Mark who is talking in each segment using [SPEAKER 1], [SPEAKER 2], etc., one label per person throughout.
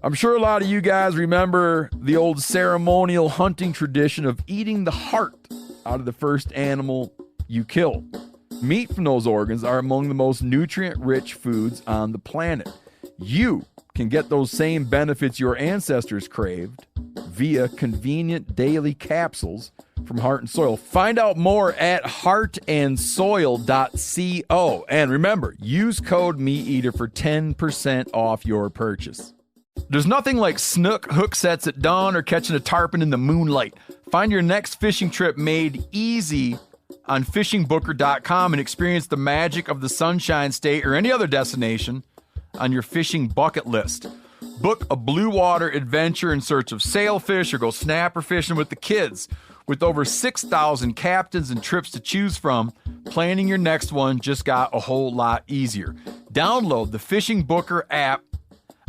[SPEAKER 1] I'm sure a lot of you guys remember the old ceremonial hunting tradition of eating the heart out of the first animal you kill. Meat from those organs are among the most nutrient-rich foods on the planet. You can get those same benefits your ancestors craved via convenient daily capsules from Heart and Soil. Find out more at heartandsoil.co. And remember, use code MeatEater for 10% off your purchase. There's nothing like snook hook sets at dawn or catching a tarpon in the moonlight. Find your next fishing trip made easy on fishingbooker.com and experience the magic of the Sunshine State or any other destination on your fishing bucket list. Book a blue water adventure in search of sailfish or go snapper fishing with the kids. With over 6,000 captains and trips to choose from, planning your next one just got a whole lot easier. Download the Fishing Booker app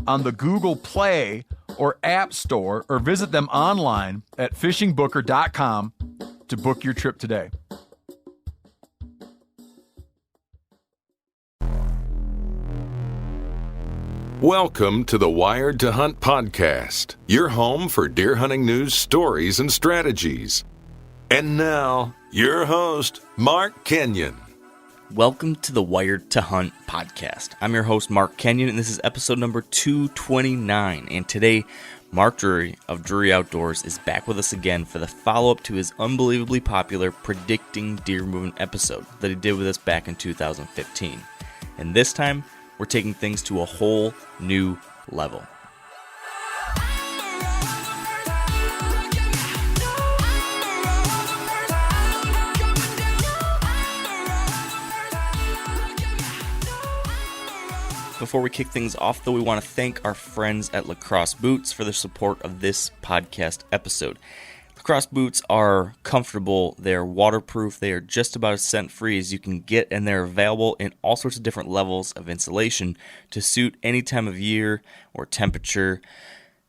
[SPEAKER 1] on the Google Play or App Store or visit them online at fishingbooker.com to book your trip today.
[SPEAKER 2] Welcome to the Wired to Hunt podcast, your home for deer hunting news, stories, and strategies. And now, your host, Mark Kenyon.
[SPEAKER 3] Welcome to the Wired to Hunt podcast. I'm your host, Mark Kenyon, and this is episode number 229. And today, Mark Drury of Drury Outdoors is back with us again for the follow-up to his unbelievably popular Predicting Deer Movement episode that he did with us back in 2015. And this time, we're taking things to a whole new level. Before we kick things off, though, we want to thank our friends at Lacrosse Boots for their support of this podcast episode. Lacrosse boots are comfortable, they're waterproof, they are just about as scent-free as you can get, and they're available in all sorts of different levels of insulation to suit any time of year or temperature.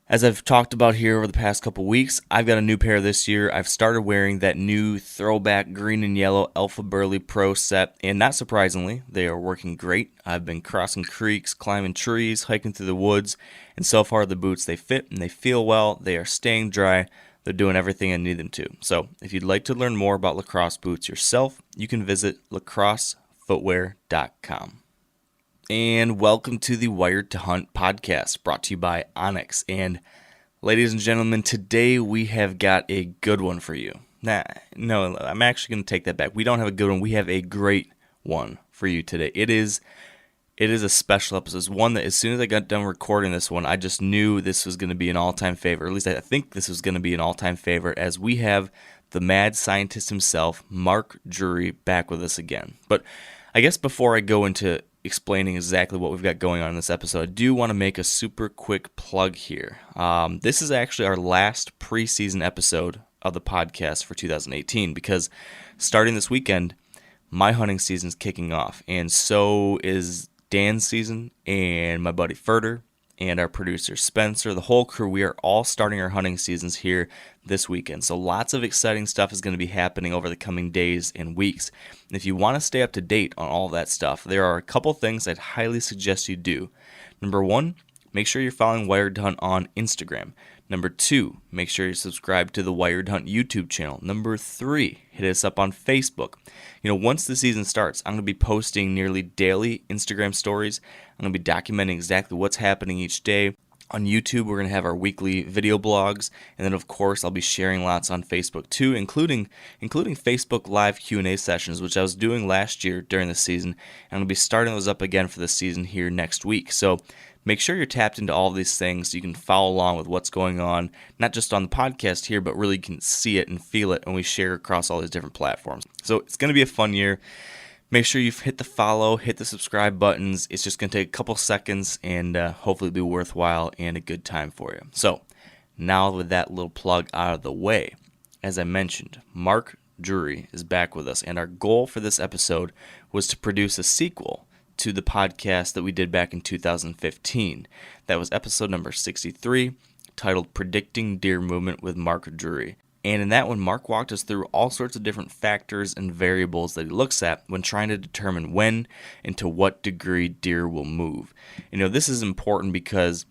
[SPEAKER 3] As I've talked about here over the past couple weeks, I've got a new pair this year. I've started wearing that new throwback green and yellow Alpha Burley Pro set, and not surprisingly, they are working great. I've been crossing creeks, climbing trees, hiking through the woods, and so far the boots, they fit and they feel well, they are staying dry. They're doing everything I need them to. So if you'd like to learn more about lacrosse boots yourself, you can visit lacrossefootwear.com. And welcome to the Wired to Hunt podcast, brought to you by Onyx. And ladies and gentlemen, today we have got a good one for you. No, I'm actually going to take that back. We don't have a good one. We have a great one for you today. It is a special episode. It's one that as soon as I got done recording this one, I just knew this was going to be an all-time favorite. Or at least I think this was going to be an all-time favorite, as we have the mad scientist himself, Mark Drury, back with us again. But I guess before I go into explaining exactly what we've got going on in this episode, I do want to make a super quick plug here. This is actually our last preseason episode of the podcast for 2018, because starting this weekend, my hunting season's kicking off, and so is Dan's season, and my buddy Furter, and our producer Spencer, the whole crew. We are all starting our hunting seasons here this weekend. So lots of exciting stuff is going to be happening over the coming days and weeks. And if you want to stay up to date on all of that stuff, there are a couple things I'd highly suggest you do. Number one, make sure you're following Wired to Hunt on Instagram. Number two, make sure you subscribe to the Wired Hunt YouTube channel. Number three, hit us up on Facebook. Once the season starts, I'm going to be posting nearly daily Instagram stories. I'm going to be documenting exactly what's happening each day. On YouTube, we're going to have our weekly video blogs. And then, of course, I'll be sharing lots on Facebook too, including Facebook Live Q&A sessions, which I was doing last year during the season. And I'm going to be starting those up again for the season here next week. So make sure you're tapped into all of these things so you can follow along with what's going on, not just on the podcast here, but really can see it and feel it when we share across all these different platforms. So it's going to be a fun year. Make sure you've hit the follow, hit the subscribe buttons. It's just going to take a couple seconds, and hopefully it'll be worthwhile and a good time for you. So now with that little plug out of the way, as I mentioned, Mark Drury is back with us, and our goal for this episode was to produce a sequel to the podcast that we did back in 2015. That was episode number 63, titled Predicting Deer Movement with Mark Drury. And in that one, Mark walked us through all sorts of different factors and variables that he looks at when trying to determine when and to what degree deer will move. This is important because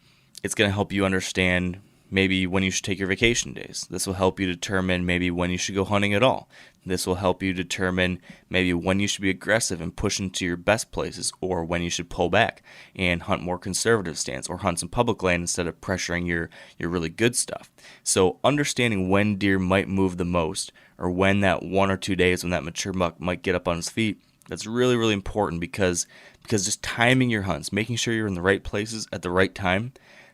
[SPEAKER 3] It's going to help you understand maybe when you should take your vacation days. This will help you determine maybe when you should go hunting at all. This will help you determine maybe when you should be aggressive and push into your best places, or when you should pull back and hunt more conservative stands, or hunt some public land instead of pressuring your really good stuff. So understanding when deer might move the most, or when that 1 or 2 days when that mature buck might get up on his feet, that's really, really important, because just timing your hunts, making sure you're in the right places at the right time,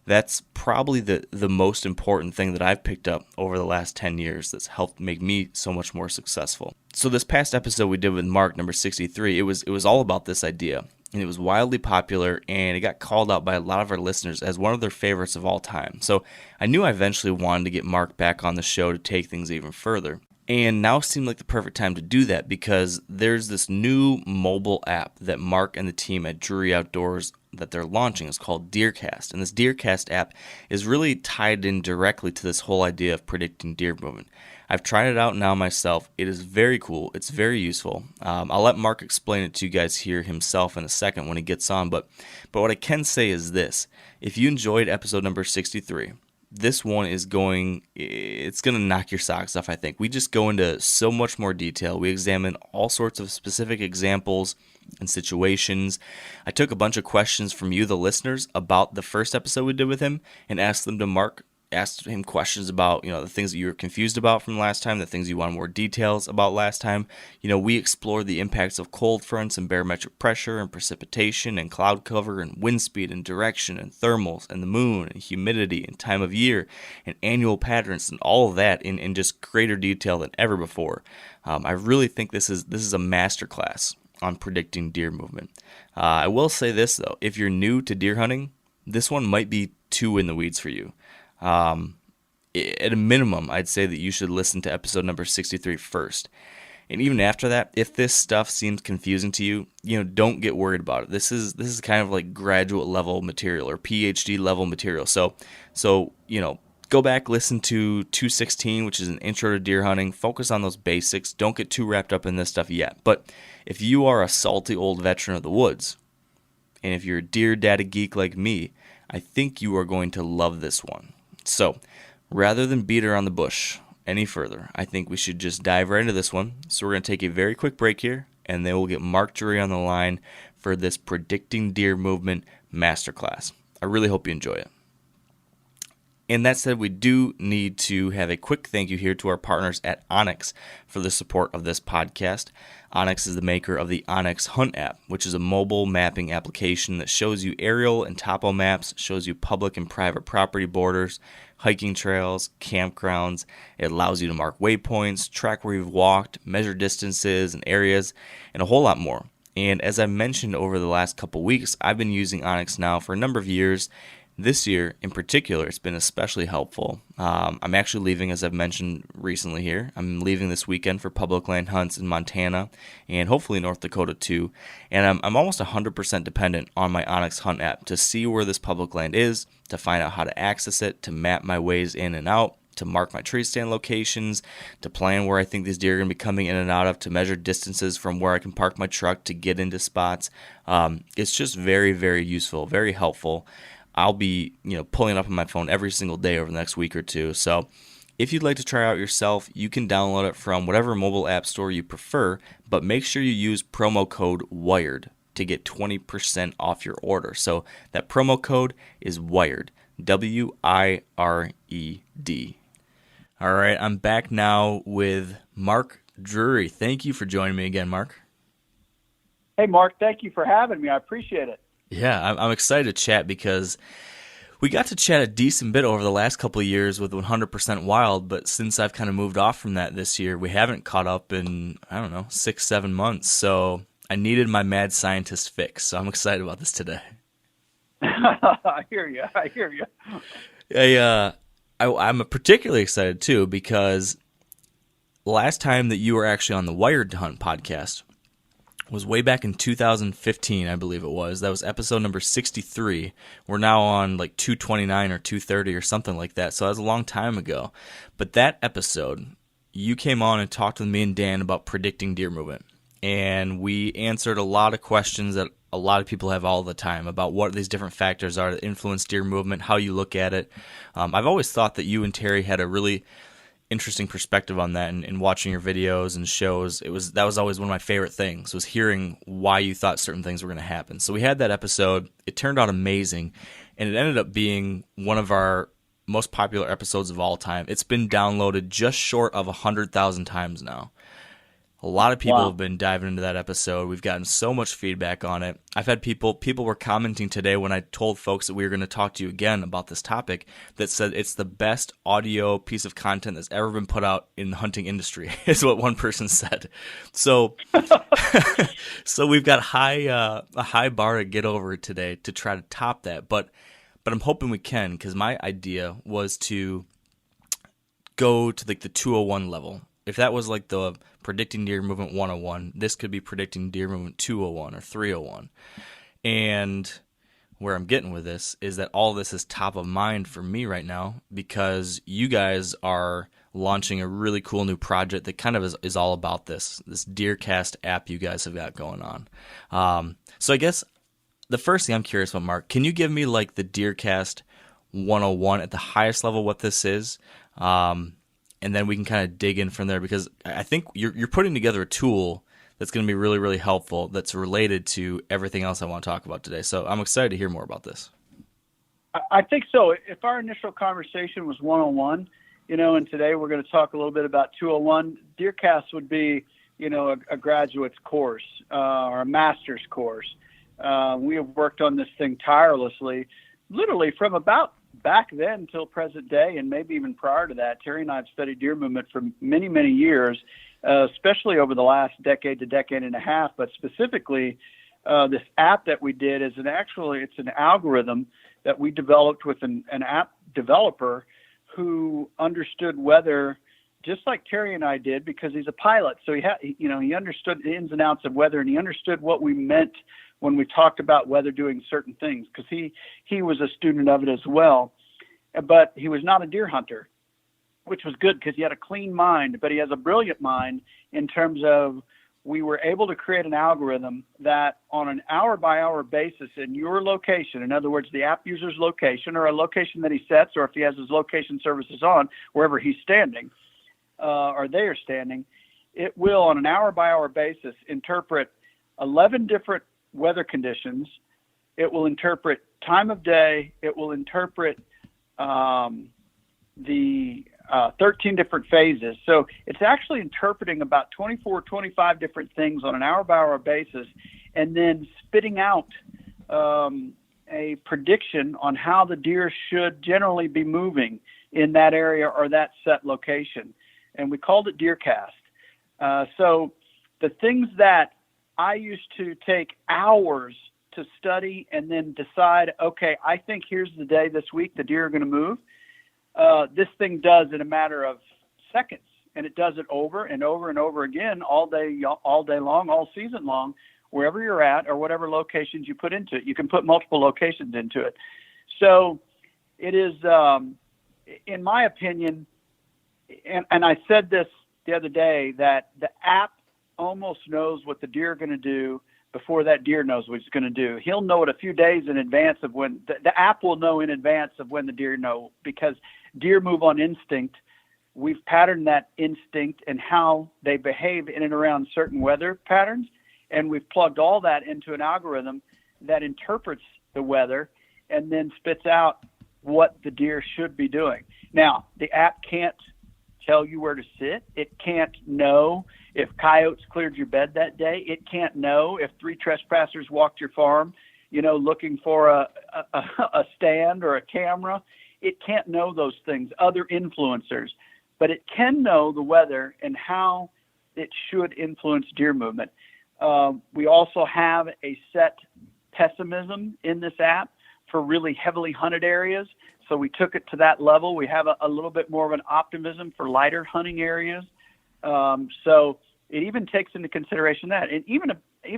[SPEAKER 3] that's probably the most important thing that I've picked up over the last 10 years that's helped make me so much more successful. So this past episode we did with Mark, number 63, it was all about this idea, and it was wildly popular, and it got called out by a lot of our listeners as one of their favorites of all time. So I knew I eventually wanted to get Mark back on the show to take things even further. And now seemed like the perfect time to do that, because there's this new mobile app that Mark and the team at Drury Outdoors that they're launching. Is called DeerCast. And this DeerCast app is really tied in directly to this whole idea of predicting deer movement. I've tried it out now myself. It is very cool. It's very useful. I'll let Mark explain it to you guys here himself in a second when he gets on. But what I can say is this. If you enjoyed episode number 63, this one it's going to knock your socks off, I think. We just go into so much more detail. We examine all sorts of specific examples and situations. I took a bunch of questions from you, the listeners, about the first episode we did with him, and asked him questions about, the things that you were confused about from last time, the things you wanted more details about last time. We explored the impacts of cold fronts and barometric pressure and precipitation and cloud cover and wind speed and direction and thermals and the moon and humidity and time of year and annual patterns and all of that in just greater detail than ever before. I really think this is a masterclass on predicting deer movement. I will say this though, if you're new to deer hunting, this one might be too in the weeds for you. At a minimum, I'd say that you should listen to episode number 63 first. And even after that, if this stuff seems confusing to you, don't get worried about it. This is kind of like graduate level material or PhD level material. So go back, listen to 216, which is an intro to deer hunting. Focus on those basics. Don't get too wrapped up in this stuff yet. But if you are a salty old veteran of the woods, and if you're a deer data geek like me, I think you are going to love this one. So, rather than beat around the bush any further, I think we should just dive right into this one. So we're going to take a very quick break here, and then we'll get Mark Drury on the line for this Predicting Deer Movement Masterclass. I really hope you enjoy it. And that said, we do need to have a quick thank you here to our partners at onX for the support of this podcast. onX is the maker of the onX Hunt app, which is a mobile mapping application that shows you aerial and topo maps, shows you public and private property borders, hiking trails, campgrounds. It allows you to mark waypoints, track where you've walked, measure distances and areas, and a whole lot more. And as I mentioned over the last couple weeks, I've been using onX now for a number of years. This year, in particular, it's been especially helpful. I'm actually leaving, as I've mentioned recently here. I'm leaving this weekend for public land hunts in Montana and hopefully North Dakota too. And I'm almost 100% dependent on my onX Hunt app to see where this public land is, to find out how to access it, to map my ways in and out, to mark my tree stand locations, to plan where I think these deer are going to be coming in and out of, to measure distances from where I can park my truck to get into spots. It's just very, very useful, very helpful. I'll be, pulling it up on my phone every single day over the next week or two. So if you'd like to try it out yourself, you can download it from whatever mobile app store you prefer, but make sure you use promo code WIRED to get 20% off your order. So that promo code is WIRED, WIRED. All right, I'm back now with Mark Drury. Thank you for joining me again, Mark.
[SPEAKER 4] Hey, Mark, thank you for having me. I appreciate it.
[SPEAKER 3] Yeah, I'm excited to chat because we got to chat a decent bit over the last couple of years with 100% Wild, but since I've kind of moved off from that this year, we haven't caught up in, 6-7 months. So I needed my mad scientist fix. So I'm excited about this today.
[SPEAKER 4] I hear you.
[SPEAKER 3] I'm particularly excited too because last time that you were actually on the Wired to Hunt podcast was way back in 2015, I believe it was. That was episode number 63. We're now on like 229 or 230 or something like that, so that was a long time ago. But that episode, you came on and talked with me and Dan about predicting deer movement. And we answered a lot of questions that a lot of people have all the time about what these different factors are that influence deer movement, how you look at it. I've always thought that you and Terry had a really interesting perspective on that, and watching your videos and shows. That was always one of my favorite things, was hearing why you thought certain things were going to happen. So we had that episode. It turned out amazing, and it ended up being one of our most popular episodes of all time. It's been downloaded just short of 100,000 times now. A lot of people have been diving into that episode. We've gotten so much feedback on it. I've had people were commenting today when I told folks that we were going to talk to you again about this topic, that said it's the best audio piece of content that's ever been put out in the hunting industry, is what one person said. So so we've got a high bar to get over today to try to top that. But I'm hoping we can, because my idea was to go to like the 201 level. If that was like the predicting deer movement 101, this could be predicting deer movement 201 or 301. And where I'm getting with this is that all this is top of mind for me right now, because you guys are launching a really cool new project that kind of is all about this DeerCast app you guys have got going on. So I guess the first thing I'm curious about, Mark, can you give me like the DeerCast 101 at the highest level, what this is? And then we can kind of dig in from there, because I think you're putting together a tool that's going to be really, really helpful, that's related to everything else I want to talk about today. So I'm excited to hear more about this.
[SPEAKER 4] I think so. If our initial conversation was 101, and today we're going to talk a little bit about 201, DeerCast would be, a graduate's course or a master's course. We have worked on this thing tirelessly, literally from about back then till present day, and maybe even prior to that. Terry and I have studied deer movement for many, many years, especially over the last decade to decade and a half. But specifically, this app that we did it's an algorithm that we developed with an app developer who understood weather just like Terry and I did, because he's a pilot. So he understood the ins and outs of weather, and he understood what we meant when we talked about weather doing certain things, because he was a student of it as well. But he was not a deer hunter, which was good because he had a clean mind, but he has a brilliant mind in terms of we were able to create an algorithm that on an hour-by-hour basis in your location, in other words, the app user's location or a location that he sets, or if he has his location services on, wherever he's standing or they are standing, it will on an hour-by-hour basis interpret 11 different weather conditions. It will interpret time of day. It will interpret the 13 different phases. So it's actually interpreting about 24, 25 different things on an hour-by-hour basis, and then spitting out a prediction on how the deer should generally be moving in that area or that set location. And we called it DeerCast. So the things that I used to take hours to study and then decide, okay, I think here's the day this week the deer are going to move. This thing does in a matter of seconds, and it does it over and over and over again all day long, all season long, wherever you're at or whatever locations you put into it. You can put multiple locations into it. So it is, in my opinion, and I said this the other day, that the app almost knows what the deer are going to do before that deer knows what he's going to do. He'll know it a few days in advance of when the app will know in advance of when the deer know, because deer move on instinct. We've patterned that instinct and how they behave in and around certain weather patterns. And we've plugged all that into an algorithm that interprets the weather and then spits out what the deer should be doing. Now, the app can't tell you where to sit. It can't know if coyotes cleared your bed that day. It can't know if 3 trespassers walked your farm, looking for a stand or a camera. It can't know those things, other influencers, but it can know the weather and how it should influence deer movement. We also have a set pessimism in this app for really heavily hunted areas. So we took it to that level. We have a little bit more of an optimism for lighter hunting areas. So it even takes into consideration that. And even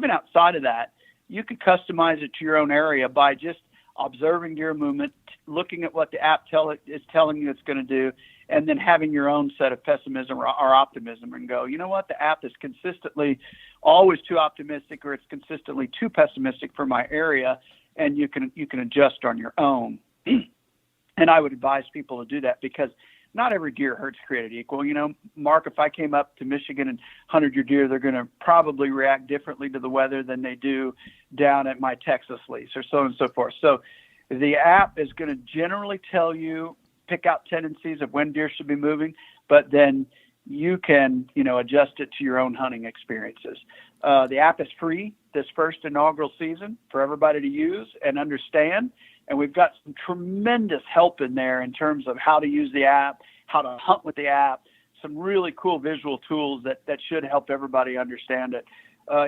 [SPEAKER 4] outside of that, you could customize it to your own area by just observing deer movement, looking at what the app is telling you it's going to do, and then having your own set of pessimism or optimism and go, you know what, the app is consistently always too optimistic, or it's consistently too pessimistic for my area, and you can adjust on your own. And I would advise people to do that, because not every deer herd's created equal. You know, Mark, if I came up to Michigan and hunted your deer, they're going to probably react differently to the weather than they do down at my Texas lease, or so on and so forth. So the app is going to generally tell you, pick out tendencies of when deer should be moving, but then you can, adjust it to your own hunting experiences. The app is free this first inaugural season for everybody to use and understand. And we've got some tremendous help in there in terms of how to use the app, how to hunt with the app, some really cool visual tools that should help everybody understand it.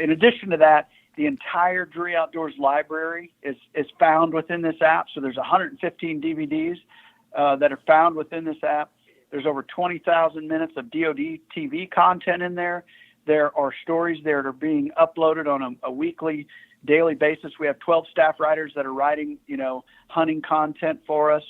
[SPEAKER 4] In addition to that, the entire Drury Outdoors library is found within this app. So there's 115 DVDs that are found within this app. There's over 20,000 minutes of DoD TV content in there. There are stories there that are being uploaded on a weekly, daily basis. We have 12 staff writers that are writing, hunting content for us.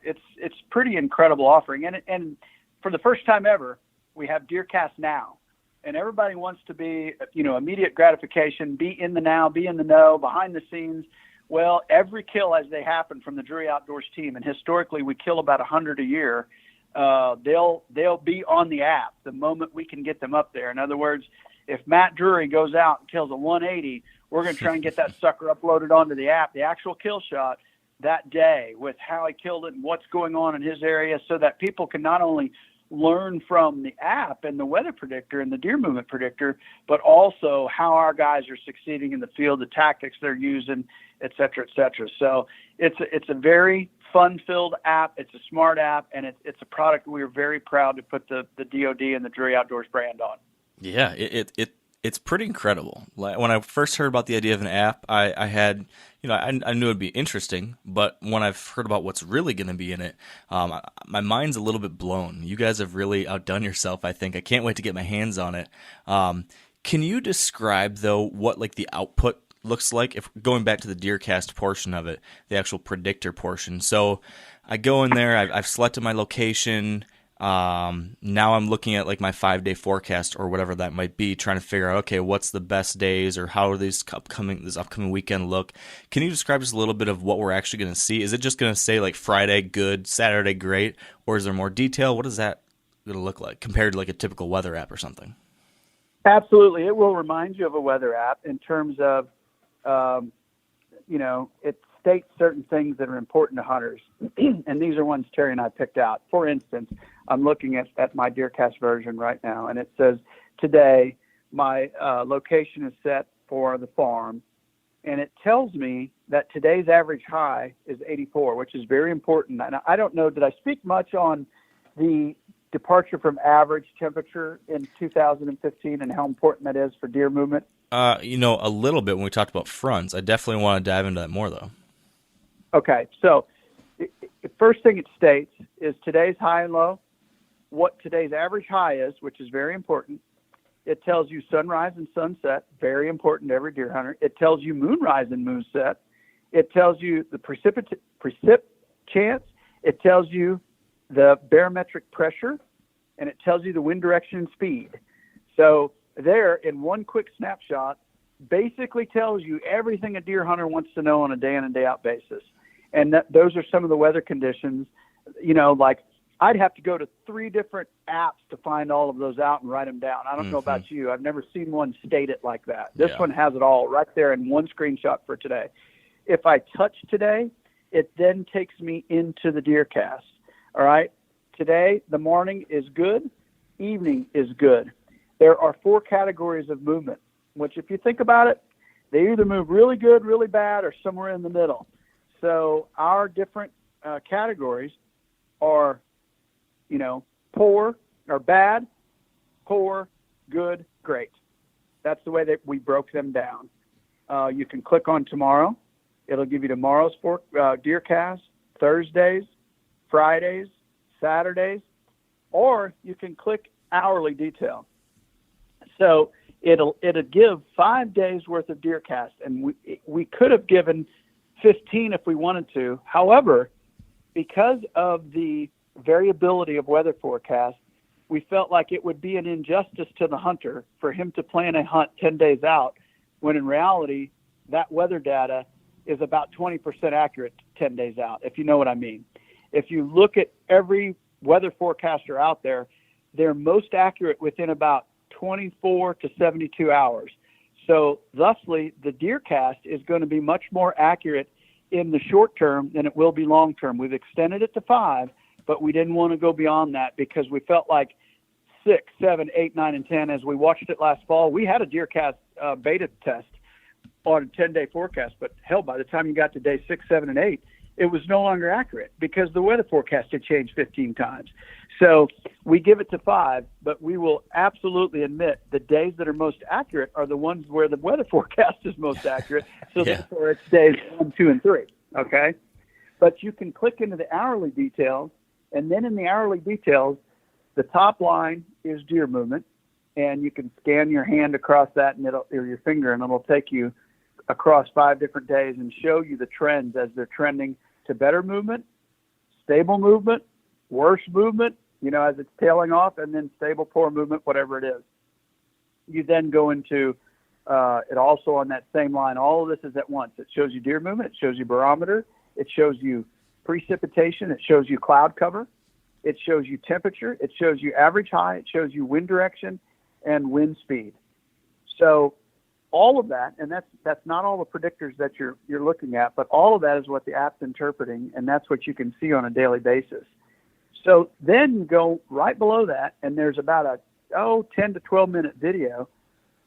[SPEAKER 4] It's pretty incredible offering. And for the first time ever, we have DeerCast Now. And everybody wants to be, immediate gratification, be in the now, be in the know, behind the scenes. Well, every kill as they happen from the Drury Outdoors team, and historically we kill about 100 a year, they'll be on the app the moment we can get them up there. In other words, if Matt Drury goes out and kills a 180, we're going to try and get that sucker uploaded onto the app, the actual kill shot that day, with how he killed it and what's going on in his area, so that people can not only learn from the app and the weather predictor and the deer movement predictor, but also how our guys are succeeding in the field, the tactics they're using, et cetera, et cetera. So it's a very fun-filled app. It's a smart app, and it's a product we are very proud to put the DoD and the Drury Outdoors brand on.
[SPEAKER 3] Yeah, it's pretty incredible. Like, when I first heard about the idea of an app, I had, I knew it'd be interesting, but when I've heard about what's really going to be in it, my mind's a little bit blown. You guys have really outdone yourself, I think. I can't wait to get my hands on it. Can you describe, though, what like the output looks like, if going back to the DeerCast portion of it, the actual predictor portion? So I go in there, I've selected my location. Now I'm looking at like my 5-day forecast or whatever that might be, trying to figure out, okay, what's the best days, or how are this upcoming weekend look? Can you describe just a little bit of what we're actually going to see? Is it just going to say like Friday good, Saturday great, or is there more detail? What is that going to look like compared to like a typical weather app or something?
[SPEAKER 4] Absolutely. It will remind you of a weather app in terms of, it states certain things that are important to hunters. And these are ones Terry and I picked out. For instance, I'm looking at my DeerCast version right now, and it says, today, my location is set for the farm, and it tells me that today's average high is 84, which is very important. And I don't know, did I speak much on the departure from average temperature in 2015 and how important that is for deer movement?
[SPEAKER 3] A little bit when we talked about fronts. I definitely want to dive into that more, though.
[SPEAKER 4] Okay, so the first thing it states is today's high and low, what today's average high is, which is very important. It tells you sunrise and sunset, very important to every deer hunter. It tells you moonrise and moonset. It tells you the precip chance. It tells you the barometric pressure, and it tells you the wind direction and speed. So there, in one quick snapshot, basically tells you everything a deer hunter wants to know on a day in and day out basis. And those are some of the weather conditions. Like I'd have to go to 3 different apps to find all of those out and write them down. I don't know about you. I've never seen one state it like that. This one has it all right there in one screenshot for today. If I touch today, it then takes me into the DeerCast. All right. Today, the morning is good. Evening is good. There are 4 categories of movement, which if you think about it, they either move really good, really bad, or somewhere in the middle. So our different categories are, poor or bad, poor, good, great. That's the way that we broke them down. You can click on tomorrow. It'll give you tomorrow's DeerCast, Thursdays, Fridays, Saturdays, or you can click hourly detail. So it'll give 5 days worth of DeerCast, and we could have given 15 if we wanted to. However, because of the variability of weather forecasts, we felt like it would be an injustice to the hunter for him to plan a hunt 10 days out, when in reality, that weather data is about 20% accurate 10 days out, if you know what I mean. If you look at every weather forecaster out there, they're most accurate within about 24 to 72 hours. So thusly, the deer cast is going to be much more accurate in the short term than it will be long term. We've extended it to 5, but we didn't want to go beyond that because we felt like 6, 7, 8, 9, and 10, as we watched it last fall, we had a deer cast beta test on a 10-day forecast, but hell, by the time you got to day 6, 7, and 8, it was no longer accurate because the weather forecast had changed 15 times. So we give it to 5, but we will absolutely admit the days that are most accurate are the ones where the weather forecast is most accurate. So therefore it's days 1, 2, and 3. Okay. But you can click into the hourly details, and then in the hourly details, the top line is deer movement, and you can scan your hand across that and or your finger, and it'll take you across 5 different days and show you the trends as they're trending to better movement, stable movement, worse movement, as it's tailing off, and then stable, poor movement, whatever it is. You then go into it also on that same line. All of this is at once. It shows you deer movement. It shows you barometer. It shows you precipitation. It shows you cloud cover. It shows you temperature. It shows you average high. It shows you wind direction and wind speed. So all of that, and that's not all the predictors that you're looking at, but all of that is what the app's interpreting, and that's what you can see on a daily basis. So then you go right below that, and there's about a 10 to 12 minute video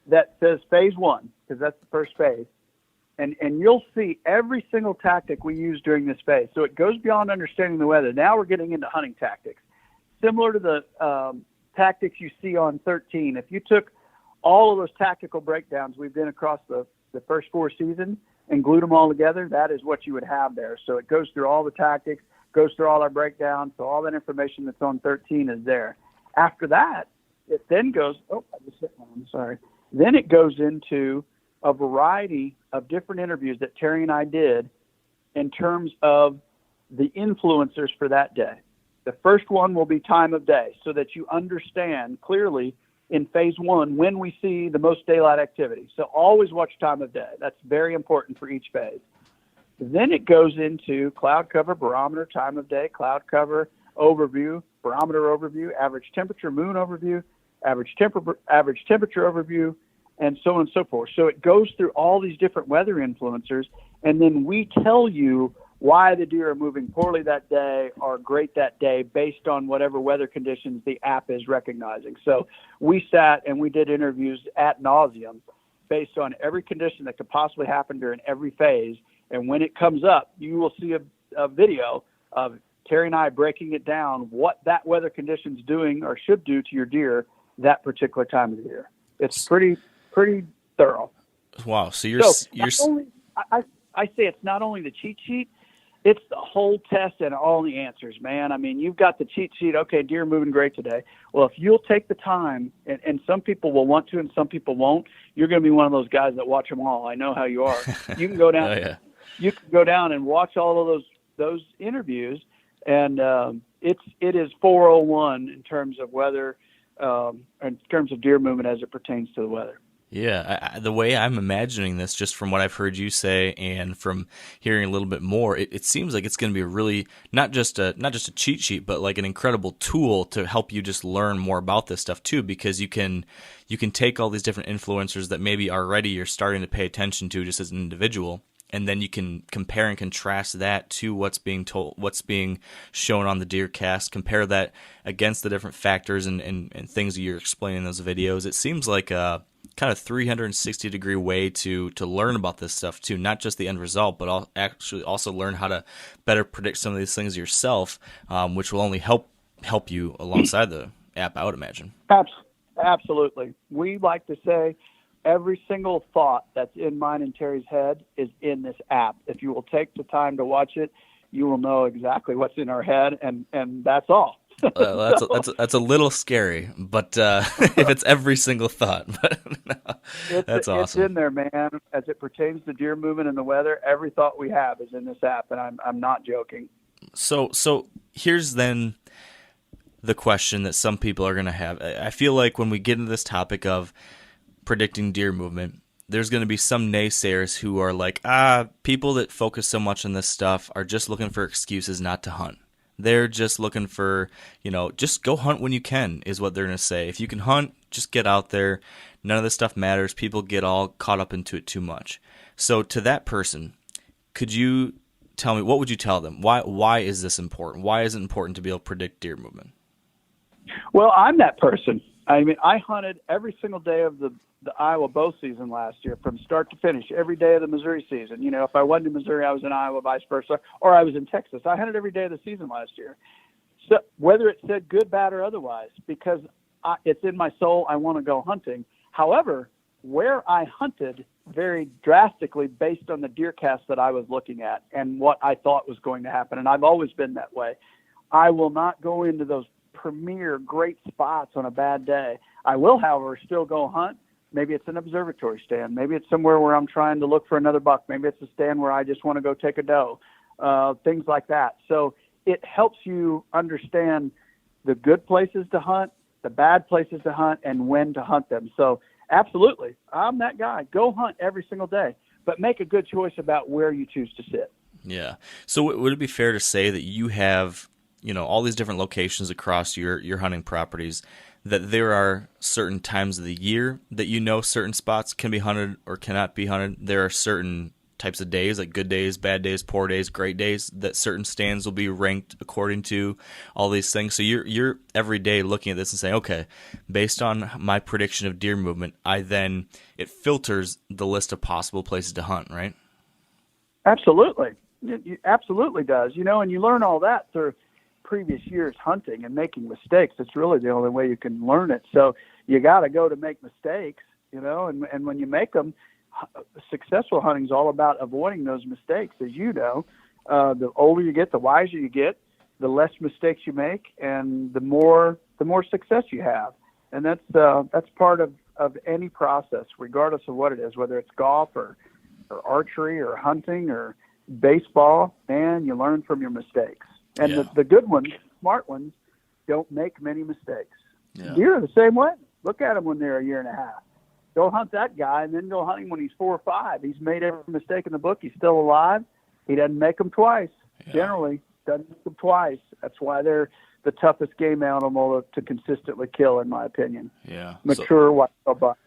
[SPEAKER 4] that says phase 1, because that's the first phase. And you'll see every single tactic we use during this phase. So it goes beyond understanding the weather. Now we're getting into hunting tactics, similar to the tactics you see on 13. If you took all of those tactical breakdowns we've done across the first 4 seasons and glued them all together, that is what you would have there. So it goes through all the tactics, goes through all our breakdowns, so all that information that's on 13 is there. After that, it then goes, Then it goes into a variety of different interviews that Terry and I did in terms of the influencers for that day. The first one will be time of day, so that you understand clearly in phase 1 when we see the most daylight activity. So always watch time of day. That's very important for each phase. Then it goes into cloud cover, barometer, time of day, cloud cover, overview, barometer overview, average temperature, moon overview, average temperature overview, and so on and so forth. So it goes through all these different weather influencers, and then we tell you why the deer are moving poorly that day or great that day based on whatever weather conditions the app is recognizing. So we sat and we did interviews ad nauseum based on every condition that could possibly happen during every phase. And when it comes up, you will see a video of Terry and I breaking it down, what that weather condition's doing or should do to your deer that particular time of the year. It's pretty thorough.
[SPEAKER 3] Wow. So I say it's not only the cheat sheet, it's the whole test and all the answers, man. I mean, you've got the cheat sheet. Okay, deer moving great today. Well, if you'll take the time, and some people will want to and some people won't, you're going to be one of those guys that watch them all. I know how you are. You can go down. Oh, yeah.
[SPEAKER 4] You can go down and watch all of those interviews, and it is 401 in terms of weather, in terms of deer movement as it pertains to the weather.
[SPEAKER 3] Yeah, the way I'm imagining this, just from what I've heard you say and from hearing a little bit more, it seems like it's going to be a really not just a cheat sheet, but like an incredible tool to help you just learn more about this stuff too. Because you can take all these different influencers that maybe already you're starting to pay attention to just as an individual, and then you can compare and contrast that to what's being shown on the deer cast. Compare that against the different factors and things that you're explaining in those videos. It seems like a kind of 360-degree way to learn about this stuff too, not just the end result, but actually also learn how to better predict some of these things yourself, which will only help you alongside the app, I would imagine.
[SPEAKER 4] Absolutely. We like to say every single thought that's in mine and Terry's head is in this app. If you will take the time to watch it, you will know exactly what's in our head, and that's all.
[SPEAKER 3] That's a little scary, but if it's every single thought, but that's awesome.
[SPEAKER 4] It's in there, man. As it pertains to deer movement and the weather, every thought we have is in this app, and I'm not joking.
[SPEAKER 3] So here's then the question that some people are going to have. I feel like when we get into this topic of predicting deer movement, there's going to be some naysayers who are like, people that focus so much on this stuff are just looking for excuses not to hunt. They're just looking for, just go hunt when you can, is what they're going to say. If you can hunt, just get out there. None of this stuff matters. People get all caught up into it too much. So to that person, could you tell me, what would you tell them? Why is this important? Why is it important to be able to predict deer movement?
[SPEAKER 4] Well, I'm that person. I mean, I hunted every single day of the Iowa bow season last year, from start to finish, every day of the Missouri season. If I wasn't in Missouri, I was in Iowa, vice versa, or I was in Texas. I hunted every day of the season last year. So whether it said good, bad, or otherwise, because it's in my soul, I want to go hunting. However, where I hunted varied drastically based on the deer cast that I was looking at and what I thought was going to happen. And I've always been that way. I will not go into those premier great spots on a bad day. I will, however, still go hunt. Maybe it's an observatory stand. Maybe it's somewhere where I'm trying to look for another buck. Maybe it's a stand where I just want to go take a doe, things like that. So it helps you understand the good places to hunt, the bad places to hunt, and when to hunt them. So absolutely, I'm that guy. Go hunt every single day, but make a good choice about where you choose to sit.
[SPEAKER 3] Yeah. So would it be fair to say that you have, all these different locations across your hunting properties, that there are certain times of the year that certain spots can be hunted or cannot be hunted? There are certain types of days, like good days, bad days, poor days, great days, that certain stands will be ranked according to all these things. So you're every day looking at this and saying, okay, based on my prediction of deer movement, it filters the list of possible places to hunt, right?
[SPEAKER 4] Absolutely. It absolutely does. And you learn all that through previous years hunting and making mistakes. It's really the only way you can learn it. So you got to go to make mistakes, and when you make them, successful hunting is all about avoiding those mistakes. As you know, the older you get, the wiser you get, the less mistakes you make, and the more success you have. And that's part of any process, regardless of what it is, whether it's golf or archery or hunting or baseball. Man, you learn from your mistakes. And the good ones, smart ones, don't make many mistakes. Yeah. Deer are the same way. Look at them when they're a year and a half. Go hunt that guy and then go hunt him when he's 4 or 5. He's made every mistake in the book. He's still alive. He doesn't make them twice. Yeah. Generally, doesn't make them twice. That's why they're the toughest game animal to consistently kill, in my opinion.
[SPEAKER 3] Yeah.
[SPEAKER 4] Mature whitetail buck.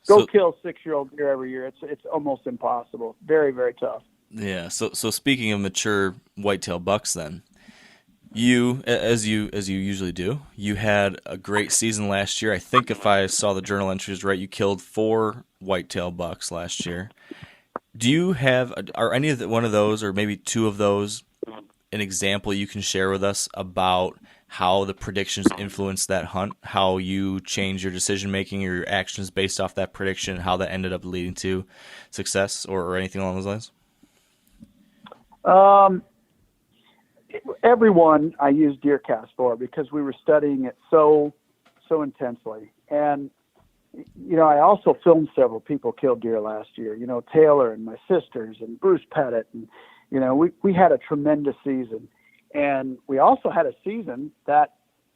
[SPEAKER 4] Go kill 6-year-old deer every year. It's almost impossible. Very, very tough.
[SPEAKER 3] Yeah. So speaking of mature whitetail bucks, then, you, as you usually do, you had a great season last year. I think if I saw the journal entries right, you killed 4 whitetail bucks last year. Do you are any of one of those, or maybe 2 of those, an example you can share with us about how the predictions influenced that hunt, how you changed your decision making or your actions based off that prediction, how that ended up leading to success or anything along those lines?
[SPEAKER 4] Everyone I used DeerCast for, because we were studying it so intensely. And, I also filmed several people kill deer last year, Taylor and my sisters and Bruce Pettit. And, we had a tremendous season. And we also had a season that,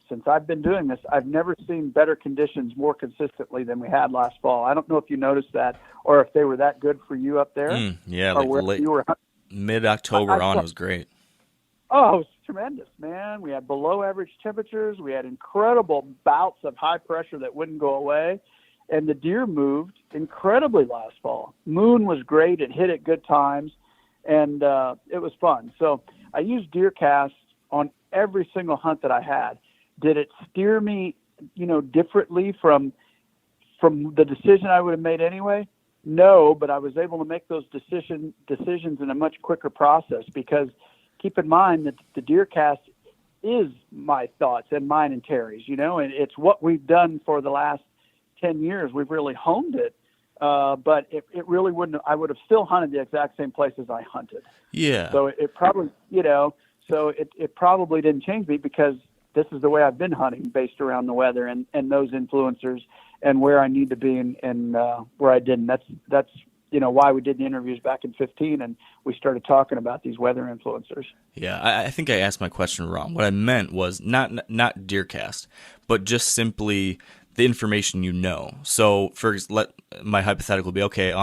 [SPEAKER 4] since I've been doing this, I've never seen better conditions more consistently than we had last fall. I don't know if you noticed that or if they were that good for you up there.
[SPEAKER 3] Yeah, like mid-October on was great.
[SPEAKER 4] Oh, it was tremendous, man. We had below average temperatures. We had incredible bouts of high pressure that wouldn't go away. And the deer moved incredibly last fall. Moon was great. It hit at good times. And it was fun. So I used DeerCast on every single hunt that I had. Did it steer me, differently from the decision I would have made anyway? No, but I was able to make those decisions in a much quicker process, because keep in mind that the DeerCast is my thoughts and mine and Terry's, and it's what we've done for the last 10 years. We've really honed it. But it really wouldn't, I would have still hunted the exact same places I hunted.
[SPEAKER 3] Yeah.
[SPEAKER 4] So it probably, it probably didn't change me, because this is the way I've been hunting based around the weather and those influencers and where I need to be and where I didn't. That's why we did the interviews back in 2015 and we started talking about these weather influencers.
[SPEAKER 3] Yeah, I think I asked my question wrong. What I meant was not DeerCast, but just simply the information you know. So let my hypothetical be, okay,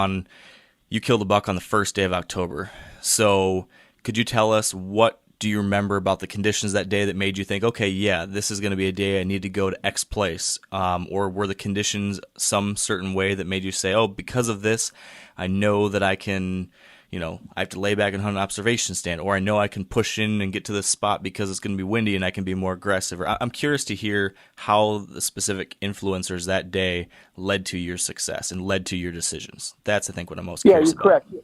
[SPEAKER 3] you killed a buck on the first day of October. So could you tell us, what do you remember about the conditions that day that made you think, okay, yeah, this is going to be a day I need to go to X place? Or were the conditions some certain way that made you say, oh, because of this, I know that I can, I have to lay back and hunt an observation stand, or I know I can push in and get to this spot because it's going to be windy and I can be more aggressive. I'm curious to hear how the specific influencers that day led to your success and led to your decisions. That's, I think, what I'm most curious about.
[SPEAKER 4] Yeah, you're correct.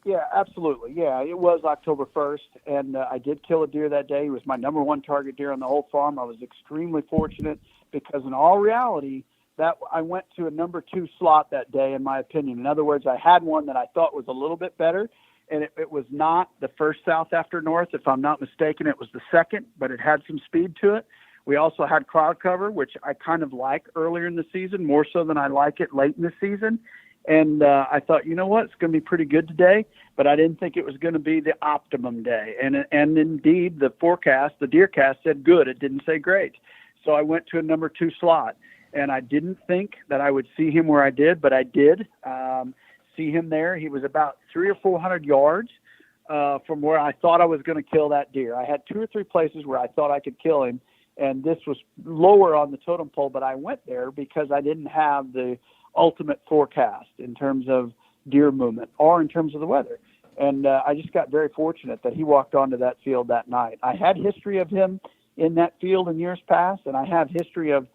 [SPEAKER 4] Yeah, absolutely. Yeah, it was October 1st, and I did kill a deer that day. He was my number one target deer on the whole farm. I was extremely fortunate because in all reality, that I went to a number 2 slot that day, in my opinion. In other words, I had one that I thought was a little bit better, and it was not the first south after north. If I'm not mistaken, it was the second, but it had some speed to it. We also had cloud cover, which I kind of like earlier in the season, more so than I like it late in the season. And I thought, you know what, it's going to be pretty good today, but I didn't think it was going to be the optimum day. And indeed, the forecast, the DeerCast, said good. It didn't say great. So I went to a number 2 slot, and I didn't think that I would see him where I did, but I did see him there. He was about 300 or 400 yards from where I thought I was going to kill that deer. I had 2 or 3 places where I thought I could kill him, and this was lower on the totem pole, but I went there because I didn't have the ultimate forecast in terms of deer movement or in terms of the weather. And I just got very fortunate that he walked onto that field that night. I had history of him in that field in years past, and I have history of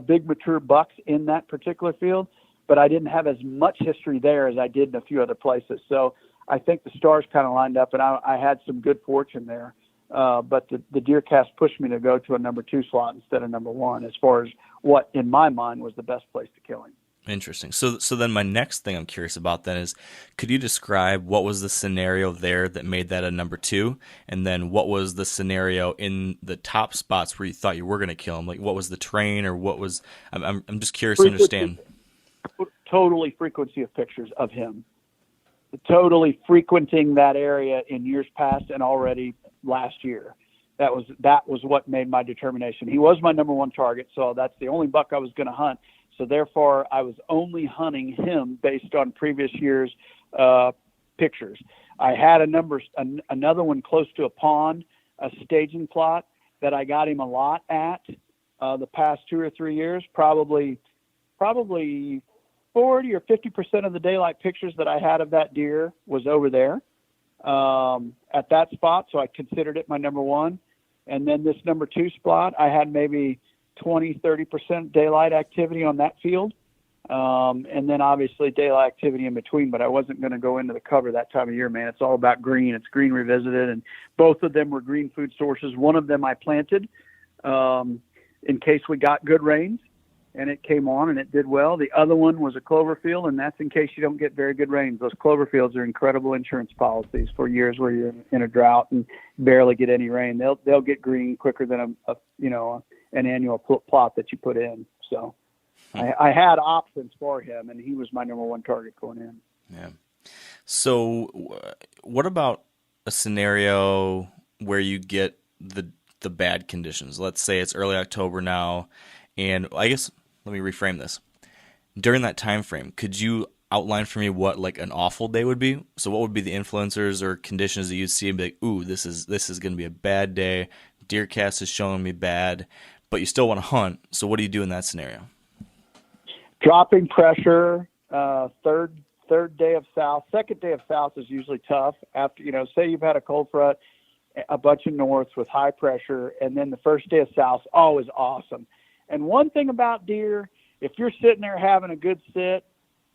[SPEAKER 4] big mature bucks in that particular field, but I didn't have as much history there as I did in a few other places. So I think the stars kind of lined up, and I had some good fortune there. But the DeerCast pushed me to go to a number 2 slot instead of number 1 as far as what, in my mind, was the best place to kill him.
[SPEAKER 3] Interesting. So then my next thing I'm curious about then is, could you describe what was the scenario there that made that a number 2? And then what was the scenario in the top spots where you thought you were going to kill him? Like, what was the terrain, or what was, I'm just curious to understand.
[SPEAKER 4] Totally frequency of pictures of him. Totally frequenting that area in years past and already last year. That was what made my determination. He was my number 1 target, so that's the only buck I was going to hunt. So therefore, I was only hunting him based on previous year's pictures. I had another one close to a pond, a staging plot that I got him a lot at the past 2 or 3 years. Probably 40 or 50% of the daylight pictures that I had of that deer was over there at that spot. So I considered it my number 1. And then this number 2 spot, I had maybe 20-30% daylight activity on that field, and then obviously daylight activity in between, but I wasn't going to go into the cover that time of year, man. It's all about green. It's green revisited, and both of them were green food sources. One of them I planted in case we got good rains, and it came on and it did well. The other one was a clover field, and that's in case you don't get very good rains. Those clover fields are incredible insurance policies for years where you're in a drought and barely get any rain. They'll get green quicker than an annual plot that you put in. So I had options for him, and he was my number 1 target going in.
[SPEAKER 3] Yeah. So what about a scenario where you get the bad conditions? Let's say it's early October now, and I guess let me reframe this. During that time frame, could you outline for me what like an awful day would be? So what would be the influencers or conditions that you'd see and be like, ooh, this is going to be a bad day. DeerCast is showing me bad, but you still want to hunt. So what do you do in that scenario?
[SPEAKER 4] Dropping pressure, third day of south. Second day of south is usually tough. After, say you've had a cold front, a bunch of norths with high pressure, and then the first day of south always awesome. And one thing about deer, if you're sitting there having a good sit,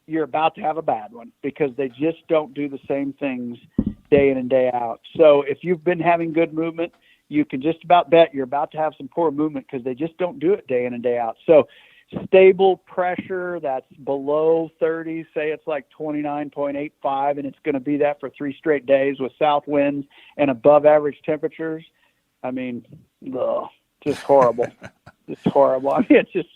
[SPEAKER 4] you're about to have a bad one because they just don't do the same things day in and day out. So if you've been having good movement, you can just about bet you're about to have some poor movement because they just don't do it day in and day out. So stable pressure that's below 30, say it's like 29.85, and it's going to be that for 3 straight days with south winds and above average temperatures. I mean, just horrible. It's horrible. I mean, it's just,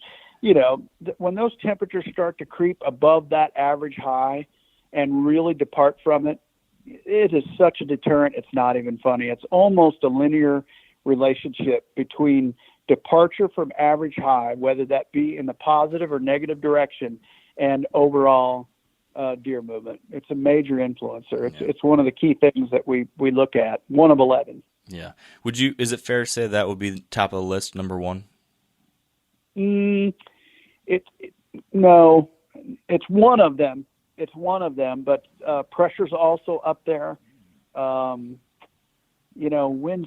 [SPEAKER 4] when those temperatures start to creep above that average high and really depart from it, it is such a deterrent. It's not even funny. It's almost a linear relationship between departure from average high, whether that be in the positive or negative direction, and overall deer movement. It's a major influencer. It's one of the key things that we look at. One of 11.
[SPEAKER 3] Yeah. Is it fair to say that would be top of the list, number one?
[SPEAKER 4] No, it's one of them. It's one of them, but pressure's also up there. Wind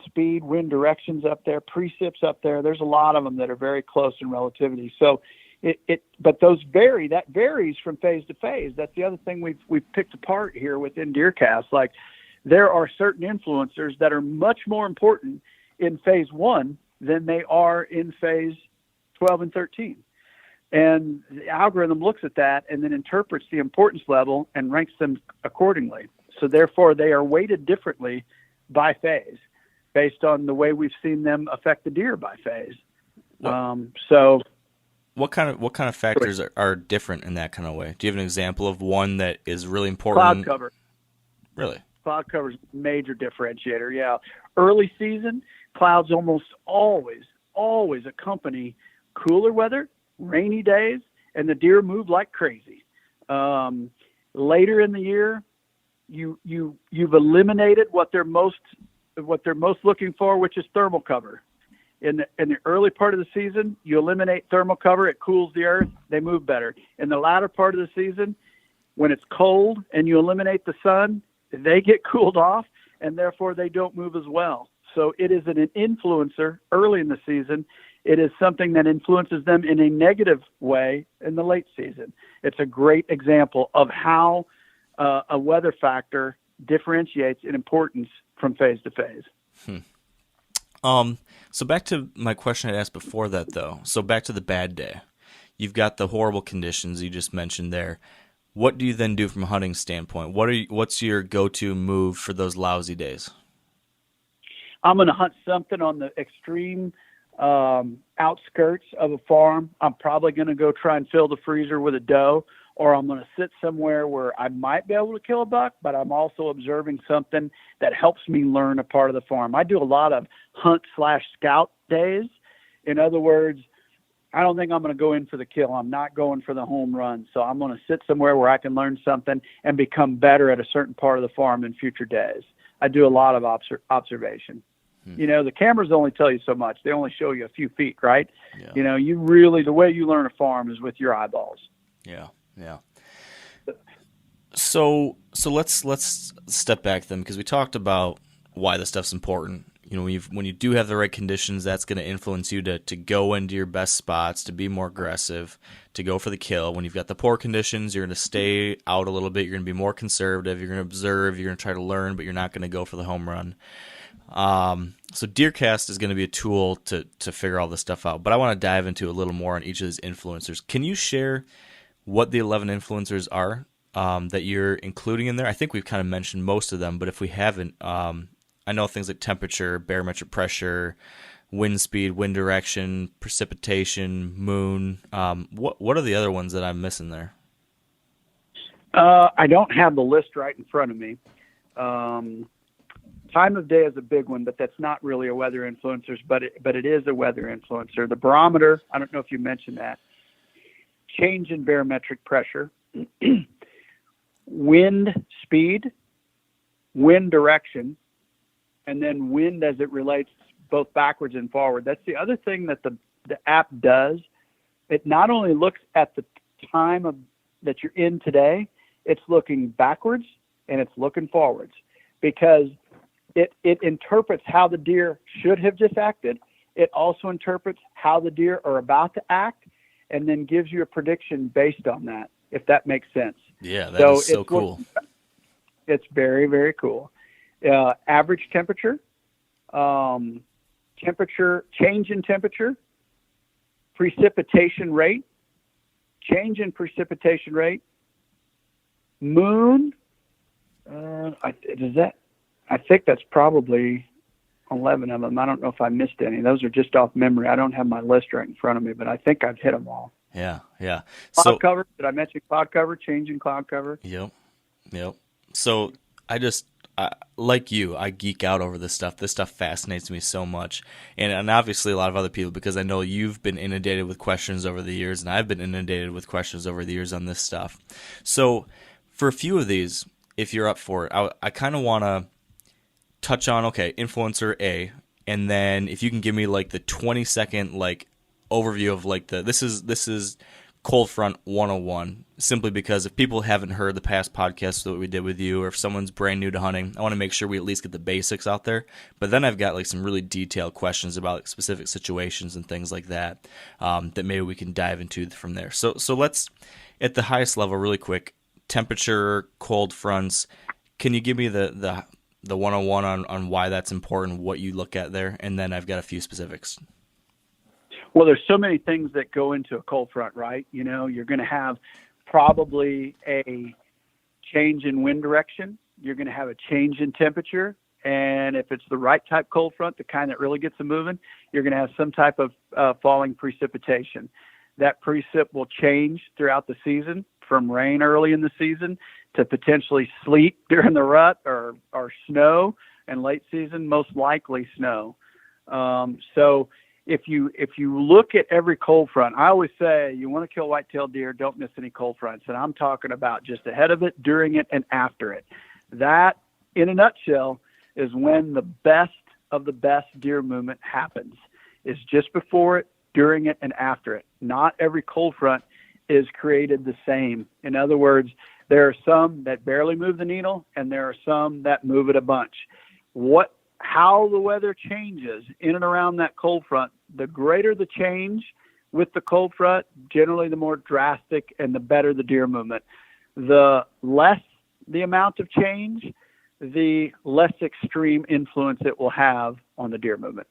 [SPEAKER 4] speed, wind direction's up there, precip's up there. There's a lot of them that are very close in relativity. So but those vary. That varies from phase to phase. That's the other thing we've picked apart here within DeerCast. Like, there are certain influencers that are much more important in phase 1 than they are in phase 12 and 13. And the algorithm looks at that and then interprets the importance level and ranks them accordingly. So therefore, they are weighted differently by phase based on the way we've seen them affect the deer by phase.
[SPEAKER 3] What kind of factors are different in that kind of way? Do you have an example of one that is really important?
[SPEAKER 4] Cloud cover.
[SPEAKER 3] Really?
[SPEAKER 4] Cloud cover is a major differentiator, yeah. Early season, clouds almost always accompany cooler weather, rainy days, and the deer move like crazy. Later in the year, you've eliminated what they're most looking for, which is thermal cover. In the early part of the season, you eliminate thermal cover, it cools the earth, they move better. In the latter part of the season, when it's cold and you eliminate the sun, they get cooled off, and therefore they don't move as well. So it is an influencer early in the season. It is something that influences them in a negative way in the late season. It's a great example of how a weather factor differentiates in importance from phase to phase.
[SPEAKER 3] So back to my question I asked before that, though. So back to the bad day. You've got the horrible conditions you just mentioned there. What do you then do from a hunting standpoint? What's your go-to move for those lousy days?
[SPEAKER 4] I'm going to hunt something on the extreme outskirts of a farm. I'm probably going to go try and fill the freezer with a doe, or I'm going to sit somewhere where I might be able to kill a buck, but I'm also observing something that helps me learn a part of the farm. I do a lot of hunt/scout days. In other words, I don't think I'm going to go in for the kill. I'm not going for the home run. So I'm going to sit somewhere where I can learn something and become better at a certain part of the farm in future days. I do a lot of observation. The cameras only tell you so much. They only show you a few feet, right? Yeah. The way you learn a farm is with your eyeballs.
[SPEAKER 3] Yeah. So let's step back then, because we talked about why this stuff's important. When you do have the right conditions, that's going to influence you to go into your best spots, to be more aggressive, to go for the kill. When you've got the poor conditions, you're going to stay out a little bit. You're going to be more conservative. You're going to observe. You're going to try to learn, but you're not going to go for the home run. So DeerCast is going to be a tool to figure all this stuff out. But I want to dive into a little more on each of these influencers. Can you share what the 11 influencers are that you're including in there? I think we've kind of mentioned most of them, but if we haven't, I know things like temperature, barometric pressure, wind speed, wind direction, precipitation, moon. What are the other ones that I'm missing there?
[SPEAKER 4] I don't have the list right in front of me. Time of day is a big one, but that's not really a weather influencer, but it is a weather influencer. The barometer, I don't know if you mentioned that. Change in barometric pressure, wind speed, wind direction, and then wind as it relates both backwards and forward. That's the other thing that the app does. It not only looks at the time that you're in today, it's looking backwards and it's looking forwards, because it interprets how the deer should have just acted. It also interprets how the deer are about to act, and then gives you a prediction based on that, if that makes sense.
[SPEAKER 3] Yeah, that is so cool.
[SPEAKER 4] It's very, very cool. Average temperature, change in temperature, precipitation rate, change in precipitation rate, moon. I think that's probably 11 of them. I don't know if I missed any. Those are just off memory. I don't have my list right in front of me, but I think I've hit them all.
[SPEAKER 3] Yeah, yeah.
[SPEAKER 4] Cloud cover. Did I mention cloud cover? Changing cloud cover.
[SPEAKER 3] Yep. So like you, I geek out over this stuff. This stuff fascinates me so much. And obviously a lot of other people, because I know you've been inundated with questions over the years, and I've been inundated with questions over the years on this stuff. So for a few of these, if you're up for it, I kind of want to touch on, okay, influencer A, and then if you can give me like the 20-second like overview of like this is Cold Front 101, simply because if people haven't heard the past podcasts that we did with you, or if someone's brand new to hunting, I want to make sure we at least get the basics out there. But then I've got like some really detailed questions about like, specific situations and things like that that maybe we can dive into from there. So let's, at the highest level, really quick, temperature, cold fronts. Can you give me the 101 on why that's important, what you look at there, and then I've got a few specifics.
[SPEAKER 4] Well, there's so many things that go into a cold front, right? You know, you're going to have probably a change in wind direction. You're going to have a change in temperature. And if it's the right type cold front, the kind that really gets them moving, you're going to have some type of falling precipitation. That precip will change throughout the season, from rain early in the season to potentially sleet during the rut, or snow, and late season, most likely snow. So if you look at every cold front, I always say you want to kill white-tailed deer, don't miss any cold fronts. And I'm talking about just ahead of it, during it, and after it. That, in a nutshell, is when the best of the best deer movement happens. It's just before it, during it, and after it. Not every cold front is created the same. In other words, there are some that barely move the needle, and there are some that move it a bunch. How the weather changes in and around that cold front, the greater the change with the cold front, generally the more drastic and the better the deer movement. The less the amount of change, the less extreme influence it will have on the deer movement.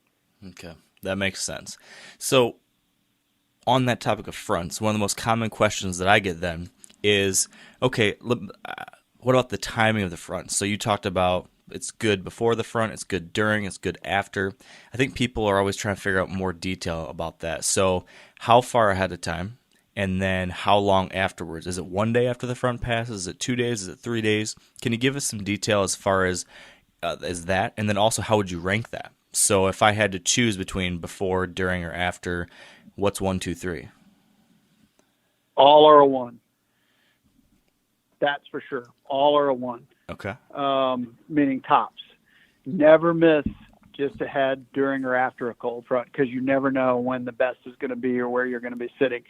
[SPEAKER 3] Okay, that makes sense. So on that topic of fronts, one of the most common questions that I get then is, okay, what about the timing of the front? So you talked about it's good before the front, it's good during, it's good after. I think people are always trying to figure out more detail about that. So how far ahead of time, and then how long afterwards? Is it 1 day after the front passes? Is it 2 days? Is it 3 days? Can you give us some detail as far as that? And then also, how would you rank that? So if I had to choose between before, during, or after, what's 1, 2, 3?
[SPEAKER 4] All are a 1. That's for sure. All are a 1.
[SPEAKER 3] Okay.
[SPEAKER 4] Meaning tops. Never miss just ahead, during, or after a cold front, because you never know when the best is going to be or where you're going to be sitting.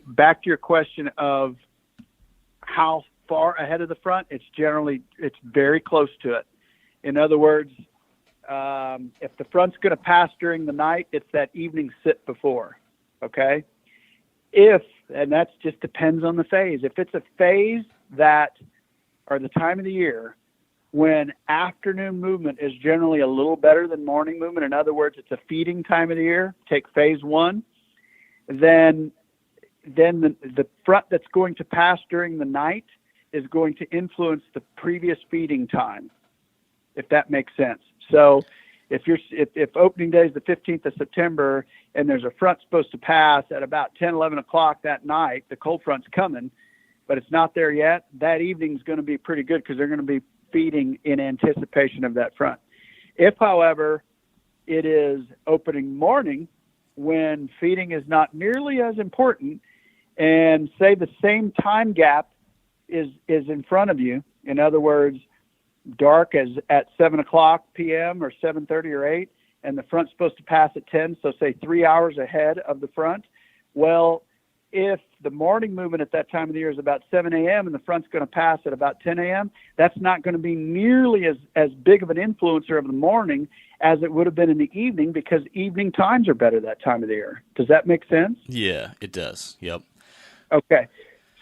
[SPEAKER 4] Back to your question of how far ahead of the front, it's very close to it. In other words, if the front's going to pass during the night, it's that evening sit before. Okay. And that just depends on the phase. If it's a phase or the time of the year when afternoon movement is generally a little better than morning movement, in other words, it's a feeding time of the year, take phase 1, then the front that's going to pass during the night is going to influence the previous feeding time, if that makes sense. So if opening day is the 15th of September and there's a front supposed to pass at about 10, 11 o'clock that night, the cold front's coming, but it's not there yet, that evening's going to be pretty good because they're going to be feeding in anticipation of that front. If, however, it is opening morning when feeding is not nearly as important, and say the same time gap is in front of you, in other words, dark as at 7 o'clock p.m. or 7:30 or 8, and the front's supposed to pass at 10, so say 3 hours ahead of the front. Well, if the morning movement at that time of the year is about 7 a.m. and the front's going to pass at about 10 a.m., that's not going to be nearly as big of an influencer of the morning as it would have been in the evening, because evening times are better that time of the year. Does that make sense?
[SPEAKER 3] Yeah, it does. Yep.
[SPEAKER 4] Okay.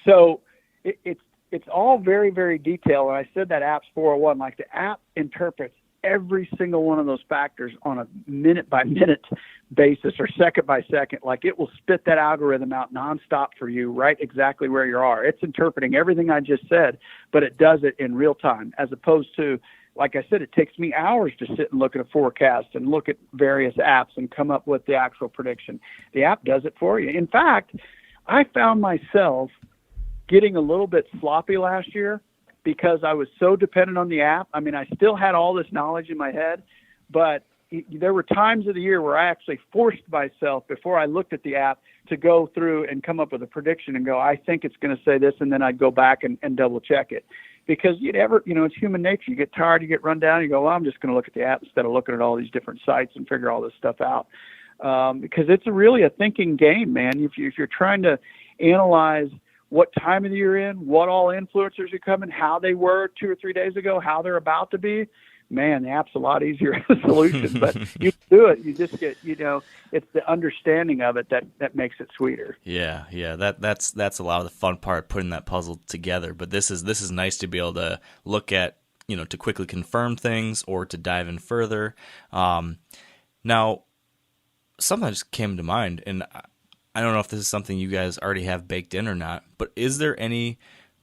[SPEAKER 4] So it's all very, very detailed. And I said that app's 401. Like, the app interprets every single one of those factors on a minute-by-minute basis or second-by-second. Like, it will spit that algorithm out nonstop for you right exactly where you are. It's interpreting everything I just said, but it does it in real time, as opposed to like I said, it takes me hours to sit and look at a forecast and look at various apps and come up with the actual prediction. The app does it for you. In fact, I found myself getting a little bit sloppy last year because I was so dependent on the app. I mean, I still had all this knowledge in my head, but there were times of the year where I actually forced myself before I looked at the app to go through and come up with a prediction and go, I think it's going to say this. And then I'd go back and double check it, because it's human nature. You get tired, you get run down, you go, well, I'm just going to look at the app instead of looking at all these different sites and figure all this stuff out. Because it's really a thinking game, man. If you're trying to analyze what time of the year you're in, what all influencers are coming, how they were 2 or 3 days ago, how they're about to be, man, the app's a lot easier solution, but you do it. You just get, it's the understanding of it that makes it sweeter.
[SPEAKER 3] Yeah. That's a lot of the fun part, putting that puzzle together. But this is nice to be able to look at, to quickly confirm things or to dive in further. Now, something just came to mind, and I don't know if this is something you guys already have baked in or not, but is there any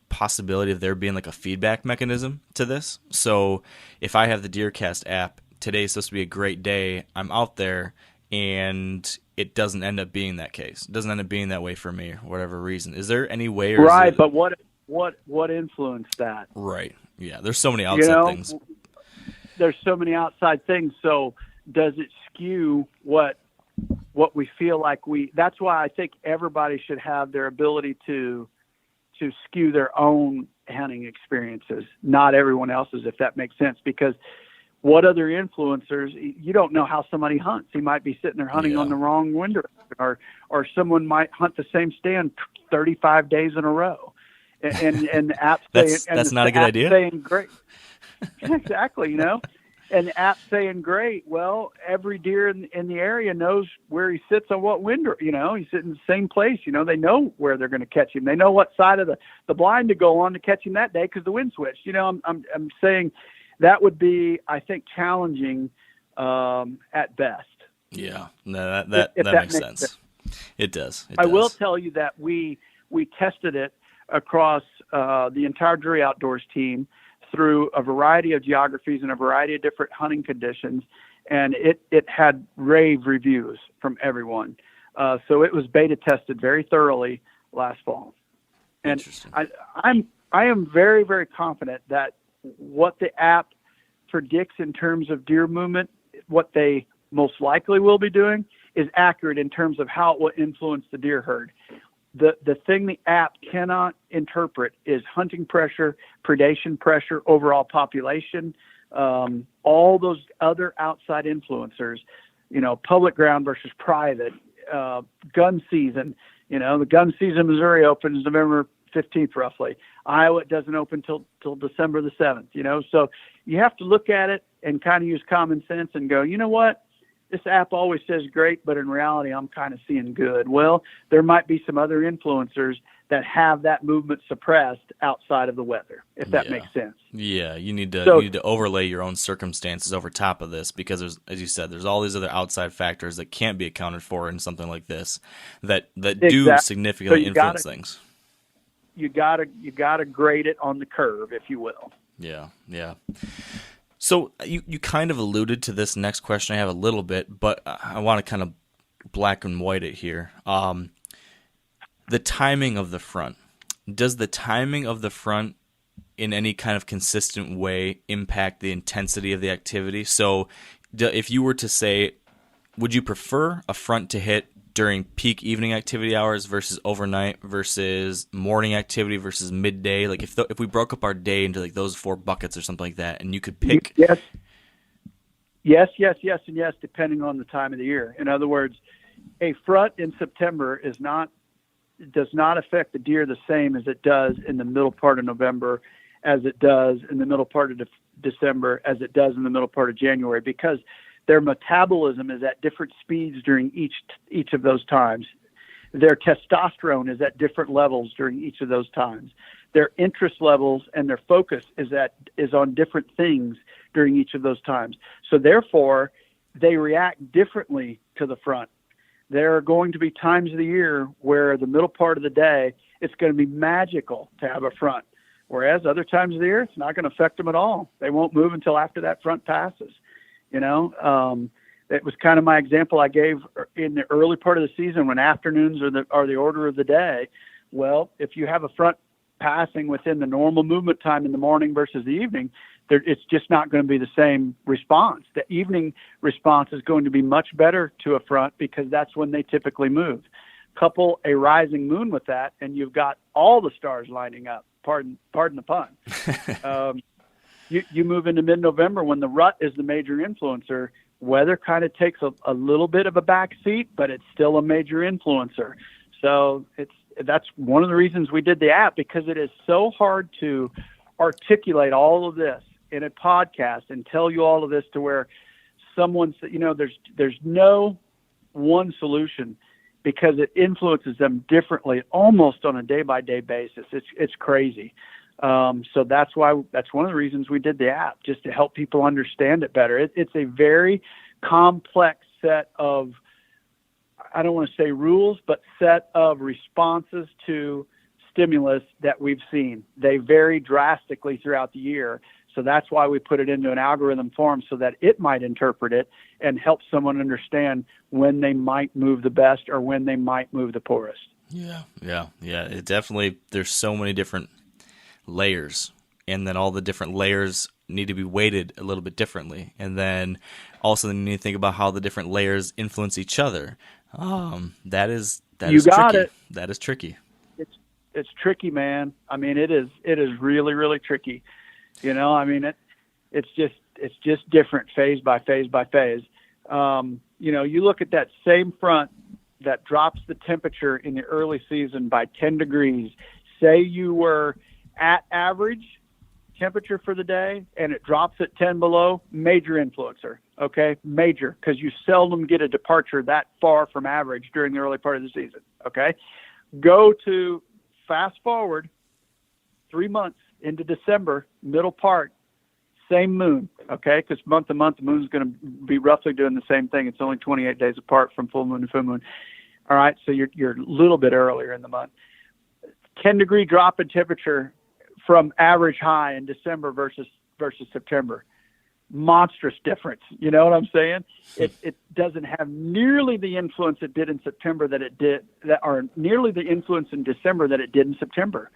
[SPEAKER 3] possibility of there being like a feedback mechanism to this? So if I have the DeerCast app, today's supposed to be a great day, I'm out there, and it doesn't end up being that case. It doesn't end up being that way for me, or whatever reason. Is there any way?
[SPEAKER 4] Right, but what influenced that?
[SPEAKER 3] Right. Yeah, there's so many outside things.
[SPEAKER 4] There's so many outside things. So does it skew what we feel like that's why I think everybody should have their ability to skew their own hunting experiences, not everyone else's, if that makes sense. Because what other influencers, you don't know how somebody hunts. He might be sitting there hunting on the wrong window, or someone might hunt the same stand 35 days in a row. And the app
[SPEAKER 3] that's not a good idea.
[SPEAKER 4] Saying great. Yeah, exactly, And the app saying great. Well, every deer in the area knows where he sits on what window. He's sitting in the same place. They know where they're going to catch him. They know what side of the blind to go on to catch him that day because the wind switched. I'm saying that would be, I think, challenging at best.
[SPEAKER 3] Yeah, no, that makes sense. It does.
[SPEAKER 4] I will tell you that we tested it across the entire Drury Outdoors team through a variety of geographies and a variety of different hunting conditions, and it had rave reviews from everyone. So it was beta tested very thoroughly last fall. And I am very, very confident that what the app predicts in terms of deer movement, what they most likely will be doing, is accurate in terms of how it will influence the deer herd. The thing the app cannot interpret is hunting pressure, predation pressure, overall population, all those other outside influencers, public ground versus private, gun season. The gun season in Missouri opens November 15th, roughly. Iowa, it doesn't open till December the 7th, So you have to look at it and kind of use common sense and go, you know what? This app always says great, but in reality, I'm kind of seeing good. Well, there might be some other influencers that have that movement suppressed outside of the weather, if that makes sense.
[SPEAKER 3] Yeah, you need to overlay your own circumstances over top of this, because there's, as you said, there's all these other outside factors that can't be accounted for in something like this that do significantly influence things.
[SPEAKER 4] You gotta grade it on the curve, if you will.
[SPEAKER 3] Yeah. So you kind of alluded to this next question I have a little bit, but I want to kind of black and white it here. The timing of the front. Does the timing of the front in any kind of consistent way impact the intensity of the activity? So if you were to say, would you prefer a front to hit during peak evening activity hours versus overnight versus morning activity versus midday? Like if we broke up our day into like those 4 buckets or something like that, and you could pick.
[SPEAKER 4] Yes, and yes, depending on the time of the year. In other words, a front in September does not affect the deer the same as it does in the middle part of November, as it does in the middle part of December, as it does in the middle part of January, because their metabolism is at different speeds during each of those times. Their testosterone is at different levels during each of those times. Their interest levels and their focus is on different things during each of those times. So therefore, they react differently to the front. There are going to be times of the year where the middle part of the day, it's going to be magical to have a front. Whereas other times of the year, it's not going to affect them at all. They won't move until after that front passes. That was kind of my example I gave in the early part of the season when afternoons are the order of the day. Well, if you have a front passing within the normal movement time in the morning versus the evening, it's just not going to be the same response. The evening response is going to be much better to a front because that's when they typically move. Couple a rising moon with that, and you've got all the stars lining up. Pardon the pun. You move into mid-November when the rut is the major influencer. Weather kind of takes a little bit of a back seat, but it's still a major influencer. So that's one of the reasons we did the app, because it is so hard to articulate all of this in a podcast and tell you all of this to where someone's, there's no one solution, because it influences them differently, almost on a day-by-day basis. It's crazy. So that's one of the reasons we did the app, just to help people understand it better. It's a very complex set of, I don't want to say rules, but set of responses to stimulus that we've seen. They vary drastically throughout the year. So that's why we put it into an algorithm form, so that it might interpret it and help someone understand when they might move the best or when they might move the poorest.
[SPEAKER 3] Yeah. It definitely, there's so many different layers, and then all the different layers need to be weighted a little bit differently. And then also you need to think about how the different layers influence each other. That is tricky. That is tricky.
[SPEAKER 4] It's tricky, man. I mean, it is really, really tricky. It's just different phase by phase by phase. You look at that same front that drops the temperature in the early season by 10 degrees. Say you were at average temperature for the day and it drops at 10 below, major influencer. Okay. Major, because you seldom get a departure that far from average during the early part of the season. Okay. Go to fast forward 3 months into December, middle part, same moon, okay? Because month to month, the moon's going to be roughly doing the same thing. It's only 28 days apart from full moon to full moon. All right, so you're a little bit earlier in the month. 10-degree drop in temperature from average high in December versus September. Monstrous difference. You know what I'm saying? It doesn't have nearly the influence it did in September or nearly the influence in December that it did in September.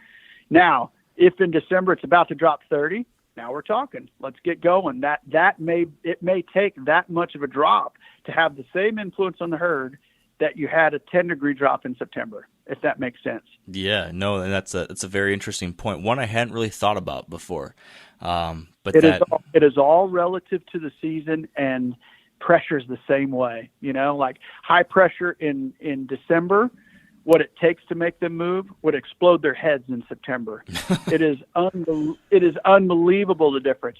[SPEAKER 4] Now, if in December it's about to drop 30, now we're talking. Let's get going. It may take that much of a drop to have the same influence on the herd that you had a 10-degree drop in September, if that makes sense.
[SPEAKER 3] Yeah, no, and that's a very interesting point. One I hadn't really thought about before. But
[SPEAKER 4] it is all relative to the season, and pressure is the same way. Like high pressure in December, what it takes to make them move would explode their heads in September. It is unbelievable, the difference.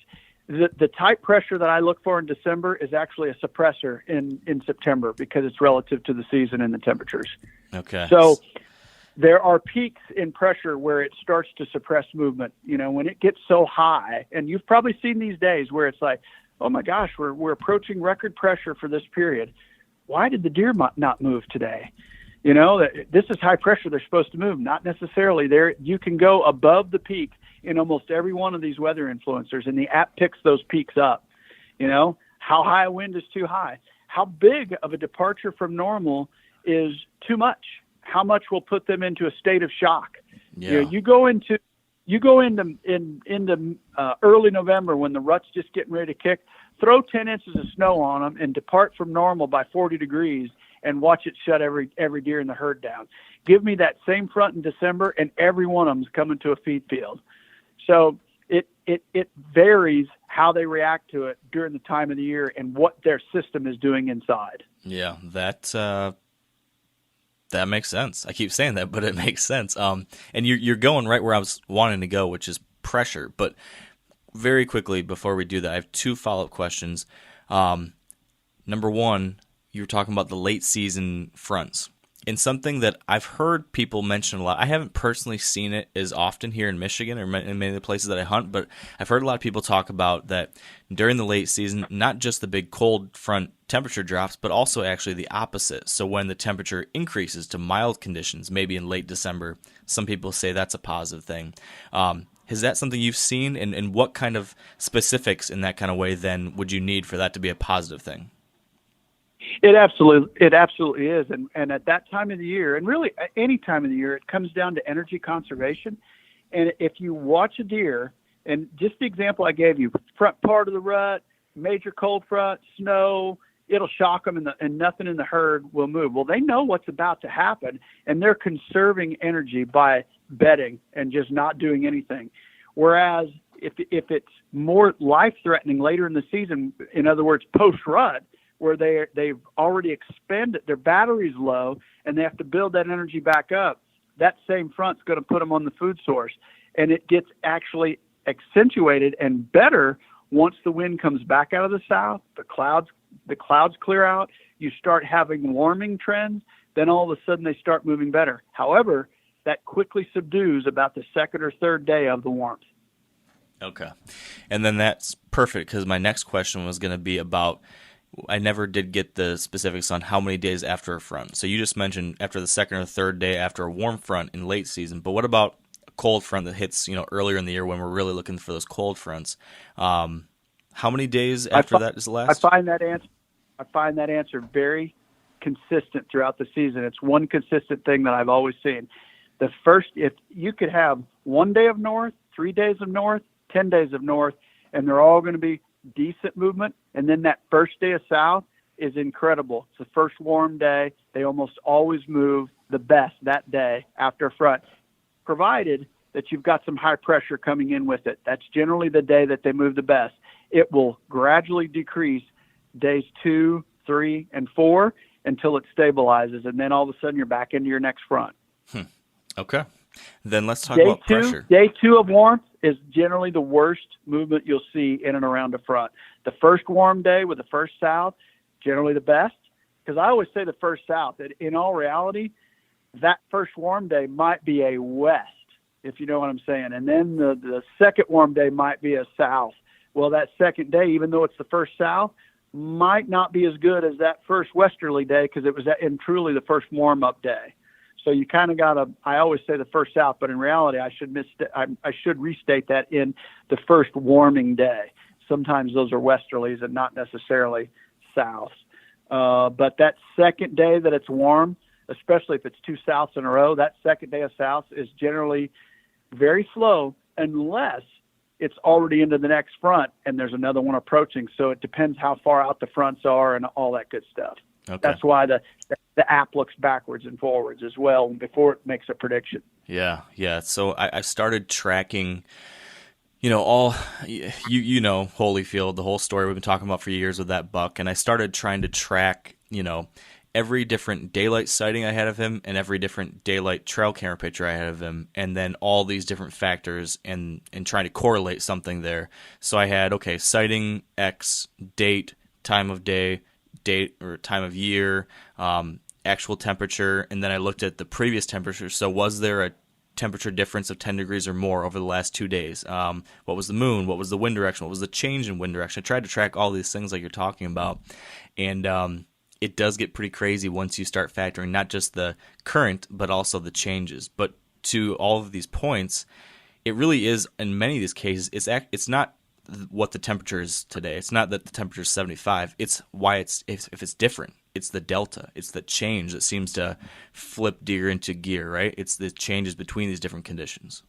[SPEAKER 4] The type pressure that I look for in December is actually a suppressor in September, because it's relative to the season and the temperatures.
[SPEAKER 3] Okay.
[SPEAKER 4] So there are peaks in pressure where it starts to suppress movement. When it gets so high, and you've probably seen these days where it's like, oh my gosh, we're approaching record pressure for this period. Why did the deer not move today? This is high pressure. They're supposed to move. Not necessarily. You can go above the peak in almost every one of these weather influencers, and the app picks those peaks up. How high a wind is too high? How big of a departure from normal is too much? How much will put them into a state of shock?
[SPEAKER 3] Yeah.
[SPEAKER 4] You go into early November when the rut's just getting ready to kick. Throw 10 inches of snow on them and depart from normal by 40 degrees. And watch it shut every deer in the herd down. Give me that same front in December, and every one of them's coming to a feed field. So it varies how they react to it during the time of the year and what their system is doing inside.
[SPEAKER 3] Yeah, that makes sense. I keep saying that, but it makes sense. And you're going right where I was wanting to go, which is pressure. But very quickly before we do that, I have 2 follow-up questions. Number one, you were talking about the late season fronts, and something that I've heard people mention a lot. I haven't personally seen it as often here in Michigan or in many of the places that I hunt, but I've heard a lot of people talk about that during the late season, not just the big cold front temperature drops, but also actually the opposite. So when the temperature increases to mild conditions, maybe in late December, some people say that's a positive thing. Is that something you've seen, and what kind of specifics in that kind of way then would you need for that to be a positive thing?
[SPEAKER 4] It absolutely is. And at that time of the year, and really any time of the year, it comes down to energy conservation. And if you watch a deer, and just the example I gave you, front part of the rut, major cold front, snow, it'll shock them and nothing in the herd will move. Well, they know what's about to happen, and they're conserving energy by bedding and just not doing anything. Whereas if it's more life-threatening later in the season, in other words, post-rut, where they've already expended, their battery's low, and they have to build that energy back up, that same front's going to put them on the food source. And it gets actually accentuated and better once the wind comes back out of the south, the clouds clear out, you start having warming trends, then all of a sudden they start moving better. However, that quickly subdues about the second or third day of the warmth.
[SPEAKER 3] Okay. And then that's perfect, because my next question was going to be about, I never did get the specifics on how many days after a front. So you just mentioned after the second or third day after a warm front in late season, but what about a cold front that hits, earlier in the year when we're really looking for those cold fronts? How many days after that is the last?
[SPEAKER 4] I find that answer very consistent throughout the season. It's one consistent thing that I've always seen. The first, if you could have 1 day of north, 3 days of north, 10 days of north, and they're all going to be decent movement, and then that first day of south is incredible. It's the first warm day. They almost always move the best that day after a front, provided that you've got some high pressure coming in with it. That's generally the day that they move the best. It will gradually decrease days 2, 3, and 4 until it stabilizes, and then all of a sudden you're back into your next front.
[SPEAKER 3] Okay. Then let's talk about pressure.
[SPEAKER 4] Day 2 of warmth is generally the worst movement you'll see in and around the front. The first warm day with the first south, generally the best, because I always say the first south. That in all reality, that first warm day might be a west, if you know what I'm saying, and then the second warm day might be a south. Well, that second day, even though it's the first south, might not be as good as that first westerly day because it was in truly the first warm-up day. So you kind of got to, I always say the first south, but in reality, I should restate that in the first warming day. Sometimes those are westerlies and not necessarily souths. But that second day that it's warm, especially if it's 2 souths in a row, that second day of souths is generally very slow unless it's already into the next front and there's another one approaching. So it depends how far out the fronts are and all that good stuff. Okay. That's why the app looks backwards and forwards as well before it makes a prediction.
[SPEAKER 3] Yeah. So I started tracking, Holyfield, the whole story we've been talking about for years with that buck, and I started trying to track, every different daylight sighting I had of him and every different daylight trail camera picture I had of him, and then all these different factors and trying to correlate something there. So I had, sighting X, date, time of day, date or time of year, actual temperature, and then I looked at the previous temperature. So was there a temperature difference of 10 degrees or more over the last 2 days? What was the moon? What was the wind direction? What was the change in wind direction? I tried to track all these things like you're talking about, and it does get pretty crazy once you start factoring not just the current, but also the changes. But to all of these points, it really is, in many of these cases, it's not what the temperature is today. It's not that the temperature is 75. It's why if it's different. It's the delta. It's the change that seems to flip deer into gear, right? It's the changes between these different conditions.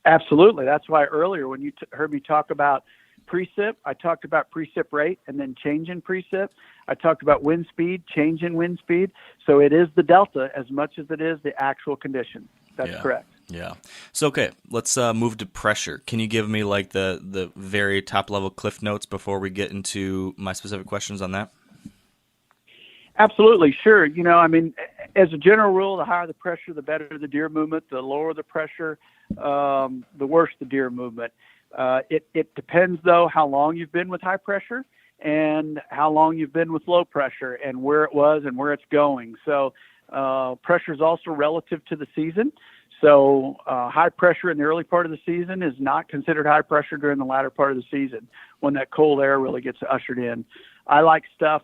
[SPEAKER 4] Absolutely. That's why earlier when you heard me talk about precip, I talked about precip rate and then change in precip. I talked about wind speed, change in wind speed. So it is the delta as much as it is the actual condition. That's correct.
[SPEAKER 3] Yeah. So, okay, let's move to pressure. Can you give me like the very top level cliff notes before we get into my specific questions on that?
[SPEAKER 4] Absolutely. Sure. As a general rule, the higher the pressure, the better the deer movement. The lower the pressure, the worse the deer movement. It depends, though, how long you've been with high pressure and how long you've been with low pressure and where it was and where it's going. So pressure is also relative to the season. So high pressure in the early part of the season is not considered high pressure during the latter part of the season when that cold air really gets ushered in. I like stuff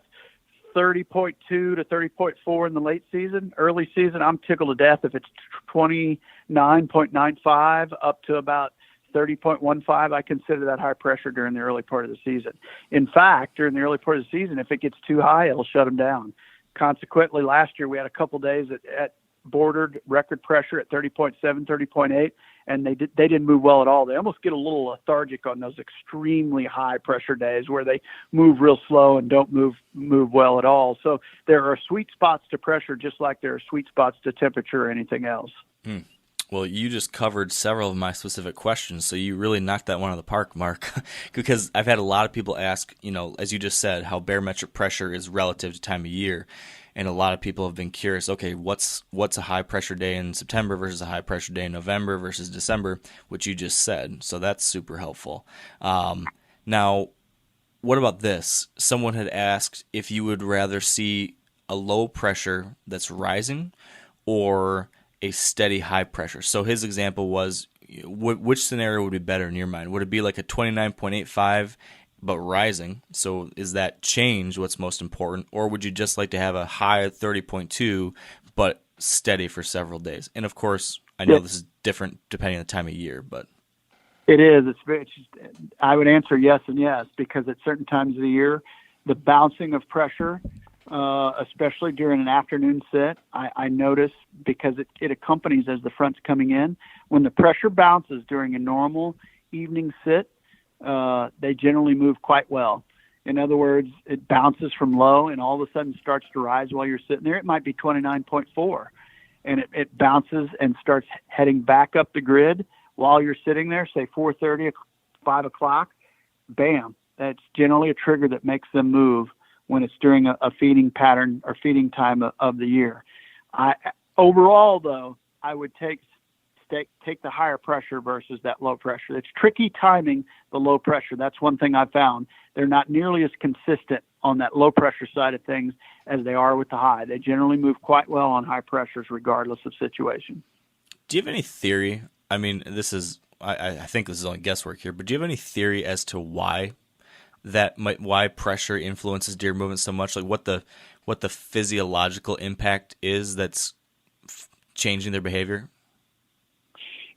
[SPEAKER 4] 30.2 to 30.4 in the late season. Early season, I'm tickled to death if it's 29.95 up to about 30.15, I consider that high pressure during the early part of the season. In fact, during the early part of the season, if it gets too high, it'll shut them down. Consequently, last year we had a couple days at bordered record pressure at 30.7, 30.8, and they didn't move well at all. They almost get a little lethargic on those extremely high pressure days where they move real slow and don't move well at all. So there are sweet spots to pressure, just like there are sweet spots to temperature or anything else.
[SPEAKER 3] Well, you just covered several of my specific questions, so you really knocked that one out of the park, Mark, because I've had a lot of people ask, as you just said, how barometric pressure is relative to time of year, and a lot of people have been curious, okay, what's a high-pressure day in September versus a high-pressure day in November versus December, which you just said, so that's super helpful. Now, what about this? Someone had asked if you would rather see a low pressure that's rising or a steady high pressure. So his example was, which scenario would be better in your mind? Would it be like a 29.85 but rising? So is that change what's most important? Or would you just like to have a high 30.2 but steady for several days? And of course, I know this is different depending on the time of year, but
[SPEAKER 4] it is. I would answer yes and yes, because at certain times of the year, the bouncing of pressure, especially during an afternoon sit, I notice, because it accompanies as the front's coming in. When the pressure bounces during a normal evening sit, they generally move quite well. In other words, it bounces from low and all of a sudden starts to rise while you're sitting there. It might be 29.4, and it bounces and starts heading back up the grid while you're sitting there, say 4:30, 5 o'clock. Bam! That's generally a trigger that makes them move when it's during a feeding pattern or feeding time of the year. Overall, though, I would take the higher pressure versus that low pressure. It's tricky timing the low pressure. That's one thing I've found. They're not nearly as consistent on that low pressure side of things as they are with the high. They generally move quite well on high pressures regardless of situation.
[SPEAKER 3] Do you have any theory? I mean, I think this is only guesswork here, but do you have any theory as to why pressure influences deer movement so much? Like what the physiological impact is that's changing their behavior?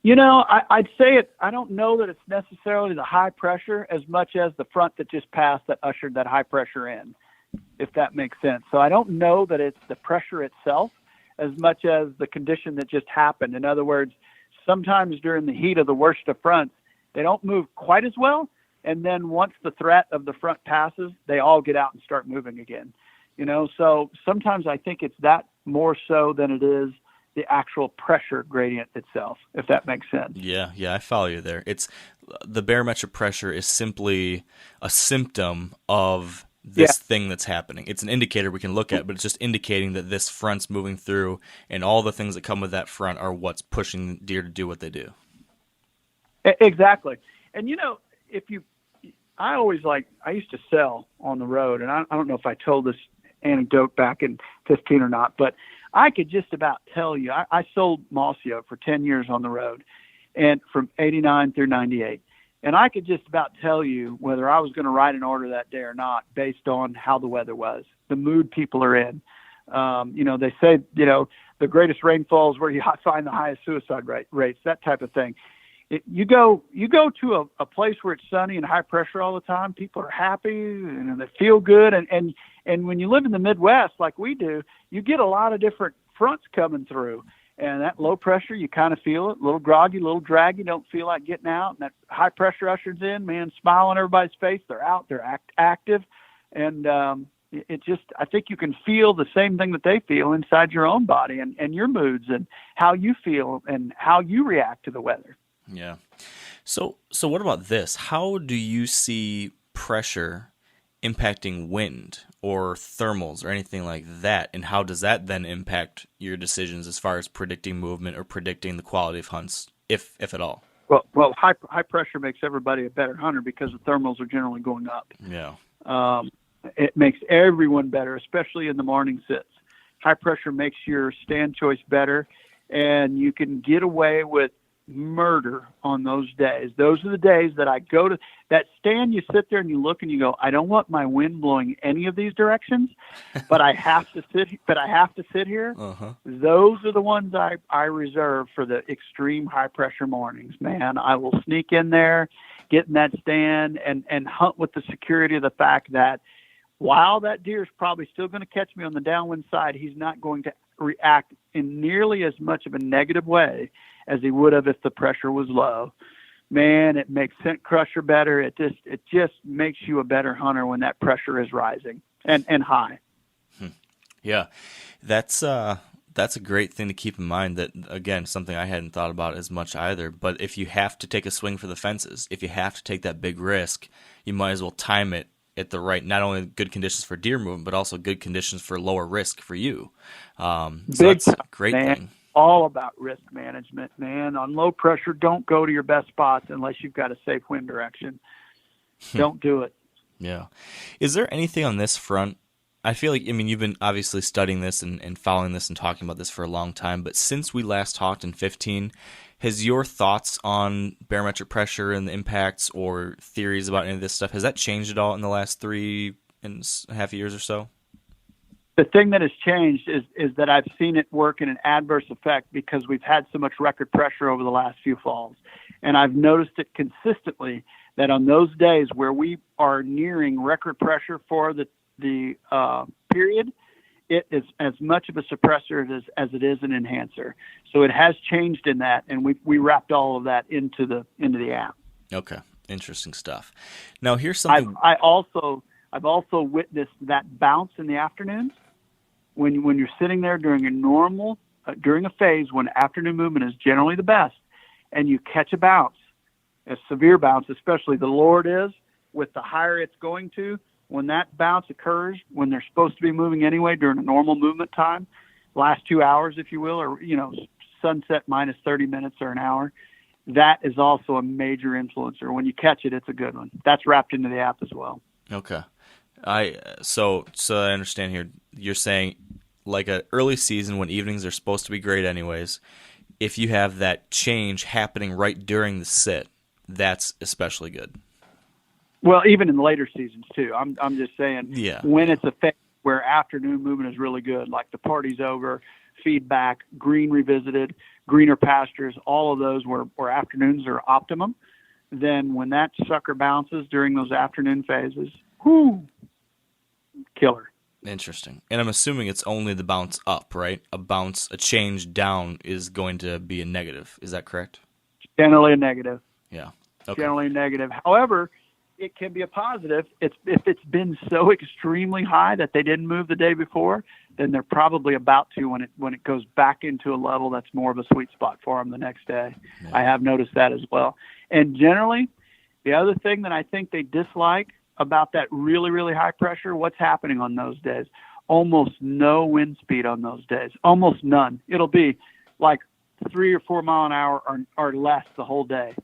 [SPEAKER 4] I'd say it. I don't know that it's necessarily the high pressure as much as the front that just passed that ushered that high pressure in, if that makes sense. So I don't know that it's the pressure itself as much as the condition that just happened. In other words, sometimes during the heat of the worst of fronts, they don't move quite as well. And then once the threat of the front passes, they all get out and start moving again. So sometimes I think it's that more so than it is the actual pressure gradient itself, if that makes sense.
[SPEAKER 3] Yeah, I follow you there. It's the barometric pressure is simply a symptom of this thing that's happening. It's an indicator we can look at, but it's just indicating that this front's moving through, and all the things that come with that front are what's pushing deer to do what they do.
[SPEAKER 4] Exactly. And I used to sell on the road, and I don't know if I told this anecdote back in 15 or not, but I could just about tell you, I sold Mossio for 10 years on the road, and from 89 through 98. And I could just about tell you whether I was going to write an order that day or not based on how the weather was, the mood people are in. They say, the greatest rainfall is where you find the highest suicide rates, that type of thing. You go to a place where it's sunny and high pressure all the time, people are happy and they feel good. And when you live in the Midwest like we do, you get a lot of different fronts coming through. And that low pressure, you kind of feel it, a little groggy, a little draggy, don't feel like getting out. And that high pressure ushers in, man, smile on everybody's face. They're out, they're active. And I think you can feel the same thing that they feel inside your own body and your moods and how you feel and how you react to the weather.
[SPEAKER 3] Yeah. So what about this? How do you see pressure impacting wind or thermals or anything like that? And how does that then impact your decisions as far as predicting movement or predicting the quality of hunts, if at all?
[SPEAKER 4] Well, high pressure makes everybody a better hunter because the thermals are generally going up.
[SPEAKER 3] Yeah.
[SPEAKER 4] It makes everyone better, especially in the morning sits. High pressure makes your stand choice better, and you can get away with murder on those days. Those are the days that I go to that stand. You sit there and you look and you go, I don't want my wind blowing any of these directions, but I have to sit here. Those are the ones I reserve for the extreme high pressure mornings, man. I will sneak in there, get in that stand and hunt with the security of the fact that while that deer is probably still going to catch me on the downwind side, he's not going to react in nearly as much of a negative way as he would have if the pressure was low. Man, it makes scent crusher better. It just makes you a better hunter when that pressure is rising and high.
[SPEAKER 3] Yeah, that's a great thing to keep in mind. That, again, something I hadn't thought about as much either. But if you have to take a swing for the fences, if you have to take that big risk, you might as well time it at the right, not only good conditions for deer movement, but also good conditions for lower risk for you. So that's a great thing.
[SPEAKER 4] All about risk management, man. On low pressure, don't go to your best spots unless you've got a safe wind direction. Don't do it.
[SPEAKER 3] Yeah. Is there anything on this front? I feel like, I mean, you've been obviously studying this and following this and talking about this for a long time, but since we last talked in 15, has your thoughts on barometric pressure and the impacts or theories about any of this stuff, has that changed at all in the last 3.5 years or so?
[SPEAKER 4] The thing that has changed is that I've seen it work in an adverse effect because we've had so much record pressure over the last few falls. And I've noticed it consistently that on those days where we are nearing record pressure for the period, it is as much of a suppressor as it is an enhancer. So it has changed in that, and we wrapped all of that into the app.
[SPEAKER 3] Okay, interesting stuff. Now here's something.
[SPEAKER 4] I've also witnessed that bounce in the afternoons when you're sitting there during a phase when afternoon movement is generally the best, and you catch a bounce, a severe bounce, especially the lower it is, with the higher it's going to. When that bounce occurs, when they're supposed to be moving anyway during a normal movement time, last 2 hours, if you will, or, sunset minus 30 minutes or an hour, that is also a major influencer. When you catch it, it's a good one. That's wrapped into the app as well.
[SPEAKER 3] Okay. So I understand here, you're saying like an early season when evenings are supposed to be great anyways, if you have that change happening right during the sit, that's especially good.
[SPEAKER 4] Well, even in the later seasons too. I'm just saying, when it's a phase where afternoon movement is really good, like the party's over, feedback, green revisited, greener pastures, all of those where afternoons are optimum, then when that sucker bounces during those afternoon phases, killer.
[SPEAKER 3] Interesting. And I'm assuming it's only the bounce up, right? A change down is going to be a negative. Is that correct?
[SPEAKER 4] Generally a negative.
[SPEAKER 3] Yeah. Okay.
[SPEAKER 4] Generally a negative. However, it can be a positive. If it's been so extremely high that they didn't move the day before, then they're probably about to when it goes back into a level that's more of a sweet spot for them the next day. Yeah. I have noticed that as well. And generally, the other thing that I think they dislike about that really, really high pressure, what's happening on those days? Almost no wind speed on those days. Almost none. It'll be like 3 or 4 mile an hour or less the whole day.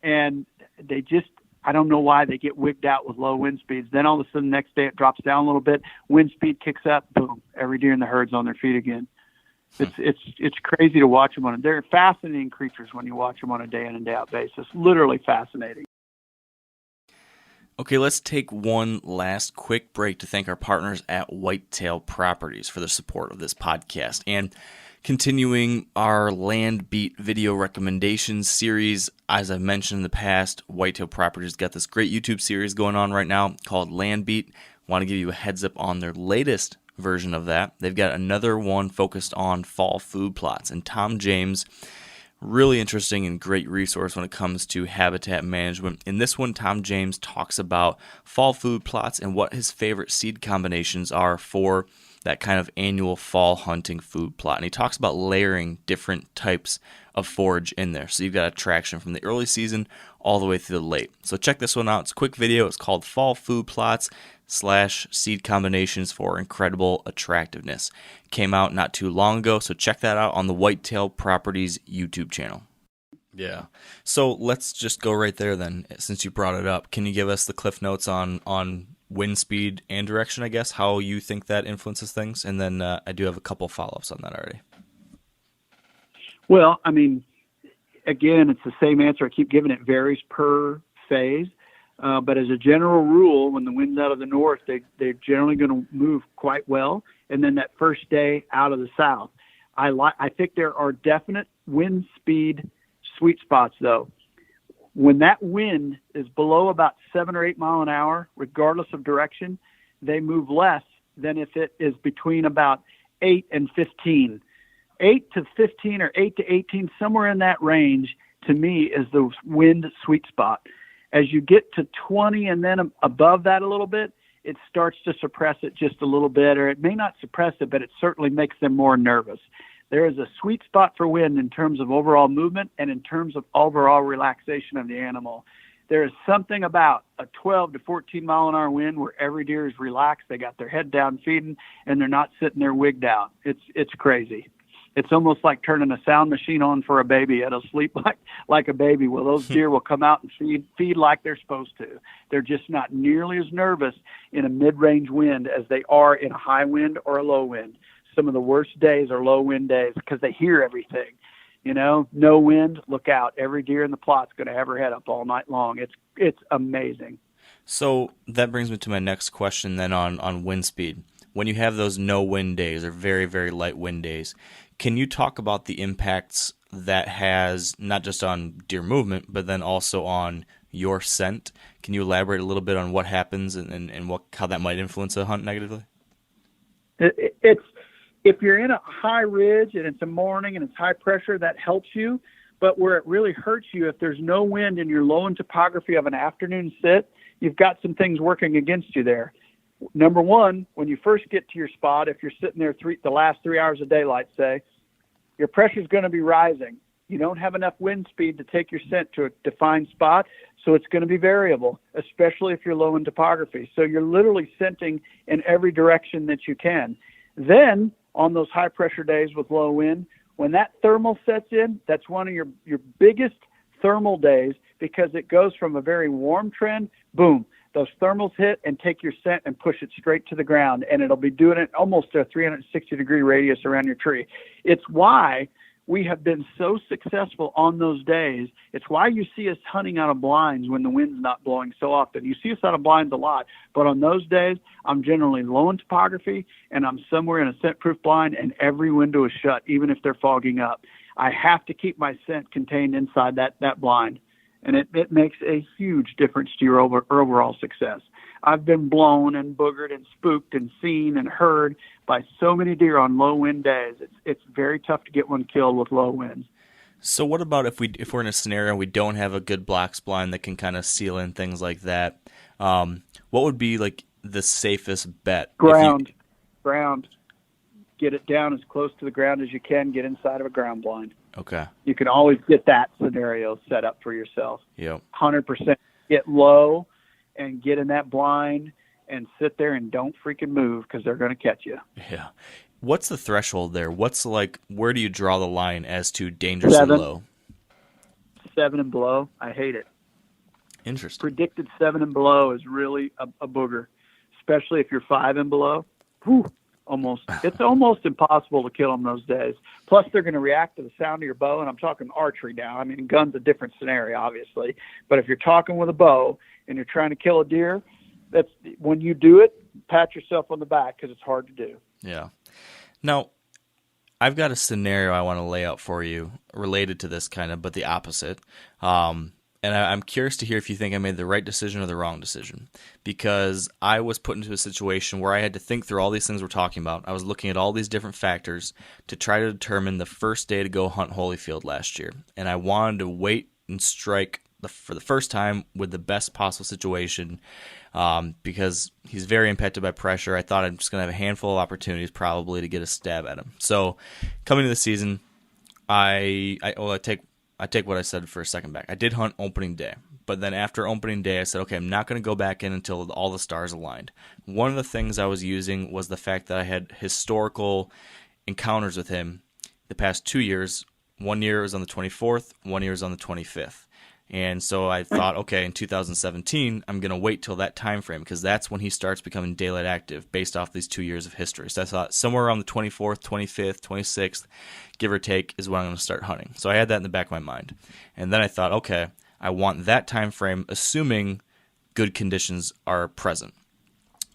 [SPEAKER 4] And they just, I don't know why they get wigged out with low wind speeds. Then all of a sudden the next day it drops down a little bit. Wind speed kicks up. Boom. Every deer in the herd's on their feet again. It's crazy to watch them they're fascinating creatures when you watch them on a day in and day out basis. Literally fascinating.
[SPEAKER 3] Okay, let's take one last quick break to thank our partners at Whitetail Properties for their support of this podcast. And continuing our Land Beat video recommendations series, as I've mentioned in the past, Whitetail Properties got this great YouTube series going on right now called Land Beat. Want to give you a heads up on their latest version of that. They've got another one focused on fall food plots. And Tom James, really interesting and great resource when it comes to habitat management. In this one, Tom James talks about fall food plots and what his favorite seed combinations are for that kind of annual fall hunting food plot. And he talks about layering different types of forage in there. So you've got attraction from the early season all the way through the late. So check this one out. It's a quick video. It's called Fall Food Plots / Seed Combinations for Incredible Attractiveness. It came out not too long ago, so check that out on the Whitetail Properties YouTube channel. Yeah. So let's just go right there then, since you brought it up. Can you give us the cliff notes on wind speed and direction, I guess, how you think that influences things? And then I do have a couple follow-ups on that already.
[SPEAKER 4] Well, I mean, again, it's the same answer I keep giving. It varies per phase. But as a general rule, when the wind's out of the north, they're generally going to move quite well. And then that first day out of the south, I think there are definite wind speed sweet spots, though. When that wind is below about 7 or 8 mile an hour, regardless of direction, they move less than if it is between about 8 and 15. 8 to 15 or 8 to 18, somewhere in that range, to me, is the wind sweet spot. As you get to 20 and then above that a little bit, it starts to suppress it just a little bit, or it may not suppress it, but it certainly makes them more nervous. There is a sweet spot for wind in terms of overall movement and in terms of overall relaxation of the animal. There is something about a 12 to 14 mile an hour wind where every deer is relaxed. They got their head down feeding, and they're not sitting there wigged out. It's crazy. It's almost like turning a sound machine on for a baby. It'll sleep like a baby. Well, those deer will come out and feed like they're supposed to. They're just not nearly as nervous in a mid-range wind as they are in a high wind or a low wind. Some of the worst days are low wind days because they hear everything. No wind, look out. Every deer in the plot's going to have her head up all night long. It's amazing.
[SPEAKER 3] So that brings me to my next question then on wind speed. When you have those no wind days or very, very light wind days, can you talk about the impacts that has not just on deer movement, but then also on your scent? Can you elaborate a little bit on what happens and how that might influence a hunt negatively?
[SPEAKER 4] It's if you're in a high ridge and it's a morning and it's high pressure, that helps you. But where it really hurts you, if there's no wind and you're low in topography of an afternoon sit, you've got some things working against you there. Number one, when you first get to your spot, if you're sitting there the last 3 hours of daylight, say, your pressure is going to be rising. You don't have enough wind speed to take your scent to a defined spot, so it's going to be variable, especially if you're low in topography. So you're literally scenting in every direction that you can. Then, on those high-pressure days with low wind, when that thermal sets in, that's one of your biggest thermal days because it goes from a very warm trend, boom, those thermals hit and take your scent and push it straight to the ground, and it'll be doing it almost a 360-degree radius around your tree. It's why we have been so successful on those days. It's why you see us hunting out of blinds when the wind's not blowing so often. You see us out of blinds a lot, but on those days, I'm generally low in topography, and I'm somewhere in a scent-proof blind, and every window is shut, even if they're fogging up. I have to keep my scent contained inside that blind. And it makes a huge difference to your overall success. I've been blown and boogered and spooked and seen and heard by so many deer on low wind days. It's very tough to get one killed with low winds.
[SPEAKER 3] So what about if we're in a scenario we don't have a good box blind that can kind of seal in things like that? What would be like the safest bet?
[SPEAKER 4] Ground. Get it down as close to the ground as you can. Get inside of a ground blind.
[SPEAKER 3] Okay.
[SPEAKER 4] You can always get that scenario set up for yourself.
[SPEAKER 3] Yep.
[SPEAKER 4] 100%. Get low and get in that blind and sit there and don't freaking move because they're going to catch you.
[SPEAKER 3] Yeah. What's the threshold there? Where do you draw the line as to dangerously low?
[SPEAKER 4] 7 and below. I hate it.
[SPEAKER 3] Interesting.
[SPEAKER 4] Predicted 7 and below is really a booger, especially if you're 5 and below. Whew. It's almost impossible to kill them those days. Plus, they're going to react to the sound of your bow, and I'm talking archery now. I mean, gun's a different scenario, obviously. But if you're talking with a bow and you're trying to kill a deer, that's when you do it, pat yourself on the back because it's hard to do.
[SPEAKER 3] Yeah. Now, I've got a scenario I want to lay out for you related to this kind of, but the opposite. And I'm curious to hear if you think I made the right decision or the wrong decision, because I was put into a situation where I had to think through all these things we're talking about. I was looking at all these different factors to try to determine the first day to go hunt Holyfield last year. And I wanted to wait and strike for the first time with the best possible situation because he's very impacted by pressure. I thought I'm just going to have a handful of opportunities probably to get a stab at him. So coming to the season, I take what I said for a second back. I did hunt opening day, but then after opening day, I said, okay, I'm not going to go back in until all the stars aligned. One of the things I was using was the fact that I had historical encounters with him the past 2 years. 1 year was on the 24th, 1 year was on the 25th. And so I thought, okay, in 2017, I'm going to wait till that time frame because that's when he starts becoming daylight active based off these 2 years of history. So I thought somewhere around the 24th, 25th, 26th, give or take, is when I'm going to start hunting. So I had that in the back of my mind. And then I thought, okay, I want that time frame, assuming good conditions are present.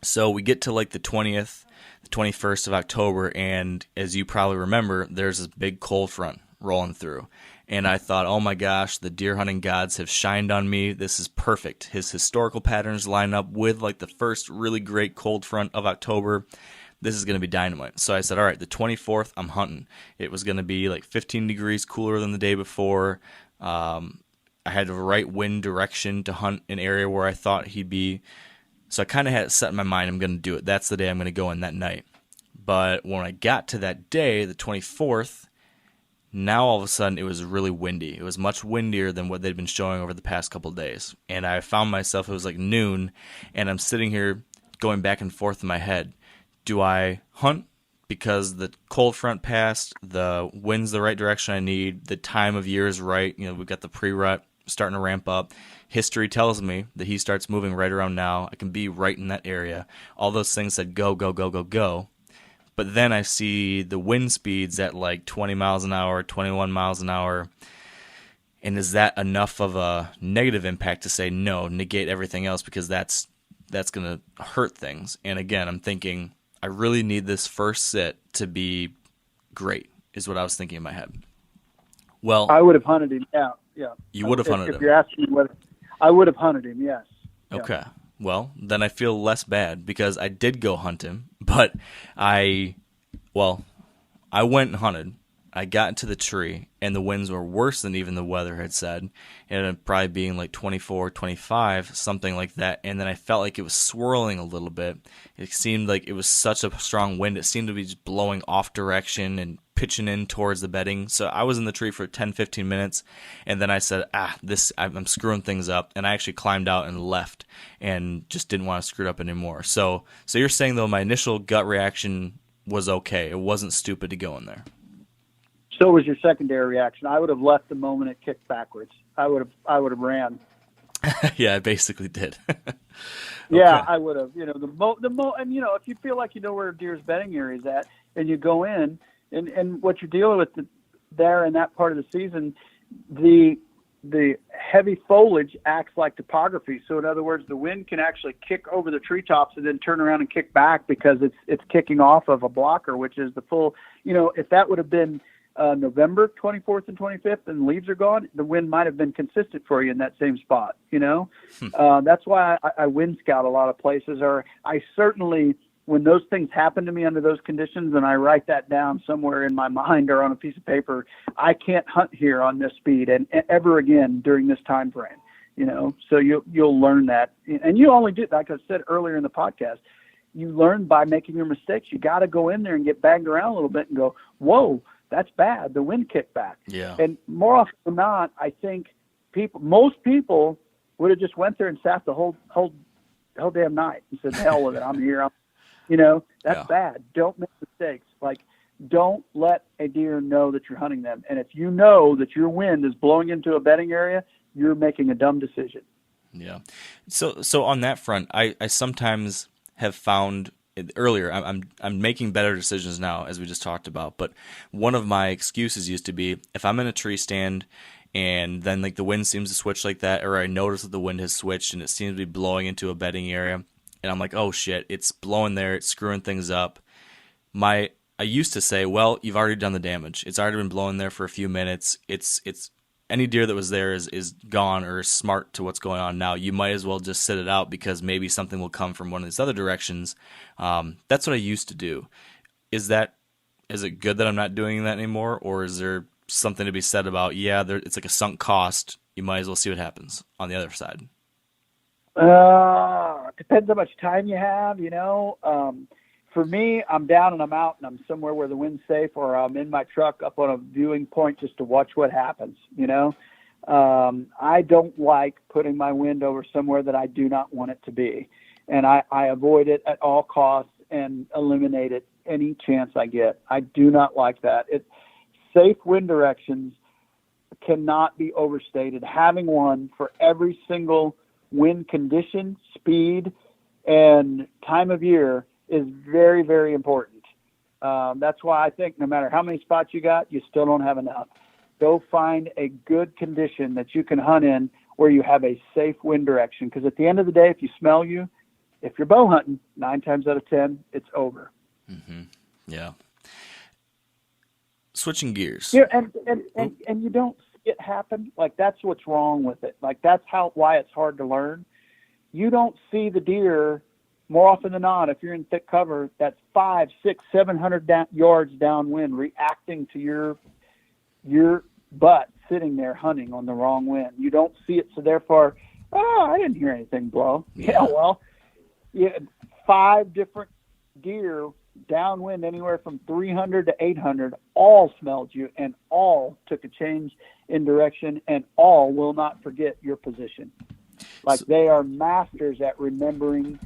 [SPEAKER 3] So we get to like the 20th, the 21st of October, and as you probably remember, there's this big cold front rolling through. And I thought, oh my gosh, the deer hunting gods have shined on me. This is perfect. His historical patterns line up with like the first really great cold front of October. This is going to be dynamite. So I said, all right, the 24th, I'm hunting. It was going to be like 15 degrees cooler than the day before. I had the right wind direction to hunt an area where I thought he'd be. So I kind of had it set in my mind, I'm going to do it. That's the day I'm going to go in that night. But when I got to that day, the 24th, now all of a sudden it was really windy. It was much windier than what they'd been showing over the past couple of days. And I found myself, it was like noon, and I'm sitting here going back and forth in my head. Do I hunt because the cold front passed, the wind's the right direction I need, the time of year is right, we've got the pre-rut starting to ramp up. History tells me that he starts moving right around now. I can be right in that area. All those things said go, go, go, go, go. But then I see the wind speeds at like 20 miles an hour, 21 miles an hour. And is that enough of a negative impact to say no, negate everything else because that's going to hurt things? And again, I'm thinking I really need this first sit to be great is what I was thinking in my head. Well,
[SPEAKER 4] I would have hunted him. Yeah.
[SPEAKER 3] You would have hunted him.
[SPEAKER 4] If you're asking me whether I would have hunted him, yes.
[SPEAKER 3] Okay. Yeah. Well, then I feel less bad because I did go hunt him, but I went and hunted. I got into the tree, and the winds were worse than even the weather had said. It ended up probably being like 24, 25, something like that. And then I felt like it was swirling a little bit. It seemed like it was such a strong wind. It seemed to be just blowing off direction and pitching in towards the bedding. So I was in the tree for 10, 15 minutes, and then I said, I'm screwing things up. And I actually climbed out and left and just didn't want to screw it up anymore. So you're saying, though, my initial gut reaction was okay. It wasn't stupid to go in there.
[SPEAKER 4] So was your secondary reaction. I would have left the moment it kicked backwards. I would have ran.
[SPEAKER 3] Yeah, I basically did.
[SPEAKER 4] Yeah,
[SPEAKER 3] Okay.
[SPEAKER 4] I would have. And if you feel like you know where a deer's bedding area is at, and you go in, and what you're dealing with there in that part of the season, the heavy foliage acts like topography. So in other words, the wind can actually kick over the treetops and then turn around and kick back because it's kicking off of a blocker, which is the full. If that would have been November 24th and 25th and leaves are gone, the wind might have been consistent for you in that same spot, That's why I wind scout a lot of places, or I certainly, when those things happen to me under those conditions and I write that down somewhere in my mind or on a piece of paper, I can't hunt here on this speed and ever again during this time frame, so you'll learn that. And you only do, like I said earlier in the podcast, you learn by making your mistakes. You got to go in there and get banged around a little bit and go, whoa, that's bad. The wind kicked back.
[SPEAKER 3] Yeah.
[SPEAKER 4] And more often than not, I think most people would have just went there and sat the whole damn night and said, hell with it. I'm here. That's bad. Don't make mistakes. Like, don't let a deer know that you're hunting them. And if you know that your wind is blowing into a bedding area, you're making a dumb decision.
[SPEAKER 3] Yeah. So on that front, I sometimes have found earlier, I'm making better decisions now, as we just talked about. But one of my excuses used to be, if I'm in a tree stand and then like the wind seems to switch like that, or I notice that the wind has switched and it seems to be blowing into a bedding area, and I'm like, oh shit, it's blowing there, it's screwing things up. I used to say, well, you've already done the damage. It's already been blowing there for a few minutes. It's any deer that was there is gone or is smart to what's going on now. You might as well just sit it out because maybe something will come from one of these other directions. That's what I used to do. Is it good that I'm not doing that anymore, or is there something to be said about, it's like a sunk cost. You might as well see what happens on the other side.
[SPEAKER 4] Depends how much time you have, For me, I'm down and I'm out and I'm somewhere where the wind's safe, or I'm in my truck up on a viewing point just to watch what happens, I don't like putting my wind over somewhere that I do not want it to be. And I avoid it at all costs and eliminate it any chance I get. I do not like that. Safe wind directions, cannot be overstated. Having one for every single wind condition, speed, and time of year is very, very important. That's why I think no matter how many spots you got, you still don't have enough. Go find a good condition that you can hunt in where you have a safe wind direction. Because at the end of the day, if you smell you, if you're bow hunting, 9 times out of 10, it's over.
[SPEAKER 3] Mm-hmm. Yeah. Switching gears.
[SPEAKER 4] Yeah, and you don't see it happen. Like, that's what's wrong with it. Like, that's why it's hard to learn. You don't see the deer more often than not, if you're in thick cover, that's 500, 600, 700 yards downwind, reacting to your butt sitting there hunting on the wrong wind. You don't see it, so therefore, I didn't hear anything blow. Yeah, well, 5 different deer downwind, anywhere from 300 to 800, all smelled you and all took a change in direction and all will not forget your position. Like, they are masters at remembering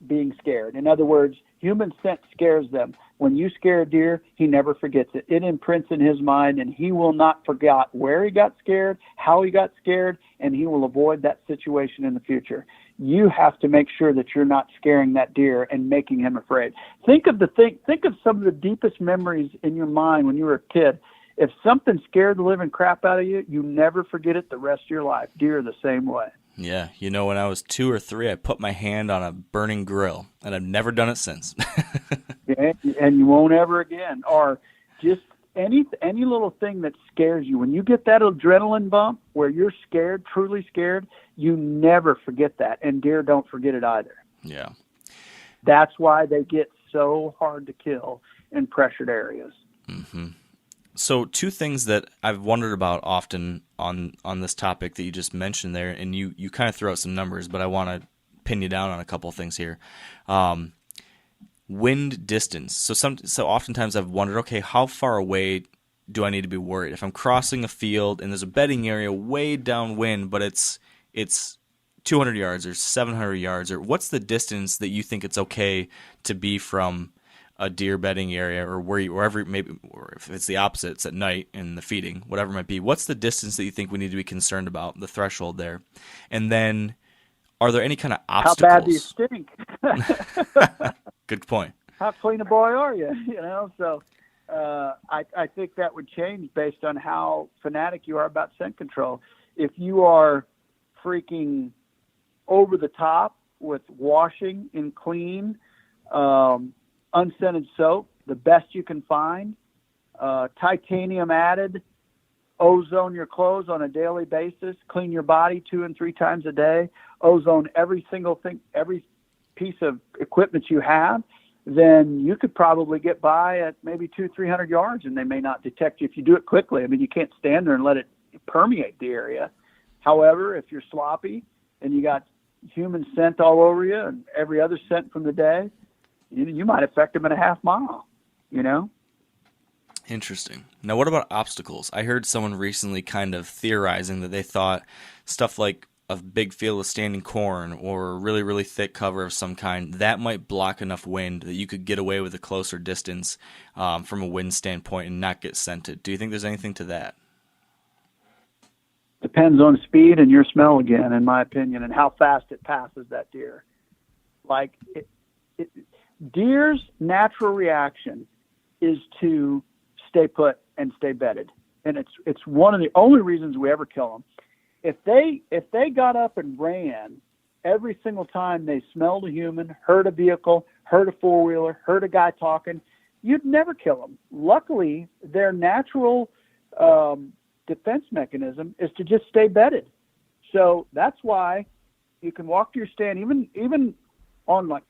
[SPEAKER 4] being scared. In other words, human scent scares them. When you scare a deer, he never forgets it. It imprints in his mind, and he will not forget where he got scared, how he got scared, and he will avoid that situation in the future. You have to make sure that you're not scaring that deer and making him afraid. Think of some of the deepest memories in your mind when you were a kid. If something scared the living crap out of you, you never forget it the rest of your life. Deer are the same way.
[SPEAKER 3] Yeah, when I was 2 or 3, I put my hand on a burning grill, and I've never done it since.
[SPEAKER 4] Yeah, and you won't ever again. Or just any little thing that scares you. When you get that adrenaline bump where you're scared, truly scared, you never forget that, and deer don't forget it either.
[SPEAKER 3] Yeah.
[SPEAKER 4] That's why they get so hard to kill in pressured areas.
[SPEAKER 3] Mm-hmm. So 2 things that I've wondered about often on this topic that you just mentioned there, and you kind of threw out some numbers, but I want to pin you down on a couple of things here. Wind distance. So oftentimes I've wondered, okay, how far away do I need to be worried? If I'm crossing a field and there's a bedding area way downwind, but it's 200 yards or 700 yards, or what's the distance that you think it's okay to be from a deer bedding area, or wherever maybe, or if it's the opposite, it's at night in the feeding, whatever it might be. What's the distance that you think we need to be concerned about, the threshold there? And then, are there any kind of obstacles?
[SPEAKER 4] How bad do you stink?
[SPEAKER 3] Good point.
[SPEAKER 4] How clean a boy are you? So I think that would change based on how fanatic you are about scent control. If you are freaking over the top with washing and clean, unscented soap, the best you can find, titanium added, ozone your clothes on a daily basis, clean your body 2 and 3 times a day, ozone every single thing, every piece of equipment you have, then you could probably get by at maybe 200-300 yards and they may not detect you if you do it quickly. I mean, you can't stand there and let it permeate the area. However, if you're sloppy and you got human scent all over you and every other scent from the day, you might affect them in a half mile,
[SPEAKER 3] Interesting. Now, what about obstacles? I heard someone recently kind of theorizing that they thought stuff like a big field of standing corn or really, really thick cover of some kind, that might block enough wind that you could get away with a closer distance from a wind standpoint and not get scented. Do you think there's anything to that?
[SPEAKER 4] Depends on speed and your smell again, in my opinion, and how fast it passes that deer. Like, deer's natural reaction is to stay put and stay bedded, and it's one of the only reasons we ever kill them. If they got up and ran every single time they smelled a human, heard a vehicle, heard a four-wheeler, heard a guy talking, you'd never kill them. Luckily, their natural defense mechanism is to just stay bedded. So that's why you can walk to your stand, even on, like,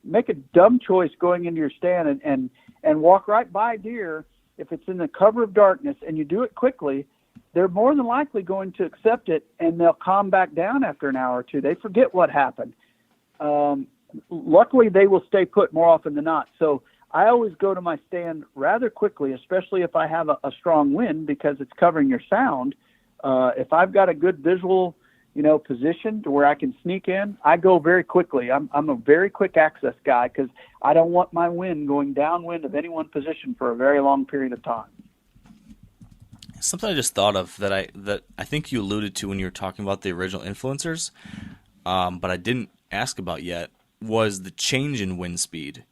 [SPEAKER 4] make a dumb choice going into your stand and walk right by deer. If it's in the cover of darkness and you do it quickly, they're more than likely going to accept it, and they'll calm back down after an hour or two. They forget what happened. Luckily, they will stay put more often than not. So I always go to my stand rather quickly, especially if I have a strong wind, because it's covering your sound. If I've got a good visual, position to where I can sneak in, I go very quickly. I'm a very quick access guy because I don't want my wind going downwind of any one position for a very long period of time.
[SPEAKER 3] Something I just thought of that I think you alluded to when you were talking about the original influencers, but I didn't ask about yet, was the change in wind speed.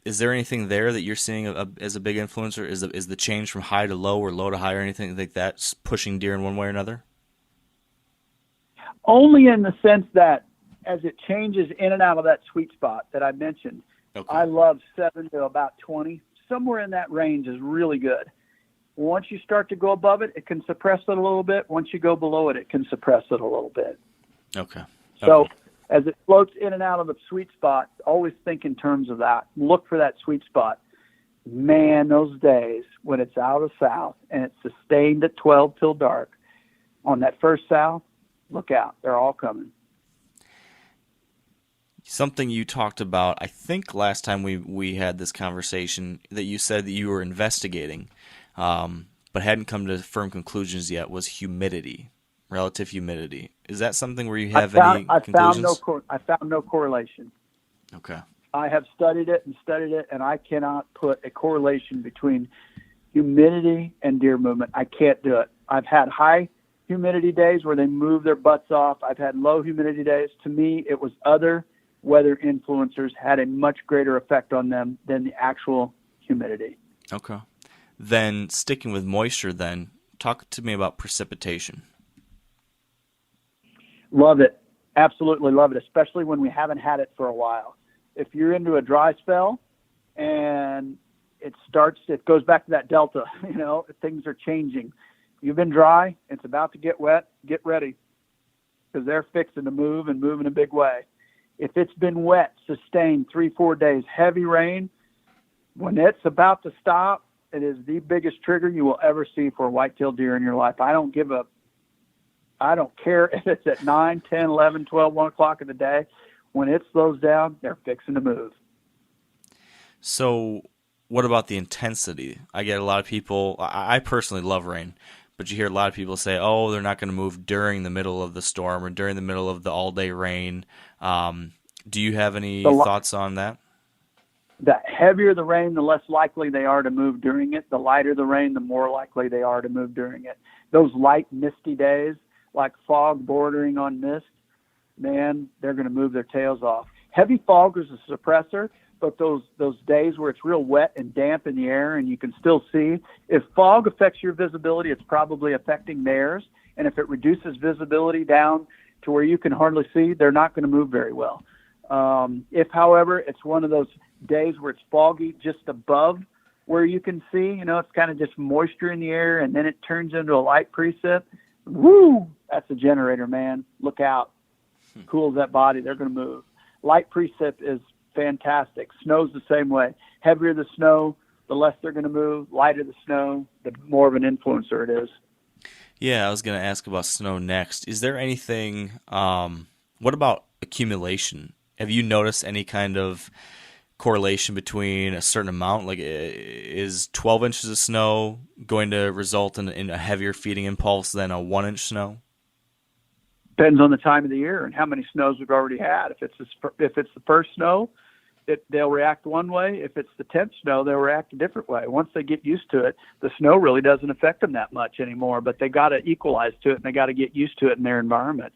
[SPEAKER 3] Is there anything there that you're seeing as a big influencer? Is the change from high to low or low to high or anything like that pushing deer in one way or another?
[SPEAKER 4] Only in the sense that as it changes in and out of that sweet spot that I mentioned,
[SPEAKER 3] Okay.
[SPEAKER 4] I love 7 to about 20. Somewhere in that range is really good. Once you start to go above it, it can suppress it a little bit. Once you go below it, it can suppress it a little bit.
[SPEAKER 3] Okay.
[SPEAKER 4] So as it floats in and out of the sweet spot, always think in terms of that. Look for that sweet spot. Man, those days when it's out of south and it's sustained at 12 till dark, on that first south, look out. They're all coming.
[SPEAKER 3] Something you talked about, I think last time we had this conversation, that you said that you were investigating, but hadn't come to firm conclusions yet, was humidity, relative humidity. Is that something where you have any conclusions?
[SPEAKER 4] I found no correlation.
[SPEAKER 3] Okay.
[SPEAKER 4] I have studied it, and I cannot put a correlation between humidity and deer movement. I can't do it. I've had high humidity days where they move their butts off. I've had low humidity days. To me, it was other weather influencers had a much greater effect on them than the actual humidity.
[SPEAKER 3] Okay. Then sticking with moisture, then talk to me about precipitation.
[SPEAKER 4] Love it. Absolutely love it, especially when we haven't had it for a while. If you're into a dry spell and it goes back to that delta, things are changing. You've been dry, it's about to get wet, get ready, because they're fixing to move and move in a big way. If it's been wet, sustained 3-4 days, heavy rain, when it's about to stop, it is the biggest trigger you will ever see for a white-tailed deer in your life. I don't care if it's at 9, 10, 11, 12, 1 o'clock in the day. When it slows down, they're fixing to move.
[SPEAKER 3] So what about the intensity? I get a lot of people, I personally love rain, but you hear a lot of people say, oh, they're not going to move during the middle of the storm or during the middle of the all-day rain. Do you have any thoughts on that?
[SPEAKER 4] The heavier the rain, the less likely they are to move during it. The lighter the rain, the more likely they are to move during it. Those light, misty days, like fog bordering on mist, man, they're going to move their tails off. Heavy fog is a suppressor, but those days where it's real wet and damp in the air and you can still see, if fog affects your visibility, it's probably affecting theirs. And if it reduces visibility down to where you can hardly see, they're not going to move very well. If, however, it's one of those days where it's foggy just above where you can see, it's kind of just moisture in the air and then it turns into a light precip, woo, that's a generator, man. Look out. Cools that body, they're going to move. Light precip is fantastic. Snow's the same way. Heavier the snow, the less they're going to move. Lighter the snow, the more of an influencer it is.
[SPEAKER 3] Yeah, I was going to ask about snow next. Is there anything, what about accumulation? Have you noticed any kind of correlation between a certain amount? Like, is 12 inches of snow going to result in a heavier feeding impulse than a 1-inch snow?
[SPEAKER 4] Depends on the time of the year and how many snows we've already had. If it's the first snow, they'll react one way. If it's the 10th snow, they'll react a different way. Once they get used to it, the snow really doesn't affect them that much anymore, but they got to equalize to it and they got to get used to it in their environment.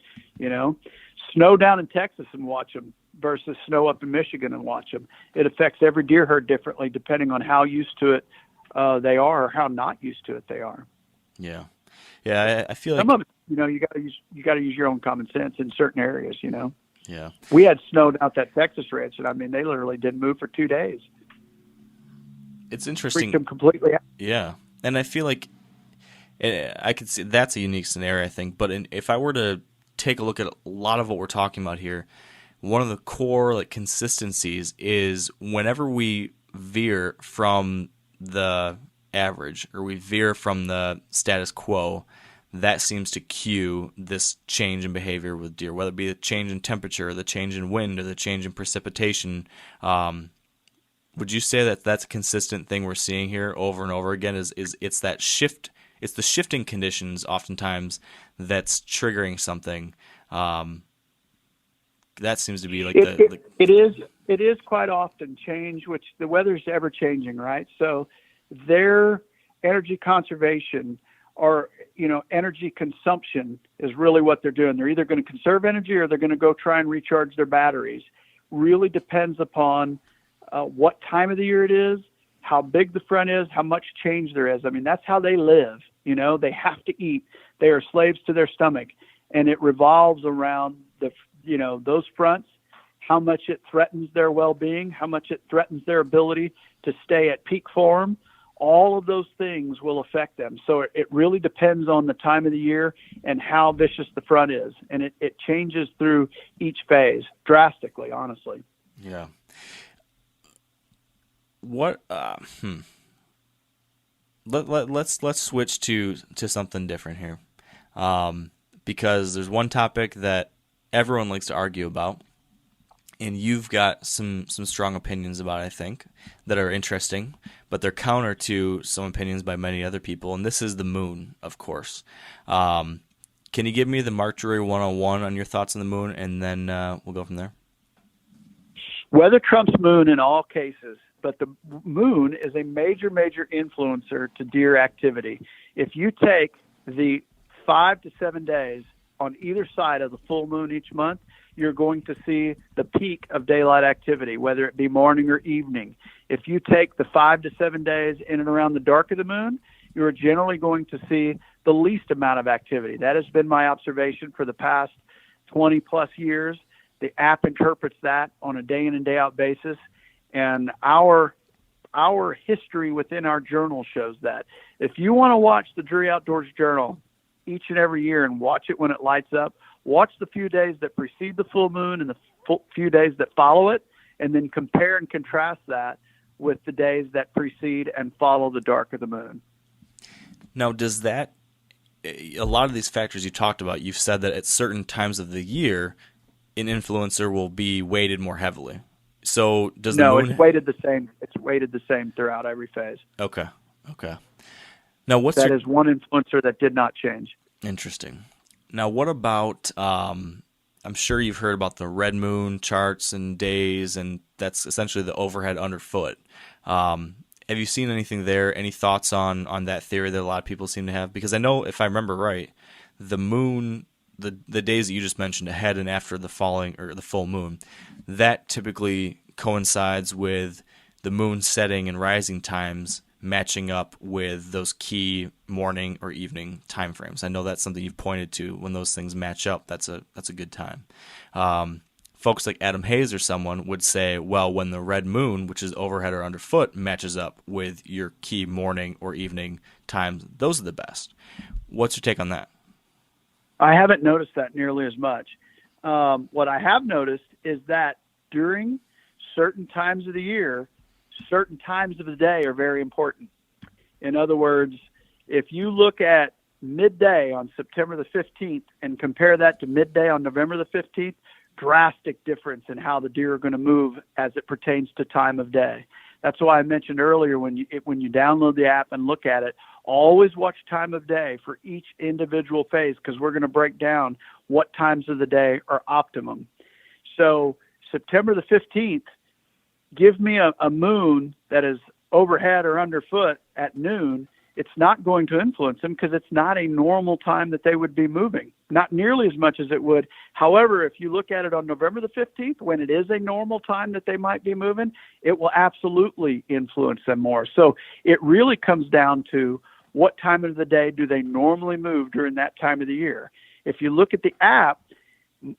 [SPEAKER 4] Snow down in Texas and watch them versus snow up in Michigan and watch them. It affects every deer herd differently depending on how used to it they are or how not used to it they are.
[SPEAKER 3] Yeah. Yeah, I feel like
[SPEAKER 4] some of it, you got to use your own common sense in certain areas,
[SPEAKER 3] Yeah.
[SPEAKER 4] We had snow out that Texas ranch, and they literally didn't move for 2 days.
[SPEAKER 3] It's interesting.
[SPEAKER 4] Freaked them completely out.
[SPEAKER 3] Yeah, and I feel like I could see that's a unique scenario, I think. But if I were to take a look at a lot of what we're talking about here, one of the core consistencies is whenever we veer from the average or we veer from the status quo, that seems to cue this change in behavior with deer, whether it be the change in temperature or the change in wind or the change in precipitation. Would you say that that's a consistent thing we're seeing here over and over again? Is it's that shift? It's the shifting conditions oftentimes that's triggering something. That seems to be
[SPEAKER 4] it is quite often change, which the weather's ever changing, right? So energy conservation or, energy consumption is really what they're doing. They're either going to conserve energy or they're going to go try and recharge their batteries. Really depends upon what time of the year it is, how big the front is, how much change there is. I mean, that's how they live. They have to eat. They are slaves to their stomach. And it revolves around those fronts, how much it threatens their well-being, how much it threatens their ability to stay at peak form. All of those things will affect them. So it really depends on the time of the year and how vicious the front is. And it changes through each phase drastically, honestly.
[SPEAKER 3] Yeah. What, let's switch to something different here. Because there's one topic that everyone likes to argue about, and you've got some strong opinions about it, I think, that are interesting, but they're counter to some opinions by many other people, and this is the moon, of course. Can you give me the Mark Drury 101 on your thoughts on the moon, and then we'll go from there?
[SPEAKER 4] Weather trumps moon in all cases, but the moon is a major, major influencer to deer activity. If you take the 5 to 7 days on either side of the full moon each month, you're going to see the peak of daylight activity, whether it be morning or evening. If you take the 5 to 7 days in and around the dark of the moon, you're generally going to see the least amount of activity. That has been my observation for the past 20 plus years. The app interprets that on a day in and day out basis. And our history within our journal shows that. If you want to watch the Drury Outdoors Journal each and every year and watch it when it lights up, watch the few days that precede the full moon and the few days that follow it, and then compare and contrast that with the days that precede and follow the dark of the moon.
[SPEAKER 3] Now, does that, a lot of these factors you talked about, you've said that at certain times of the year, an influencer will be weighted more heavily. So does the moon...
[SPEAKER 4] No, it's weighted the same. It's weighted the same throughout every phase.
[SPEAKER 3] Okay. Now,
[SPEAKER 4] that is one influencer that did not change.
[SPEAKER 3] Interesting. Now, what about, I'm sure you've heard about the red moon charts and days, and that's essentially the overhead underfoot. Have you seen anything there? Any thoughts on that theory that a lot of people seem to have? Because I know, if I remember right, the moon, the days that you just mentioned, ahead and after the falling or the full moon, that typically coincides with the moon setting and rising times matching up with those key morning or evening time frames. I know that's something you've pointed to. When those things match up, that's a good time. Folks like Adam Hayes or someone would say, well, when the red moon, which is overhead or underfoot, matches up with your key morning or evening times, those are the best. What's your take on that?
[SPEAKER 4] I haven't noticed that nearly as much. What I have noticed is that during certain times of the year, certain times of the day are very important. In other words, if you look at midday on September the 15th and compare that to midday on November the 15th, drastic difference in how the deer are going to move as it pertains to time of day. That's why I mentioned earlier when you download the app and look at it, always watch time of day for each individual phase, because we're going to break down what times of the day are optimum. So September the 15th, give me a moon that is overhead or underfoot at noon. It's not going to influence them because it's not a normal time that they would be moving, not nearly as much as it would. However, if you look at it on November the 15th, when it is a normal time that they might be moving, it will absolutely influence them more. So it really comes down to what time of the day do they normally move during that time of the year. If you look at the app,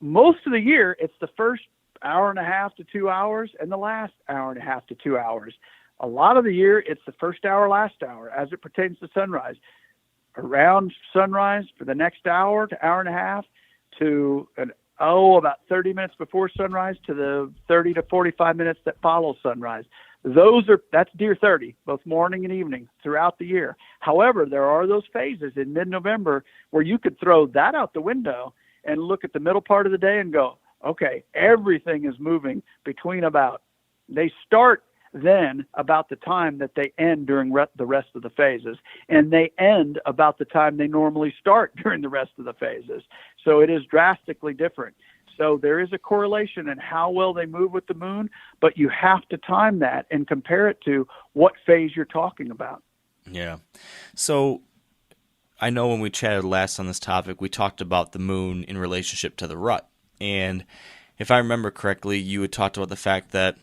[SPEAKER 4] most of the year, it's the first hour and a half to 2 hours and the last hour and a half to 2 hours. A lot of the year, it's the first hour, last hour, as it pertains to sunrise. Around sunrise for the next hour to hour and a half to about 30 minutes before sunrise to the 30 to 45 minutes that follow sunrise. That's deer 30, both morning and evening throughout the year. However, there are those phases in mid-November where you could throw that out the window and look at the middle part of the day and go, okay, everything is moving between they start then about the time that they end during the rest of the phases, and they end about the time they normally start during the rest of the phases. So it is drastically different. So there is a correlation in how well they move with the moon, but you have to time that and compare it to what phase you're talking about.
[SPEAKER 3] Yeah. So I know when we chatted last on this topic, we talked about the moon in relationship to the rut. And if I remember correctly, you had talked about the fact that,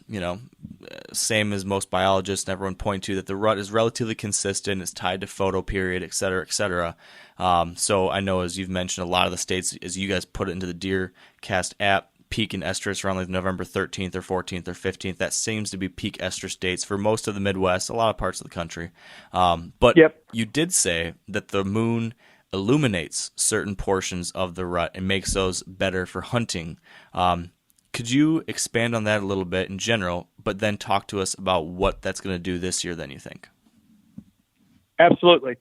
[SPEAKER 3] same as most biologists and everyone point to, that the rut is relatively consistent, it's tied to photo period, et cetera, et cetera. So I know, as you've mentioned, a lot of the states, as you guys put it into the DeerCast app, peak in estrus around like November 13th or 14th or 15th. That seems to be peak estrus dates for most of the Midwest, a lot of parts of the country. But You did say that the moon illuminates certain portions of the rut and makes those better for hunting. Could you expand on that a little bit in general, but then talk to us about what that's going to do this year then, you think?
[SPEAKER 4] Absolutely.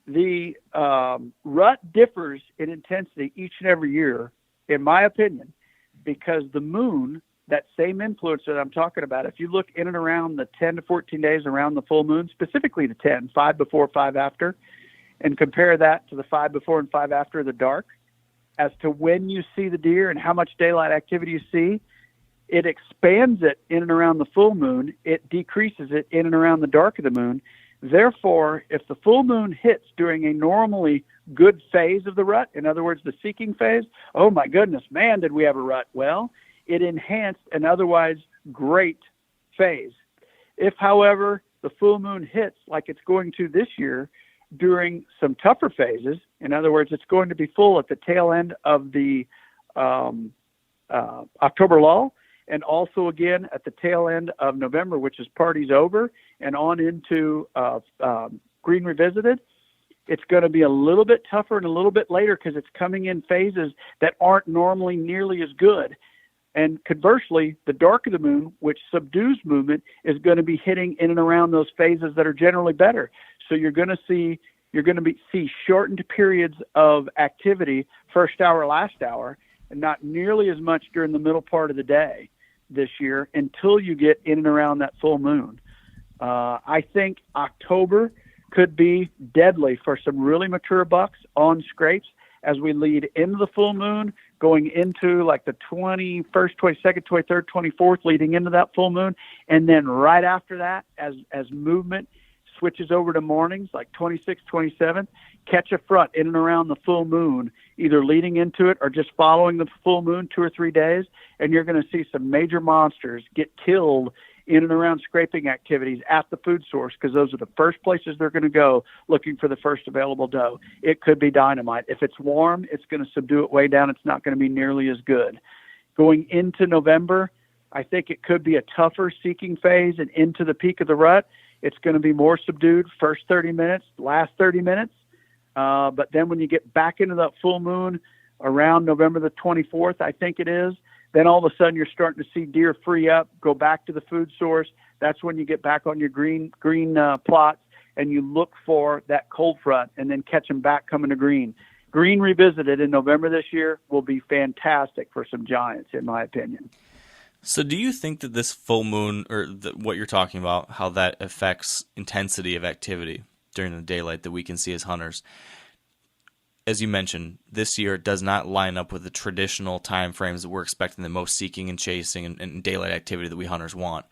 [SPEAKER 4] The rut differs in intensity each and every year, in my opinion, because the moon, that same influence that I'm talking about, if you look in and around the 10 to 14 days around the full moon, specifically the 10, 5 before, 5 after, and compare that to the 5 before and 5 after the dark, as to when you see the deer and how much daylight activity you see, it expands it in and around the full moon. It decreases it in and around the dark of the moon. Therefore, if the full moon hits during a normally good phase of the rut, in other words, the seeking phase, oh my goodness, man, did we have a rut? Well, it enhanced an otherwise great phase. If, however, the full moon hits like it's going to this year during some tougher phases, in other words, it's going to be full at the tail end of the October lull, and also again at the tail end of November, which is parties over, and on into Green Revisited, it's going to be a little bit tougher and a little bit later because it's coming in phases that aren't normally nearly as good. And conversely, the dark of the moon, which subdues movement, is going to be hitting in and around those phases that are generally better. So you're going to see shortened periods of activity, first hour, last hour, and not nearly as much during the middle part of the day this year until you get in and around that full moon. I think October could be deadly for some really mature bucks on scrapes as we lead into the full moon, going into like the 21st, 22nd, 23rd, 24th, leading into that full moon. And then right after that, as movement switches over to mornings, like 26th, 27th, catch a front in and around the full moon, either leading into it or just following the full moon 2 or 3 days, and you're going to see some major monsters get killed in and around scraping activities at the food source, because those are the first places they're going to go looking for the first available doe. It could be dynamite. If it's warm, it's going to subdue it way down. It's not going to be nearly as good. Going into November, I think it could be a tougher seeking phase, and into the peak of the rut, it's going to be more subdued first 30 minutes, last 30 minutes. But then when you get back into that full moon around November the 24th, I think it is, then all of a sudden you're starting to see deer free up, go back to the food source. That's when you get back on your green plots, and you look for that cold front and then catch them back coming to green. Green Revisited in November this year will be fantastic for some giants, in my opinion.
[SPEAKER 3] So do you think that this full moon, or what you're talking about, how that affects intensity of activity during the daylight that we can see as hunters? As you mentioned, this year it does not line up with the traditional time frames that we're expecting the most seeking and chasing and daylight activity that we hunters want.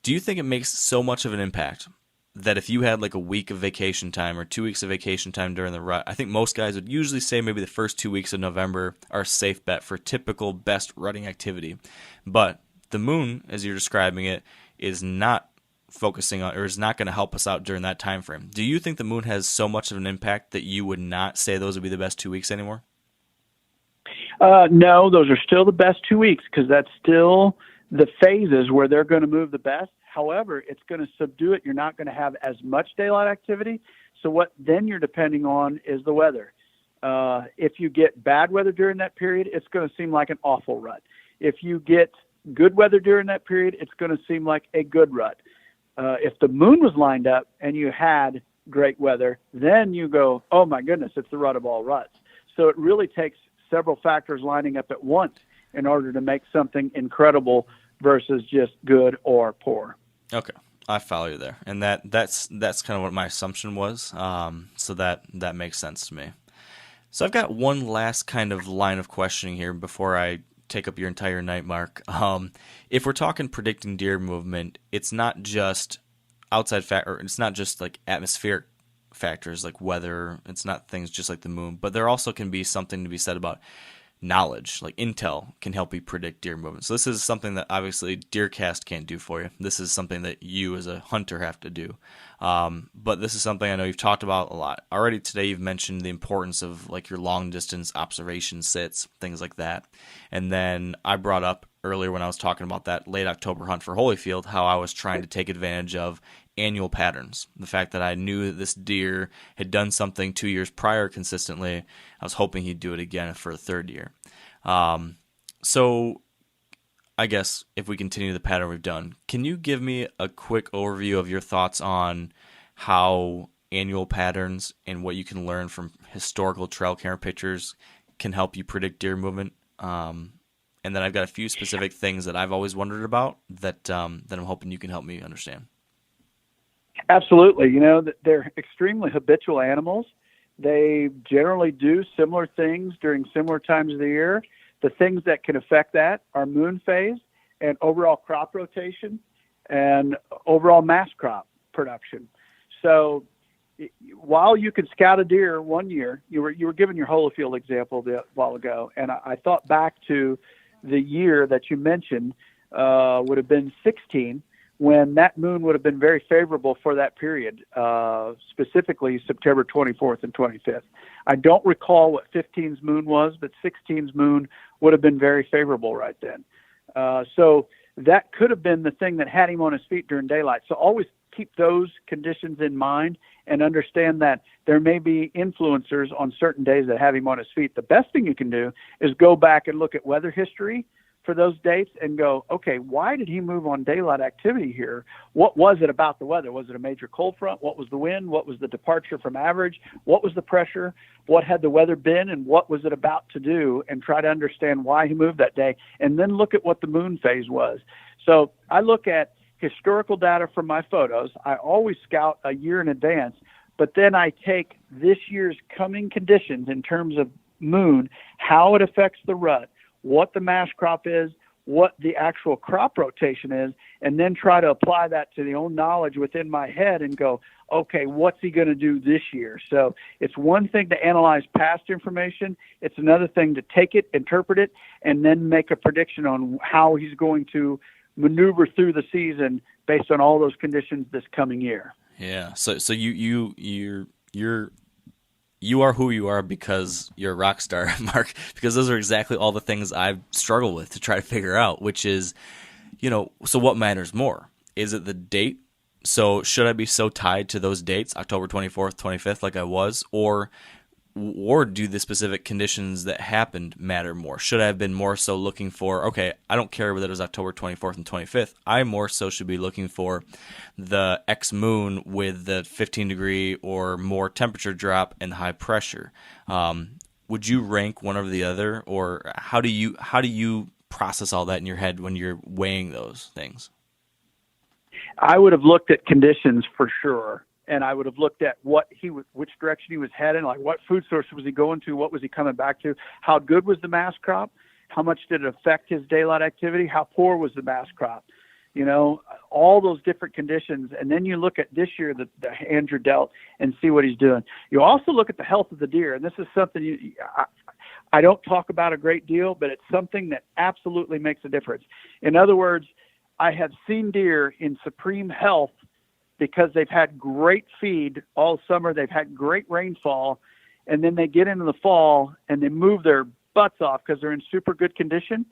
[SPEAKER 3] Do you think it makes so much of an impact that if you had like a week of vacation time or 2 weeks of vacation time during the rut, I think most guys would usually say maybe the first 2 weeks of November are a safe bet for typical best rutting activity. But the moon, as you're describing it, is not focusing on, or is not going to help us out during that time frame. Do you think the moon has so much of an impact that you would not say those would be the best 2 weeks anymore?
[SPEAKER 4] No, those are still the best 2 weeks, because that's still the phases where they're going to move the best. However, it's going to subdue it. You're not going to have as much daylight activity. So what then you're depending on is the weather. If you get bad weather during that period, it's going to seem like an awful rut. If you get good weather during that period, it's going to seem like a good rut. If the moon was lined up and you had great weather, then you go, oh my goodness, it's the rut of all ruts. So it really takes several factors lining up at once in order to make something incredible versus just good or poor.
[SPEAKER 3] Okay, I follow you there, and that's kind of what my assumption was. So that makes sense to me. So I've got one last kind of line of questioning here before I take up your entire night, Mark. If we're talking predicting deer movement, it's not just outside factor. It's not just like atmospheric factors like weather. It's not things just like the moon, but there also can be something to be said about knowledge. Like intel can help you predict deer movement. So this is something that obviously DeerCast can't do for you. This is something that you as a hunter have to do. But this is something I know you've talked about a lot already today. You've mentioned the importance of like your long distance observation sits, things like that. And then I brought up earlier when I was talking about that late October hunt for Holyfield, how I was trying to take advantage of annual patterns. The fact that I knew that this deer had done something 2 years prior consistently, I was hoping he'd do it again for a third year. So I guess if we continue the pattern we've done, can you give me a quick overview of your thoughts on how annual patterns and what you can learn from historical trail camera pictures can help you predict deer movement? And then I've got a few specific things that I've always wondered about that I'm hoping you can help me understand.
[SPEAKER 4] Absolutely. They're extremely habitual animals. They generally do similar things during similar times of the year. The things that can affect that are moon phase and overall crop rotation and overall mass crop production. So while you can scout a deer one year, you were given your Holyfield example a while ago, and I thought back to the year that you mentioned would have been 16, when that moon would have been very favorable for that period, specifically September 24th and 25th. I don't recall what 15's moon was, but 16's moon would have been very favorable right then. So that could have been the thing that had him on his feet during daylight. So always keep those conditions in mind and understand that there may be influencers on certain days that have him on his feet. The best thing you can do is go back and look at weather history for those dates and go, okay, why did he move on daylight activity here? What was it about the weather? Was it a major cold front? What was the wind? What was the departure from average? What was the pressure? What had the weather been, and what was it about to do? And try to understand why he moved that day, and then look at what the moon phase was. So I look at historical data from my photos. I always scout a year in advance, but then I take this year's coming conditions in terms of moon, how it affects the rut, what the mass crop is, what the actual crop rotation is, and then try to apply that to the own knowledge within my head and go, okay, what's he going to do this year? So it's one thing to analyze past information. It's another thing to take it, interpret it, and then make a prediction on how he's going to maneuver through the season based on all those conditions this coming year.
[SPEAKER 3] Yeah. So you are who you are because you're a rock star, Mark, because those are exactly all the things I've struggled with to try to figure out, which is, so what matters more? Is it the date? So should I be so tied to those dates, October 24th, 25th, like I was, or do the specific conditions that happened matter more? Should I have been more so looking for, okay, I don't care whether it was October 24th and 25th. I more so should be looking for the X moon with the 15-degree or more temperature drop and high pressure. Would you rank one over the other, or how do you process all that in your head when you're weighing those things?
[SPEAKER 4] I would have looked at conditions for sure. And I would have looked at which direction he was heading, like what food source was he going to, what was he coming back to, how good was the mass crop, how much did it affect his daylight activity, how poor was the mass crop, all those different conditions. And then you look at this year, the hand you're dealt, and see what he's doing. You also look at the health of the deer, and this is something I don't talk about a great deal, but it's something that absolutely makes a difference. In other words, I have seen deer in supreme health because they've had great feed all summer, they've had great rainfall, and then they get into the fall and they move their butts off because they're in super good condition.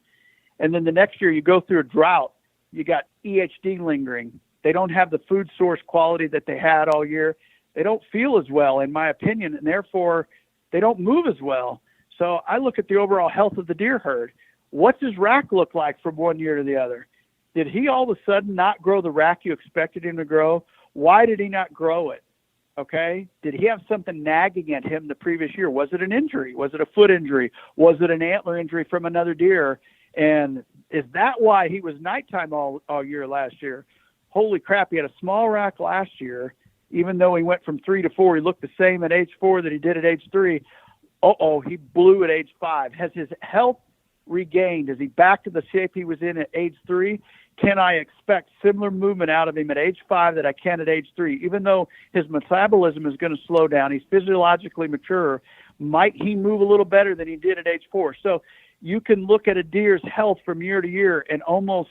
[SPEAKER 4] And then the next year you go through a drought, you got EHD lingering. They don't have the food source quality that they had all year. They don't feel as well, in my opinion, and therefore they don't move as well. So I look at the overall health of the deer herd. What's his rack look like from one year to the other? Did he all of a sudden not grow the rack you expected him to grow? Why did he not grow it? Okay. Did he have something nagging at him the previous year? Was it an injury? Was it a foot injury? Was it an antler injury from another deer? And is that why he was nighttime all year last year? Holy crap. He had a small rack last year. Even though he went from 3 to 4, he looked the same at age 4 that he did at age 3. He blew at age 5. Has his health regained? Is he back to the shape he was in at age 3? can I expect similar movement out of him at age 5 that I can at age 3? Even though his metabolism is going to slow down, he's physiologically mature, might he move a little better than he did at age 4? So you can look at a deer's health from year to year, and almost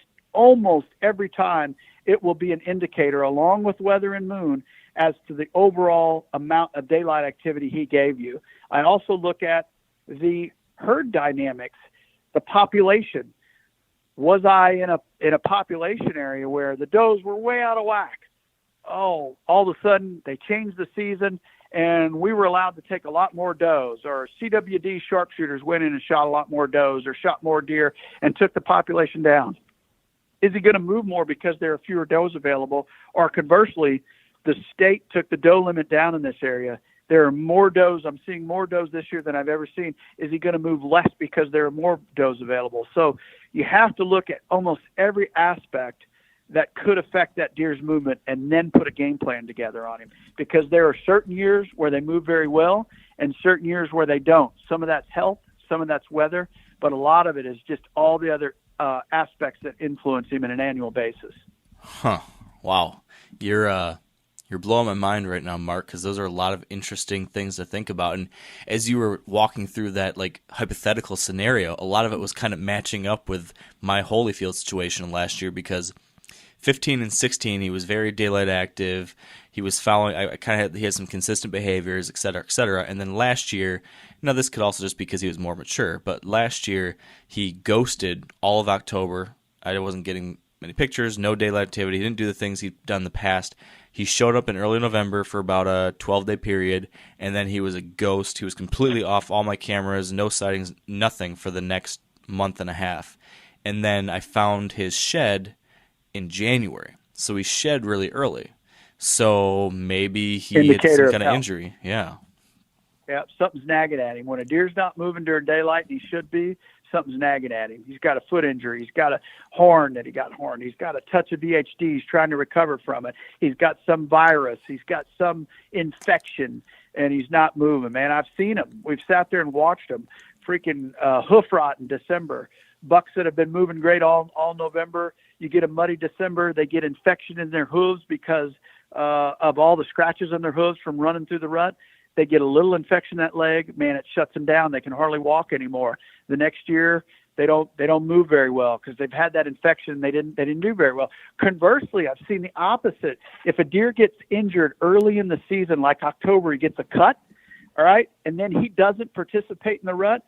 [SPEAKER 4] every time it will be an indicator, along with weather and moon, as to the overall amount of daylight activity he gave you. I also look at the herd dynamics, the population. Was I in a population area where the does were way out of whack? Oh, all of a sudden they changed the season and we were allowed to take a lot more does, or CWD sharpshooters went in and shot a lot more does or shot more deer and took the population down. Is he going to move more because there are fewer does available? Or conversely, the state took the doe limit down in this area. There are more does. I'm seeing more does this year than I've ever seen. Is he going to move less because there are more does available? So you have to look at almost every aspect that could affect that deer's movement and then put a game plan together on him, because there are certain years where they move very well and certain years where they don't. Some of that's health, some of that's weather, but a lot of it is just all the other aspects that influence him on an annual basis.
[SPEAKER 3] Huh. Wow. You're blowing my mind right now, Mark, because those are a lot of interesting things to think about. And as you were walking through that like hypothetical scenario, a lot of it was kind of matching up with my Holyfield situation last year, because 15 and 16, he was very daylight active. He was following. He had some consistent behaviors, et cetera, et cetera. And then last year, now this could also just be because he was more mature, but last year he ghosted all of October. I wasn't getting many pictures, no daylight activity. He didn't do the things he'd done in the past. He showed up in early November for about a 12-day period, and then he was a ghost. He was completely off all my cameras, no sightings, nothing for the next month and a half. And then I found his shed in January. So he shed really early. So maybe he had some kind of injury. Yeah.
[SPEAKER 4] Yeah, something's nagging at him. When a deer's not moving during daylight, and he should be, something's nagging at him. He's got a foot injury. He's got a horn that he got horned. He's got a touch of VHD. He's trying to recover from it. He's got some virus. He's got some infection, and he's not moving, man. I've seen him. We've sat there and watched him. Freaking hoof rot in December. Bucks that have been moving great all November. You get a muddy December. They get infection in their hooves because of all the scratches on their hooves from running through the rut. They get a little infection in that leg, man, it shuts them down. They can hardly walk anymore. The next year, they don't move very well because they've had that infection. They didn't do very well. Conversely, I've seen the opposite. If a deer gets injured early in the season, like October, he gets a cut, all right, and then he doesn't participate in the rut,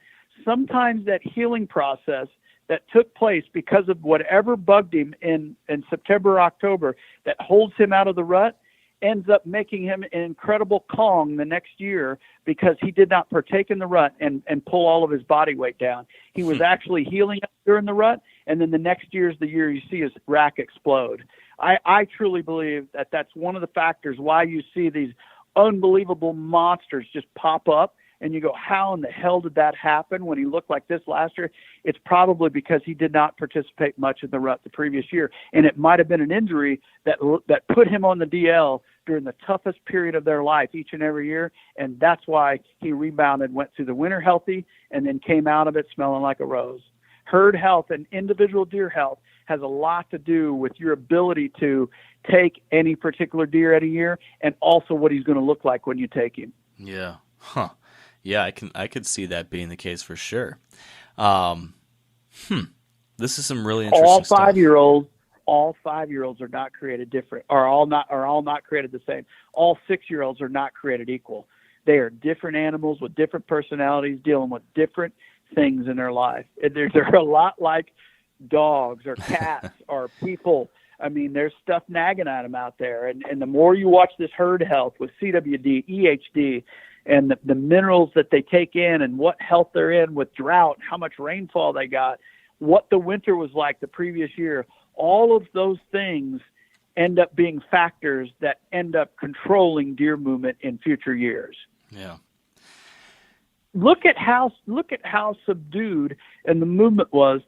[SPEAKER 4] sometimes that healing process that took place because of whatever bugged him in September or October that holds him out of the rut ends up making him an incredible Kong the next year because he did not partake in the rut and pull all of his body weight down. He was actually healing up during the rut, and then the next year is the year you see his rack explode. I truly believe that that's one of the factors why you see these unbelievable monsters just pop up, and you go, how in the hell did that happen when he looked like this last year? It's probably because he did not participate much in the rut the previous year. And it might have been an injury that put him on the DL during the toughest period of their life each and every year. And that's why he rebounded, went through the winter healthy, and then came out of it smelling like a rose. Herd health and individual deer health has a lot to do with your ability to take any particular deer at a year, and also what he's going to look like when you take him.
[SPEAKER 3] Yeah. Huh. Yeah, I could see that being the case for sure. This is some really interesting stuff.
[SPEAKER 4] All 5-year-olds are not created different, are all not created the same. All 6-year-olds are not created equal. They are different animals with different personalities, dealing with different things in their life. They're a lot like dogs or cats or people. I mean, there's stuff nagging at them out there. And the more you watch this herd health with CWD, EHD, and the minerals that they take in and what health they're in with drought, how much rainfall they got, what the winter was like the previous year, all of those things end up being factors that end up controlling deer movement in future years.
[SPEAKER 3] Yeah.
[SPEAKER 4] Look at how subdued and the movement was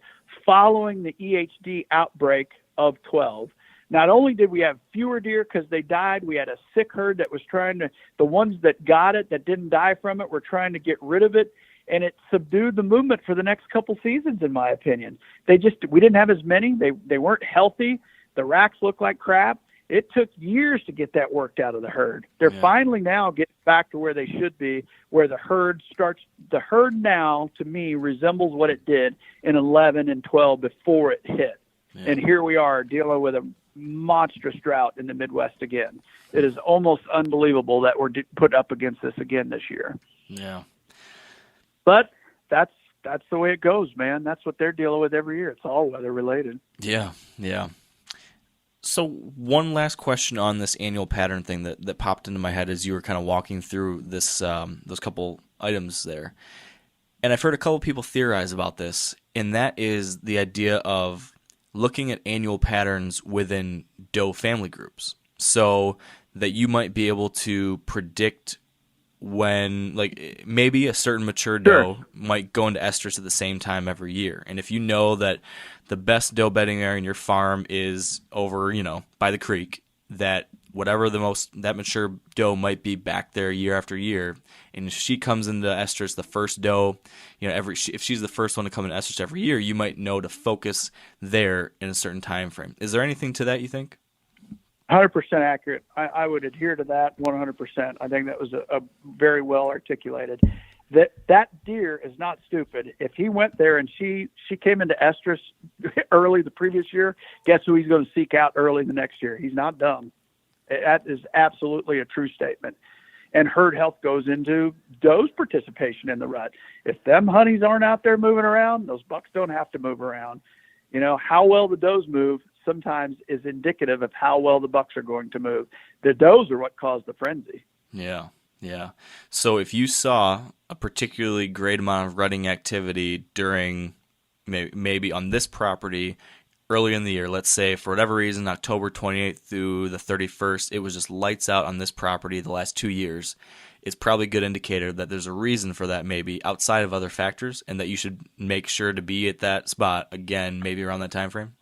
[SPEAKER 4] following the EHD outbreak of 12. Not only did we have fewer deer because they died, we had a sick herd that was the ones that got it, that didn't die from it, were trying to get rid of it. and it subdued the movement for the next couple seasons, in my opinion. We didn't have as many. They weren't healthy. The racks looked like crap. It took years to get that worked out of the herd. They're finally now getting back to where they should be, where the herd starts. The herd now, to me, resembles what it did in 11 and 12 before it hit. Yeah. And here we are dealing with a monstrous drought in the Midwest again. It is almost unbelievable that we're put up against this again this year.
[SPEAKER 3] Yeah.
[SPEAKER 4] But that's the way it goes, man. That's what they're dealing with every year. It's all weather related.
[SPEAKER 3] Yeah, yeah. So one last question on this annual pattern thing that popped into my head as you were kind of walking through this those couple items there. And I've heard a couple people theorize about this, and that is the idea of looking at annual patterns within doe family groups, so that you might be able to predict when, like, maybe a certain mature doe might go into estrus at the same time every year. And if you know that the best doe bedding area in your farm is over, by the creek, that whatever that mature doe might be back there year after year, and if she comes into estrus, the first doe, if she's the first one to come in estrus every year, you might know to focus there in a certain time frame. Is there anything to that, you think?
[SPEAKER 4] 100% accurate. I would adhere to that 100%. I think that was a very well articulated. That deer is not stupid. If he went there and she came into estrus early the previous year, guess who he's going to seek out early the next year? He's not dumb. That is absolutely a true statement. And herd health goes into doe's participation in the rut. If them honeys aren't out there moving around, those bucks don't have to move around. How well the does move sometimes is indicative of how well the bucks are going to move. The does are what cause the frenzy.
[SPEAKER 3] Yeah, yeah. So if you saw a particularly great amount of rutting activity during maybe on this property early in the year, let's say for whatever reason, October 28th through the 31st, it was just lights out on this property the last 2 years, it's probably a good indicator that there's a reason for that, maybe outside of other factors, and that you should make sure to be at that spot again, maybe around that time frame.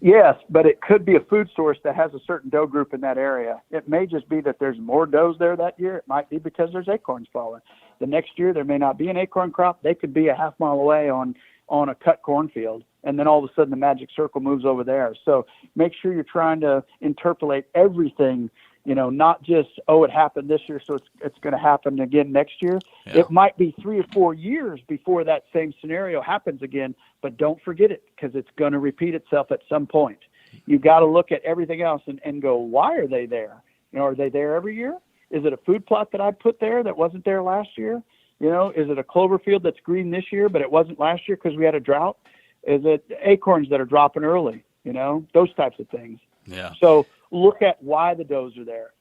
[SPEAKER 4] Yes, but it could be a food source that has a certain doe group in that area. It may just be that there's more does there that year. It might be because there's acorns falling. The next year there may not be an acorn crop. They could be a half mile away on a cut cornfield, and then all of a sudden the magic circle moves over there. So make sure you're trying to interpolate everything, not just, it happened this year, so it's going to happen again next year. Yeah. It might be 3 or 4 years before that same scenario happens again, but don't forget it, because it's going to repeat itself at some point. You've got to look at everything else and go, why are they there? Are they there every year? Is it a food plot that I put there that wasn't there last year? Is it a clover field that's green this year, but it wasn't last year because we had a drought? Is it acorns that are dropping early? Those types of things.
[SPEAKER 3] Yeah.
[SPEAKER 4] So look at why the does are there.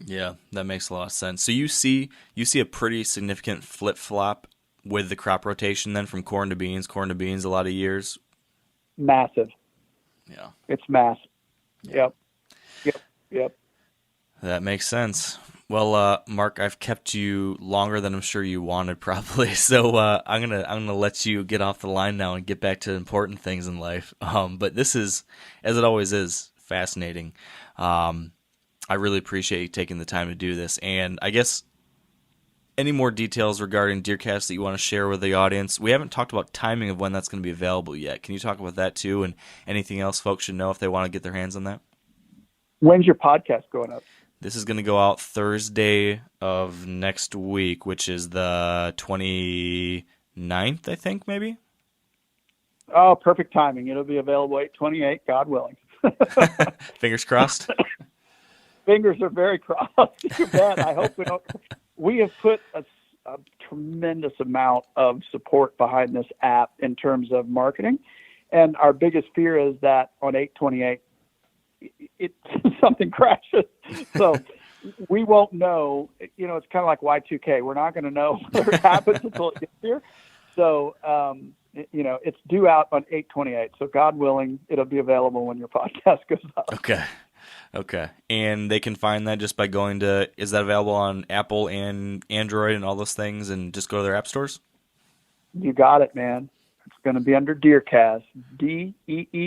[SPEAKER 3] Yeah, that makes a lot of sense. So you see a pretty significant flip-flop with the crop rotation then from corn to beans a lot of years?
[SPEAKER 4] Massive.
[SPEAKER 3] Yeah.
[SPEAKER 4] It's massive. Yeah. Yep.
[SPEAKER 3] That makes sense. Well, Mark, I've kept you longer than I'm sure you wanted, probably. So I'm gonna let you get off the line now and get back to important things in life. But this is, as it always is, fascinating. I really appreciate you taking the time to do this. And I guess any more details regarding DeerCast that you want to share with the audience? We haven't talked about timing of when that's going to be available yet. Can you talk about that too, and anything else folks should know if they want to get their hands on that?
[SPEAKER 4] When's your podcast going up?
[SPEAKER 3] This is going to go out Thursday of next week, which is the 29th, I think, maybe?
[SPEAKER 4] Oh, perfect timing. It'll be available 8/28, God willing.
[SPEAKER 3] Fingers crossed?
[SPEAKER 4] Fingers are very crossed. You bet. I hope we don't. We have put a tremendous amount of support behind this app in terms of marketing. And our biggest fear is that on 8/28, something crashes. So we won't know. It's kind of like Y2K. We're not going to know whether it happens until it gets here. So, it's due out on 8/28. So God willing, it'll be available when your podcast goes up.
[SPEAKER 3] Okay. And they can find that just by going to, is that available on Apple and Android and all those things, and just go to their app stores? You
[SPEAKER 4] got it, man. It's going to be under DeerCast. DEERCAST,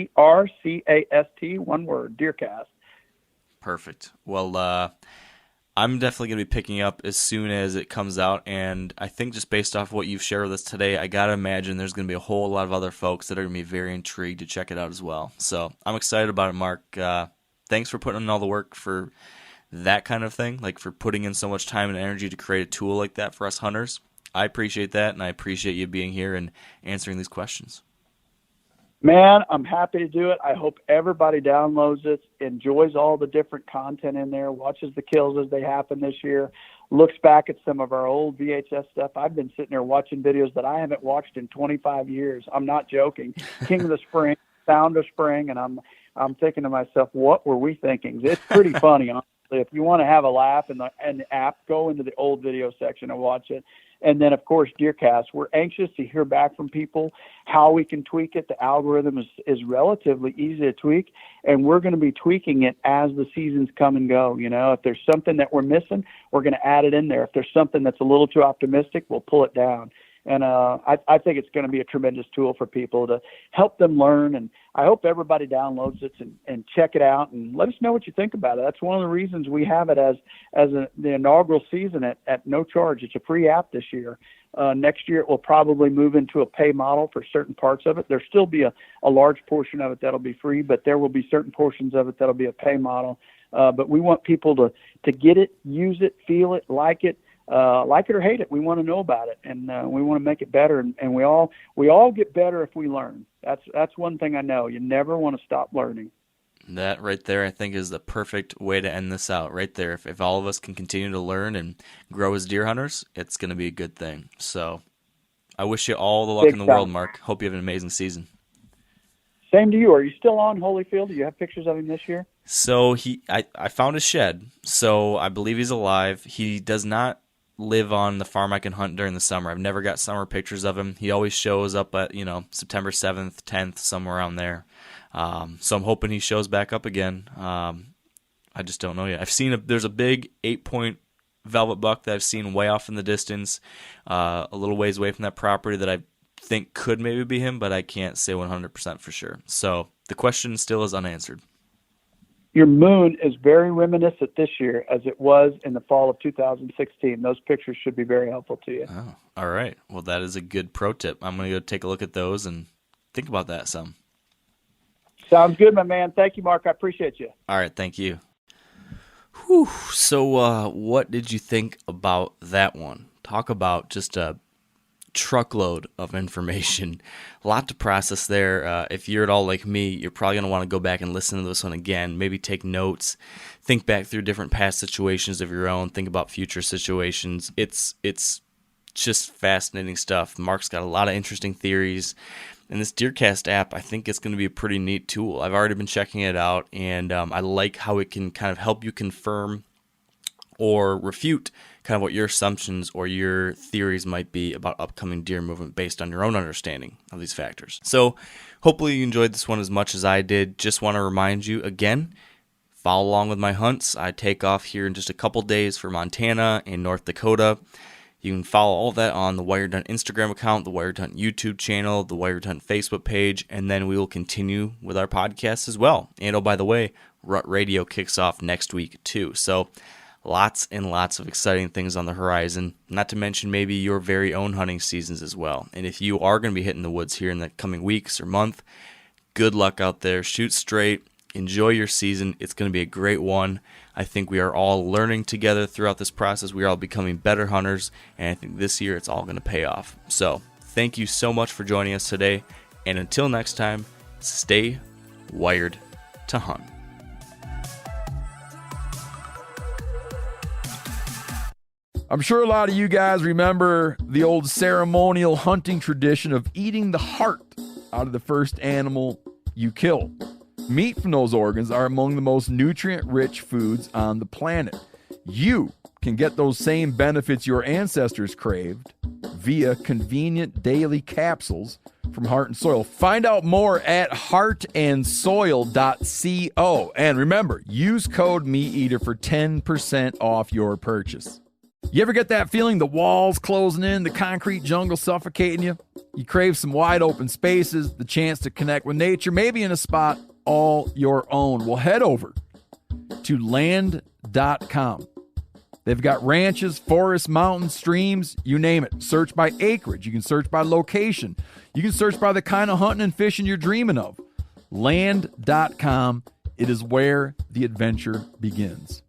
[SPEAKER 4] one word, DeerCast.
[SPEAKER 3] Perfect. Well, I'm definitely going to be picking up as soon as it comes out, and I think just based off what you've shared with us today, I got to imagine there's going to be a whole lot of other folks that are going to be very intrigued to check it out as well. So I'm excited about it, Mark. Thanks for putting in all the work for that kind of thing, like for putting in so much time and energy to create a tool like that for us hunters. I appreciate that, and I appreciate you being here and answering these questions.
[SPEAKER 4] Man, I'm happy to do it. I hope everybody downloads it, enjoys all the different content in there, watches the kills as they happen this year, looks back at some of our old VHS stuff. I've been sitting there watching videos that I haven't watched in 25 years. I'm not joking. King of the Spring, Sound of Spring, and I'm thinking to myself, what were we thinking? It's pretty funny, honestly. If you want to have a laugh in the app, go into the old video section and watch it. And then, of course, DeerCast. We're anxious to hear back from people how we can tweak it. The algorithm is relatively easy to tweak, and we're going to be tweaking it as the seasons come and go. You know, if there's something that we're missing, we're going to add it in there. If there's something that's a little too optimistic, we'll pull it down. And I think it's going to be a tremendous tool for people to help them learn. And I hope everybody downloads it and check it out and let us know what you think about it. That's one of the reasons we have it as the inaugural season at no charge. It's a free app this year. Next year, it will probably move into a pay model for certain parts of it. There'll still be a large portion of it that'll be free, but there will be certain portions of it that'll be a pay model. But we want people to get it, use it, feel it, like it or hate it. We want to know about it, and we want to make it better. And we all get better if we learn. That's one thing I know. You never want to stop learning.
[SPEAKER 3] That right there, I think, is the perfect way to end this out. Right there, if all of us can continue to learn and grow as deer hunters, it's going to be a good thing. So, I wish you all the luck in the world, Mark. Hope you have an amazing season.
[SPEAKER 4] Same to you. Are you still on Holyfield? Do you have pictures of him this year?
[SPEAKER 3] So I found his shed. So I believe he's alive. He does not live on the farm I can hunt during the summer. I've never got summer pictures of him. He always shows up at, September 7th, 10th, somewhere around there. So I'm hoping he shows back up again. I just don't know yet. I've seen there's a big 8-point velvet buck that I've seen way off in the distance, a little ways away from that property that I think could maybe be him, but I can't say 100% for sure. So the question still is unanswered.
[SPEAKER 4] Your moon is very reminiscent this year as it was in the fall of 2016. Those pictures should be very helpful to you.
[SPEAKER 3] Oh, all right. Well, that is a good pro tip. I'm going to go take a look at those and think about that some.
[SPEAKER 4] Sounds good, my man. Thank you, Mark. I appreciate you.
[SPEAKER 3] All right. Thank you. Whew. So what did you think about that one? Talk about just a truckload of information. A lot to process there. If you're at all like me, you're probably going to want to go back and listen to this one again, maybe take notes, think back through different past situations of your own, think about future situations. It's just fascinating stuff. Mark's got a lot of interesting theories, and this DeerCast app, I think it's going to be a pretty neat tool. I've already been checking it out, and I like how it can kind of help you confirm or refute kind of what your assumptions or your theories might be about upcoming deer movement based on your own understanding of these factors. So hopefully you enjoyed this one as much as I did. Just want to remind you again, follow along with my hunts. I take off here in just a couple days for Montana and North Dakota. You can follow all that on the Wired Hunt Instagram account, the Wired Hunt YouTube channel, the Wired Hunt Facebook page, and then we will continue with our podcast as well. And oh, by the way, Rut Radio kicks off next week too. So lots and lots of exciting things on the horizon, not to mention maybe your very own hunting seasons as well. And if you are going to be hitting the woods here in the coming weeks or month, good luck out there. Shoot straight. Enjoy your season. It's going to be a great one. I think we are all learning together throughout this process. We are all becoming better hunters, and I think this year it's all going to pay off. So thank you so much for joining us today, and until next time, stay wired to hunt.
[SPEAKER 1] I'm sure a lot of you guys remember the old ceremonial hunting tradition of eating the heart out of the first animal you kill. Meat from those organs are among the most nutrient-rich foods on the planet. You can get those same benefits your ancestors craved via convenient daily capsules from Heart and Soil. Find out more at heartandsoil.co. And remember, use code MeatEater for 10% off your purchase. You ever get that feeling the walls closing in, the concrete jungle suffocating you? You crave some wide open spaces, the chance to connect with nature, maybe in a spot all your own. Well, head over to land.com They've got ranches, forests, mountains, streams, you name it. Search by acreage. You can search by location. You can search by the kind of hunting and fishing you're dreaming of. Land.com. It is where the adventure begins.